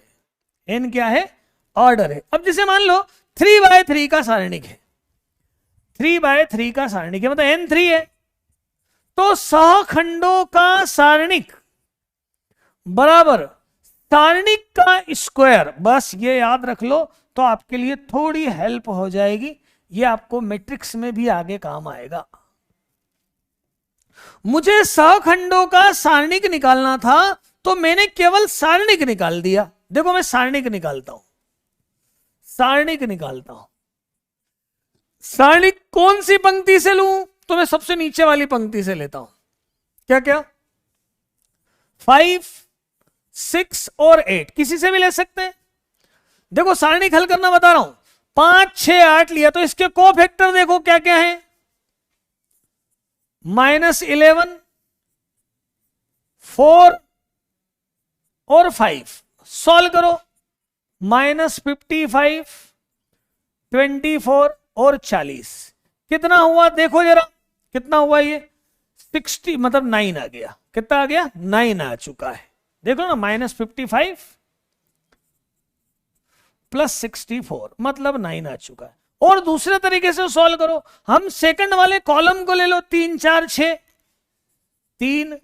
n क्या है ऑर्डर है। अब जैसे मान लो 3/3 का सारणिक है, 3/3 का सारणिक है, मतलब n 3 है, तो सहखंडों का सारणिक बराबर सारणिक का स्क्वायर। बस ये याद रख लो तो आपके लिए थोड़ी हेल्प हो जाएगी, ये आपको मैट्रिक्स में भी आगे काम आएगा। मुझे सहखंडों का सारणिक निकालना था तो मैंने केवल सारणिक निकाल दिया। देखो मैं सारणिक निकालता हूं, सारणिक कौन सी पंक्ति से लूं, तो मैं सबसे नीचे वाली पंक्ति से लेता हूं। क्या क्या 5, 6 और 8 किसी से भी ले सकते हैं। देखो सारणिक हल करना बता रहा हूं, 5, 6, 8 लिया तो इसके कोफैक्टर देखो क्या क्या है, -11, 4 और 5। सॉल्व करो, -55, 24 और 40 कितना हुआ देखो जरा, कितना हुआ ये 60, मतलब 9 आ गया। कितना आ गया 9 आ चुका है, देखो ना, -55 + 64 मतलब 9 आ चुका है। और दूसरे तरीके से सॉल्व करो, हम सेकंड वाले कॉलम को ले लो, 3, 4, 6, 3,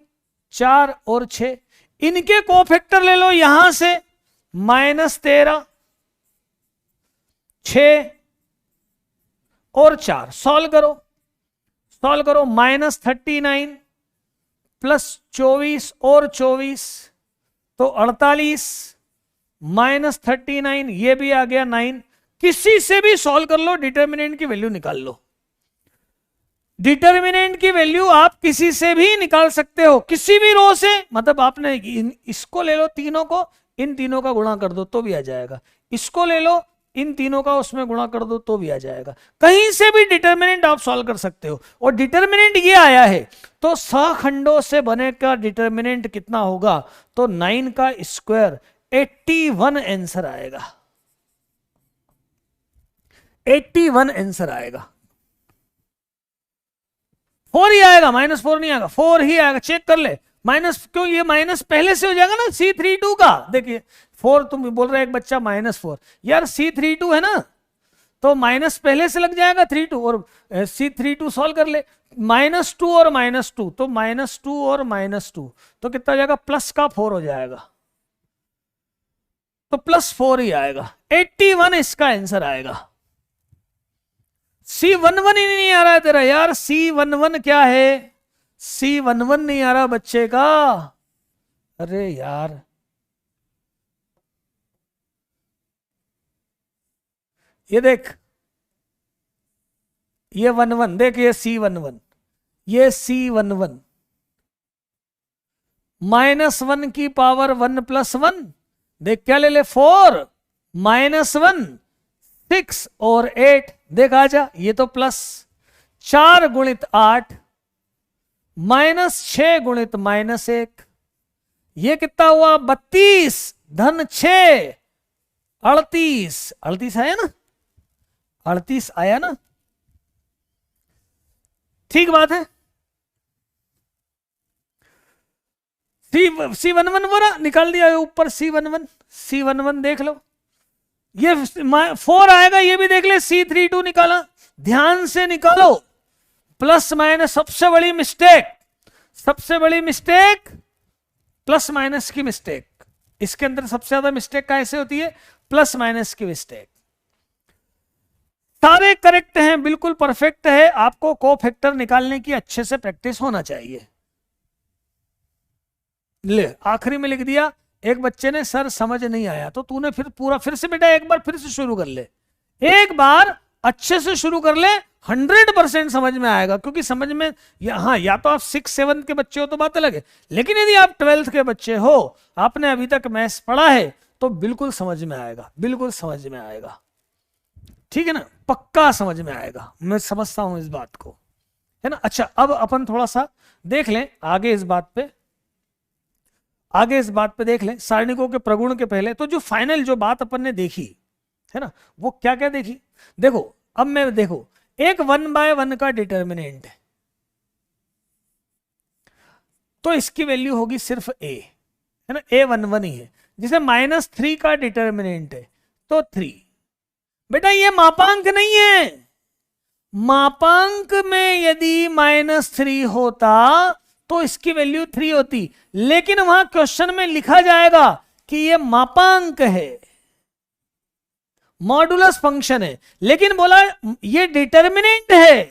4 और 6, इनके कोफैक्टर ले लो यहां से, -13, 6 और 4। सॉल्व करो, -39 + 24 और 24 तो 48, -39 ये भी आ गया 9। किसी से भी सॉल्व कर लो, डिटर्मिनेंट की वैल्यू निकाल लो। डिटर्मिनेंट की वैल्यू आप किसी से भी निकाल सकते हो, किसी भी रो से, मतलब आपने इसको ले लो, तीनों को इन तीनों का गुणा कर दो तो भी आ जाएगा, इसको ले लो इन तीनों का उसमें गुणा कर दो तो भी आ जाएगा, कहीं से भी डिटर्मिनेंट आप सॉल्व कर सकते हो। और डिटर्मिनेंट ये आया है तो सहखंडों से बने का डिटर्मिनेंट कितना होगा, तो 9 का स्क्वायर 81 आंसर आएगा, 81 आंसर आएगा। 4 ही आएगा, -4 नहीं आएगा, 4 ही आएगा, चेक कर ले। माइनस क्यों, ये माइनस पहले से हो जाएगा ना C32 का। देखिए 4 तुम बोल रहे एक बच्चा -4, यार C32 है ना, तो माइनस पहले से लग जाएगा 32 और C32 सॉल्व कर ले, -2 और -2 तो -2 और -2 तो कितना हो जाएगा, प्लस का 4 हो जाएगा, तो +4 ही आएगा, 81 इसका आंसर आएगा। C11 ही नहीं आ रहा है तेरा यार, C11 क्या है, C11 नहीं आ रहा बच्चे का, अरे यार ये देख, ये 11 देख, ये C11, ये C11 -1 की पावर 1 + 1, देख क्या ले ले 4 -1 6 और 8, देख आ जा, ये तो प्लस 4 × 8 -6 × -1, ये कितना हुआ 32 धन 6 38, 38 आया ना, 38 आया ना, ठीक बात है। C11 बोला निकाल दिया ऊपर, C11 देख लो, ये 4 आएगा, ये भी देख ले, C32 निकाला, ध्यान से निकालो, प्लस माइनस सबसे बड़ी मिस्टेक प्लस माइनस की मिस्टेक, इसके अंदर सबसे ज्यादा मिस्टेक कैसे होती है, प्लस माइनस की मिस्टेक। सारे करेक्ट हैं, बिल्कुल परफेक्ट है। आपको कोफैक्टर निकालने की अच्छे से प्रैक्टिस होना चाहिए। ले आखिरी में लिख दिया। एक बच्चे ने सर समझ नहीं आया, तो तूने फिर पूरा फिर से बेटा एक बार फिर से शुरू कर ले, एक बार अच्छे से शुरू कर ले, 100% समझ में आएगा। क्योंकि समझ में हाँ, या तो आप 6-7 के बच्चे हो तो बात अलग है, लेकिन यदि आप 12th के बच्चे हो, आपने अभी तक मैथ्स पढ़ा है, तो बिल्कुल समझ में आएगा, बिल्कुल समझ में आएगा। ठीक है ना, पक्का समझ में आएगा, मैं समझता हूं इस बात को, है ना। अच्छा, अब अपन थोड़ा सा देख लें आगे इस बात पे, आगे इस बात पे देख लें सारणिकों के प्रगुण के पहले। तो जो फाइनल जो बात अपन ने देखी है ना, वो क्या क्या देखी, देखो। अब मैं देखो, एक 1/1 का डिटर्मिनेंट है, तो इसकी वैल्यू होगी सिर्फ a, है ना, a11 ही है। जैसे -3 का डिटर्मिनेंट है तो 3। बेटा ये मापांक नहीं है, मापांक में यदि -3 होता तो इसकी वैल्यू 3 होती, लेकिन वहां क्वेश्चन में लिखा जाएगा कि ये मापांक है, मॉडुलस फंक्शन है, लेकिन बोला ये डिटर्मिनेंट है,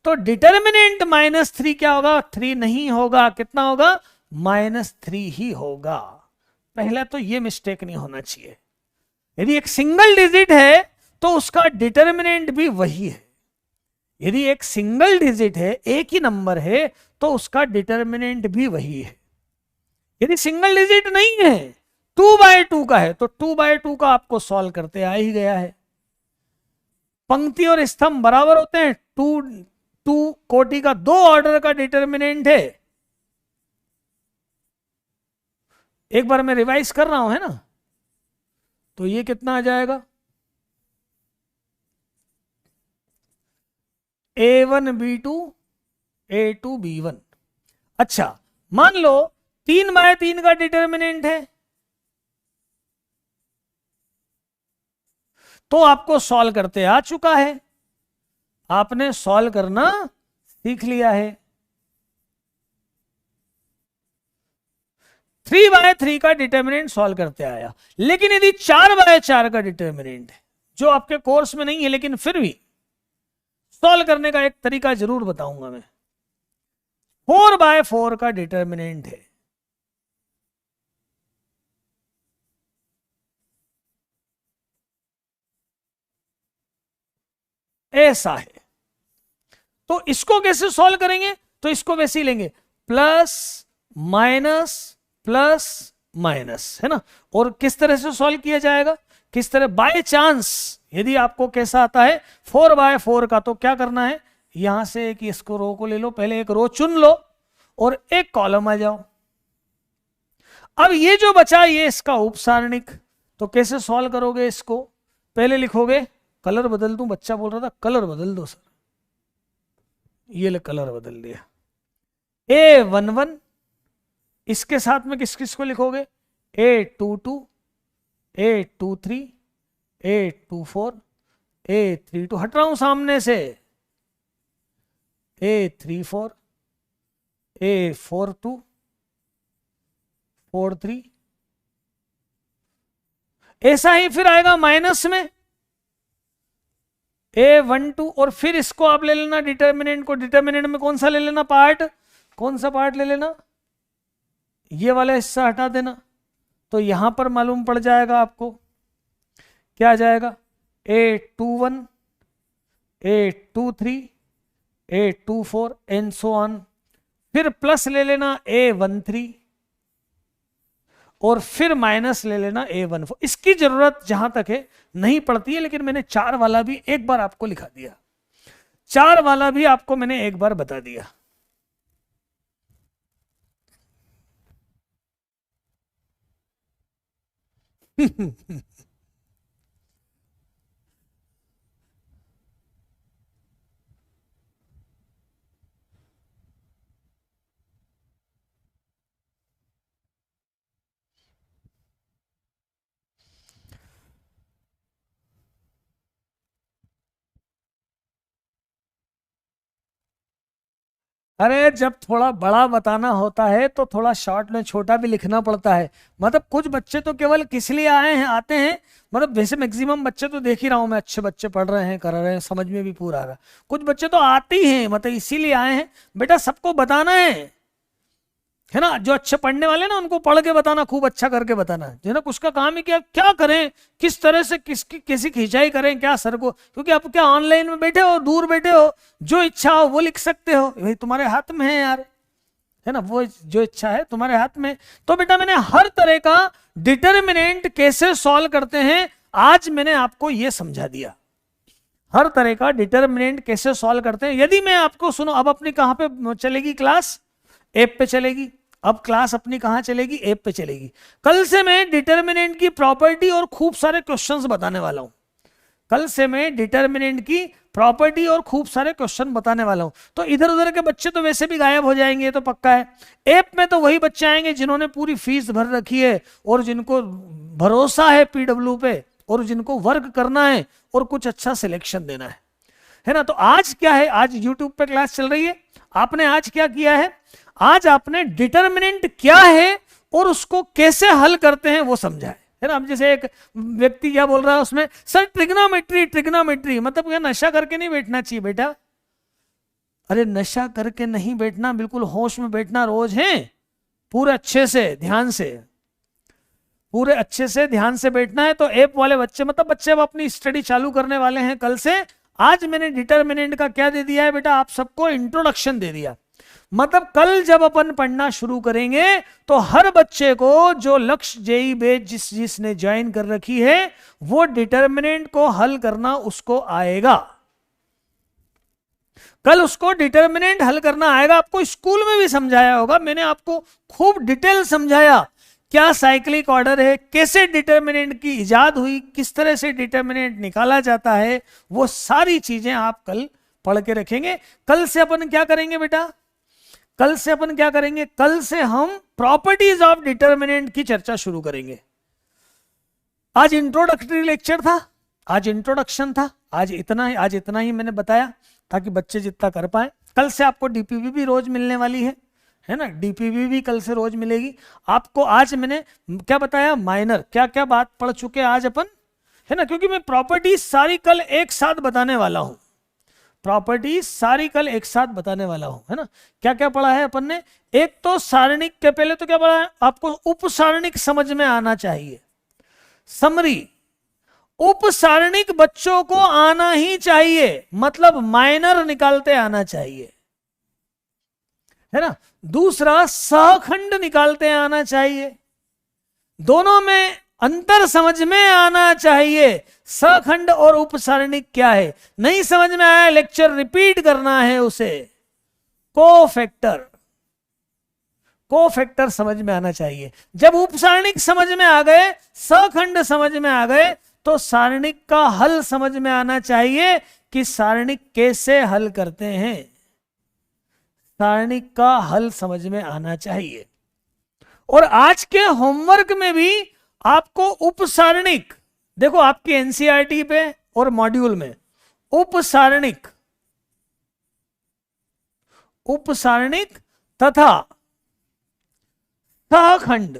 तो डिटर्मिनेंट -3 क्या होगा, 3 नहीं होगा, कितना होगा, -3 ही होगा। पहला तो ये मिस्टेक नहीं होना चाहिए। यदि एक सिंगल डिजिट है तो उसका डिटर्मिनेंट भी वही है। यदि एक सिंगल डिजिट है, एक ही नंबर है, तो उसका डिटर्मिनेंट भी वही है। यदि सिंगल डिजिट नहीं है, 2/2 का है, तो 2/2 का आपको सॉल्व करते आ ही गया है। पंक्ति और स्तंभ बराबर होते हैं, 2 कोटि का 2 ऑर्डर का डिटर्मिनेंट है। एक बार मैं रिवाइज कर रहा हूं, है ना, तो ये कितना आ जाएगा, A1B2 A2B1। अच्छा, मान लो 3/3 का डिटर्मिनेंट है, तो आपको सॉल्व करते आ चुका है, आपने सॉल्व करना सीख लिया है। 3/3 का डिटर्मिनेंट सॉल्व करते आया। लेकिन यदि 4/4 का डिटर्मिनेंट है, जो आपके कोर्स में नहीं है, लेकिन फिर भी सॉल्व करने का एक तरीका जरूर बताऊंगा मैं। 4/4 का डिटर्मिनेंट है, ऐसा है, तो इसको कैसे सॉल्व करेंगे, तो इसको वैसे ही लेंगे, प्लस माइनस प्लस माइनस, है ना। और किस तरह से सॉल्व किया जाएगा, किस तरह, बाय चांस यदि आपको कैसा आता है 4/4 का, तो क्या करना है, यहां से एक इसको रो को ले लो, पहले एक रो चुन लो और एक कॉलम आ जाओ। अब ये जो बचा ये इसका उपसारणिक, तो कैसे सॉल्व करोगे इसको, पहले लिखोगे, कलर बदल दूं, बच्चा बोल रहा था कलर बदल दो सर, ये ले कलर बदल दिया। A11, इसके साथ में किस किस को लिखोगे, A22 A23 A24 A32, हट रहा हूं सामने से, A34 A42 43, ऐसा ही फिर आएगा माइनस में A12, और फिर इसको आप ले लेना डिटर्मिनेंट को, डिटर्मिनेंट में कौन सा ले लेना पार्ट, कौन सा पार्ट ले लेना, ये वाला हिस्सा हटा देना, तो यहां पर मालूम पड़ जाएगा आपको क्या आ जाएगा, A21 A23 A24 and so on. फिर प्लस ले लेना A13 और फिर माइनस ले लेना A14। इसकी जरूरत जहां तक है नहीं पड़ती है, लेकिन मैंने 4 वाला भी एक बार आपको लिखा दिया, 4 वाला भी आपको मैंने एक बार बता दिया। अरे जब थोड़ा बड़ा बताना होता है तो थोड़ा शॉर्ट में छोटा भी लिखना पड़ता है। मतलब कुछ बच्चे तो केवल किस लिए आए हैं, आते हैं, मतलब वैसे मैक्सिमम बच्चे तो देख ही रहा हूं मैं, अच्छे बच्चे पढ़ रहे हैं, कर रहे हैं, समझ में भी पूरा आ रहा। कुछ बच्चे तो आते ही हैं, मतलब इसीलिए आए हैं। बेटा सबको बताना है ना, जो अच्छे पढ़ने वाले ना उनको पढ़ के बताना, खूब अच्छा करके बताना, जो ना कुछ का काम है, क्या क्या करें, किस तरह से किसकी कैसी खिंचाई करें, क्या सर को, क्योंकि आप क्या ऑनलाइन में बैठे हो, दूर बैठे हो, जो इच्छा हो वो लिख सकते हो, भाई तुम्हारे हाथ में है यार, है ना, वो जो इच्छा है तुम्हारे हाथ में। तो बेटा मैंने हर तरह का डिटर्मिनेंट कैसे सॉल्व करते हैं आज मैंने आपको ये समझा दिया। हर तरह का डिटर्मिनेंट कैसे सॉल्व करते हैं। यदि मैं आपको सुनो, अब अपनी कहां पे चलेगी क्लास, ऐप पे चलेगी। अब क्लास अपनी कहां चलेगी, ऐप पे चलेगी। कल से मैं डिटर्मिनेंट की प्रॉपर्टी और खूब सारे क्वेश्चंस बताने वाला हूं। कल से मैं डिटर्मिनेंट की प्रॉपर्टी और खूब सारे क्वेश्चन बताने वाला हूं। तो इधर उधर के बच्चे तो वैसे भी गायब हो जाएंगे, ये तो पक्का है। ऐप में तो वही बच्चे आएंगे जिन्होंने पूरी फीस भर रखी है और जिनको भरोसा है पीडब्ल्यू पे, और जिनको वर्क करना है और कुछ अच्छा सिलेक्शन देना है ना। तो आज क्या है, आज यूट्यूब पे क्लास चल रही है। आपने आज क्या किया है, आज आपने डिटर्मिनेंट क्या है और उसको कैसे हल करते हैं वो समझा है ना। अब जैसे एक व्यक्ति क्या बोल रहा है उसमें, सर ट्रिग्नोमेट्री, ट्रिग्नोमेट्री मतलब क्या, नशा करके नहीं बैठना चाहिए बेटा। अरे नशा करके नहीं बैठना, बिल्कुल होश में बैठना रोज है, पूरे अच्छे से ध्यान से, पूरे अच्छे से ध्यान से बैठना है। तो ऐप वाले बच्चे, मतलब बच्चे अब अपनी स्टडी चालू करने वाले हैं कल से। आज मैंने डिटर्मिनेंट का क्या दे दिया है बेटा, आप सबको इंट्रोडक्शन दे दिया। मतलब कल जब अपन पढ़ना शुरू करेंगे तो हर बच्चे को जो लक्ष्य जेई बैच जिसने ज्वाइन कर रखी है वो डिटर्मिनेंट को हल करना उसको आएगा। कल उसको डिटर्मिनेंट हल करना आएगा। आपको स्कूल में भी समझाया होगा, मैंने आपको खूब डिटेल समझाया क्या साइक्लिक ऑर्डर है, कैसे डिटर्मिनेंट की इजाद हुई, किस तरह से डिटर्मिनेंट निकाला जाता है, वो सारी चीजें आप कल पढ़ के रखेंगे। कल से अपन क्या करेंगे बेटा, कल से अपन क्या करेंगे, कल से हम प्रॉपर्टीज ऑफ डिटर्मिनेंट की चर्चा शुरू करेंगे। आज इंट्रोडक्टरी लेक्चर था, आज इंट्रोडक्शन था, आज इतना ही मैंने बताया ताकि बच्चे जितना कर पाए। कल से आपको डीपीवी भी रोज मिलने वाली है ना, डीपीवी भी कल से रोज मिलेगी आपको। आज मैंने क्या बताया, माइनर क्या क्या बात पढ़ चुके आज अपन, है ना, क्योंकि मैं प्रॉपर्टीज सारी कल एक साथ बताने वाला हूं, प्रॉपर्टीज सारी कल एक साथ बताने वाला हूं, है ना। क्या क्या पढ़ा है अपन ने, एक तो सारणिक के पहले तो क्या पढ़ा है आपको, उपसारणिक समझ में आना चाहिए, समरी उपसारणिक बच्चों को आना ही चाहिए, मतलब माइनर निकालते आना चाहिए, है ना। दूसरा सहखंड निकालते आना चाहिए, दोनों में अंतर समझ में आना चाहिए। सहखंड और उपसारणिक क्या है नहीं समझ में आया, लेक्चर रिपीट करना है उसे। कोफैक्टर समझ में आना चाहिए। जब उपसारणिक समझ में आ गए, सहखंड समझ में आ गए, तो सारणिक का हल समझ में आना चाहिए कि सारणिक कैसे हल करते हैं, सारणिक का हल समझ में आना चाहिए। और आज के होमवर्क में भी आपको उपसारणिक, देखो आपकी एनसीईआरटी पे और मॉड्यूल में उपसारणिक तथा सहखंड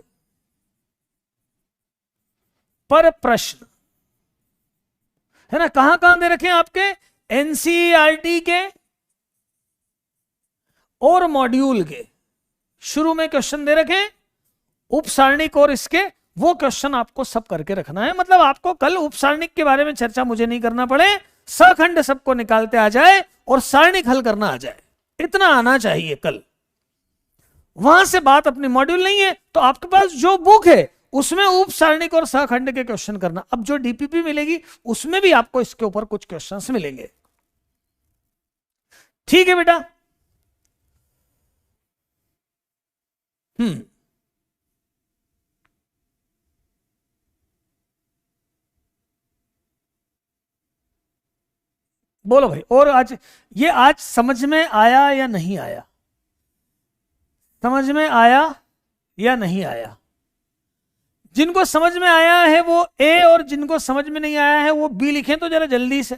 पर प्रश्न, है ना, कहां कहां दे रखे हैं आपके, एनसीईआरटी के और मॉड्यूल के शुरू में क्वेश्चन दे रखे, उपसारणिक और इसके वो क्वेश्चन आपको सब करके रखना है। मतलब आपको कल उपसारणिक के बारे में चर्चा मुझे नहीं करना पड़े, सहखंड सबको निकालते आ जाए और सारणिक हल करना आ जाए, इतना आना चाहिए कल। वहां से बात अपनी मॉड्यूल नहीं है तो आपके पास जो बुक है उसमें उपसारणिक और सहखंड के क्वेश्चन करना। अब जो डीपीपी मिलेगी उसमें भी आपको इसके ऊपर कुछ क्वेश्चंस मिलेंगे, ठीक है बेटा। बोलो भाई, और आज समझ में आया या नहीं आया, समझ में आया या नहीं आया? जिनको समझ में आया है वो ए, और जिनको समझ में नहीं आया है वो बी लिखें तो जरा जल्दी से।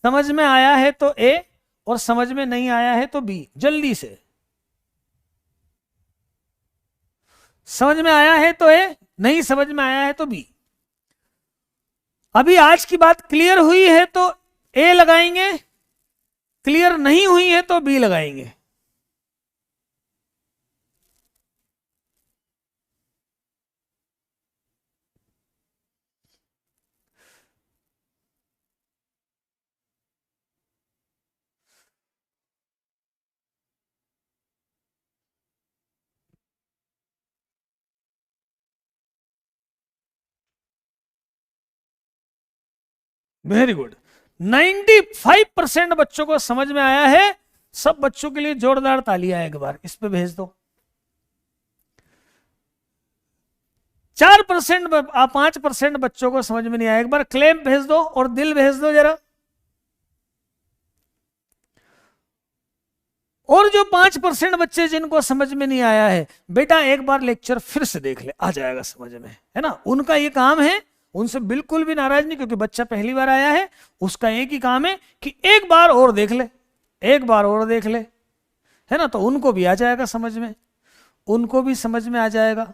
समझ में आया है तो ए और समझ में नहीं आया है तो बी, जल्दी से। समझ में आया है तो ए, नहीं समझ में आया है तो बी। अभी आज की बात क्लियर हुई है तो ए लगाएंगे, क्लियर नहीं हुई है तो बी लगाएंगे। वेरी गुड, 95% बच्चों को समझ में आया है। सब बच्चों के लिए जोरदार तालियां एक बार इस पे भेज दो। 4% 5% बच्चों को समझ में नहीं आया, एक बार क्लेम भेज दो और दिल भेज दो जरा। और जो 5% बच्चे जिनको समझ में नहीं आया है, बेटा एक बार लेक्चर फिर से देख ले, आ जाएगा समझ में, है ना। उनका ये काम है, उनसे बिल्कुल भी नाराज नहीं, क्योंकि बच्चा पहली बार आया है, उसका एक ही काम है कि एक बार और देख ले, एक बार और देख ले, है ना। तो उनको भी आ जाएगा समझ में, उनको भी समझ में आ जाएगा।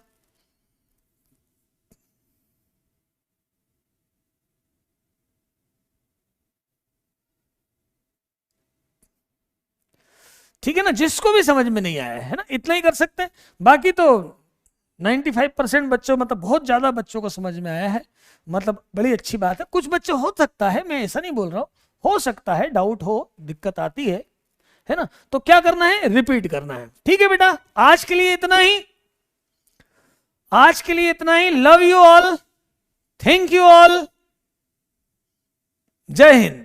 ठीक है ना, जिसको भी समझ में नहीं आया है ना, इतना ही कर सकते हैं। बाकी तो 95% बच्चों, मतलब बहुत ज्यादा बच्चों को समझ में आया है, मतलब बड़ी अच्छी बात है। कुछ बच्चे हो सकता है, मैं ऐसा नहीं बोल रहा हूं, हो सकता है डाउट हो, दिक्कत आती है ना। तो क्या करना है, रिपीट करना है। ठीक है बेटा, आज के लिए इतना ही, आज के लिए इतना ही। Love you all, thank you all, जय हिंद।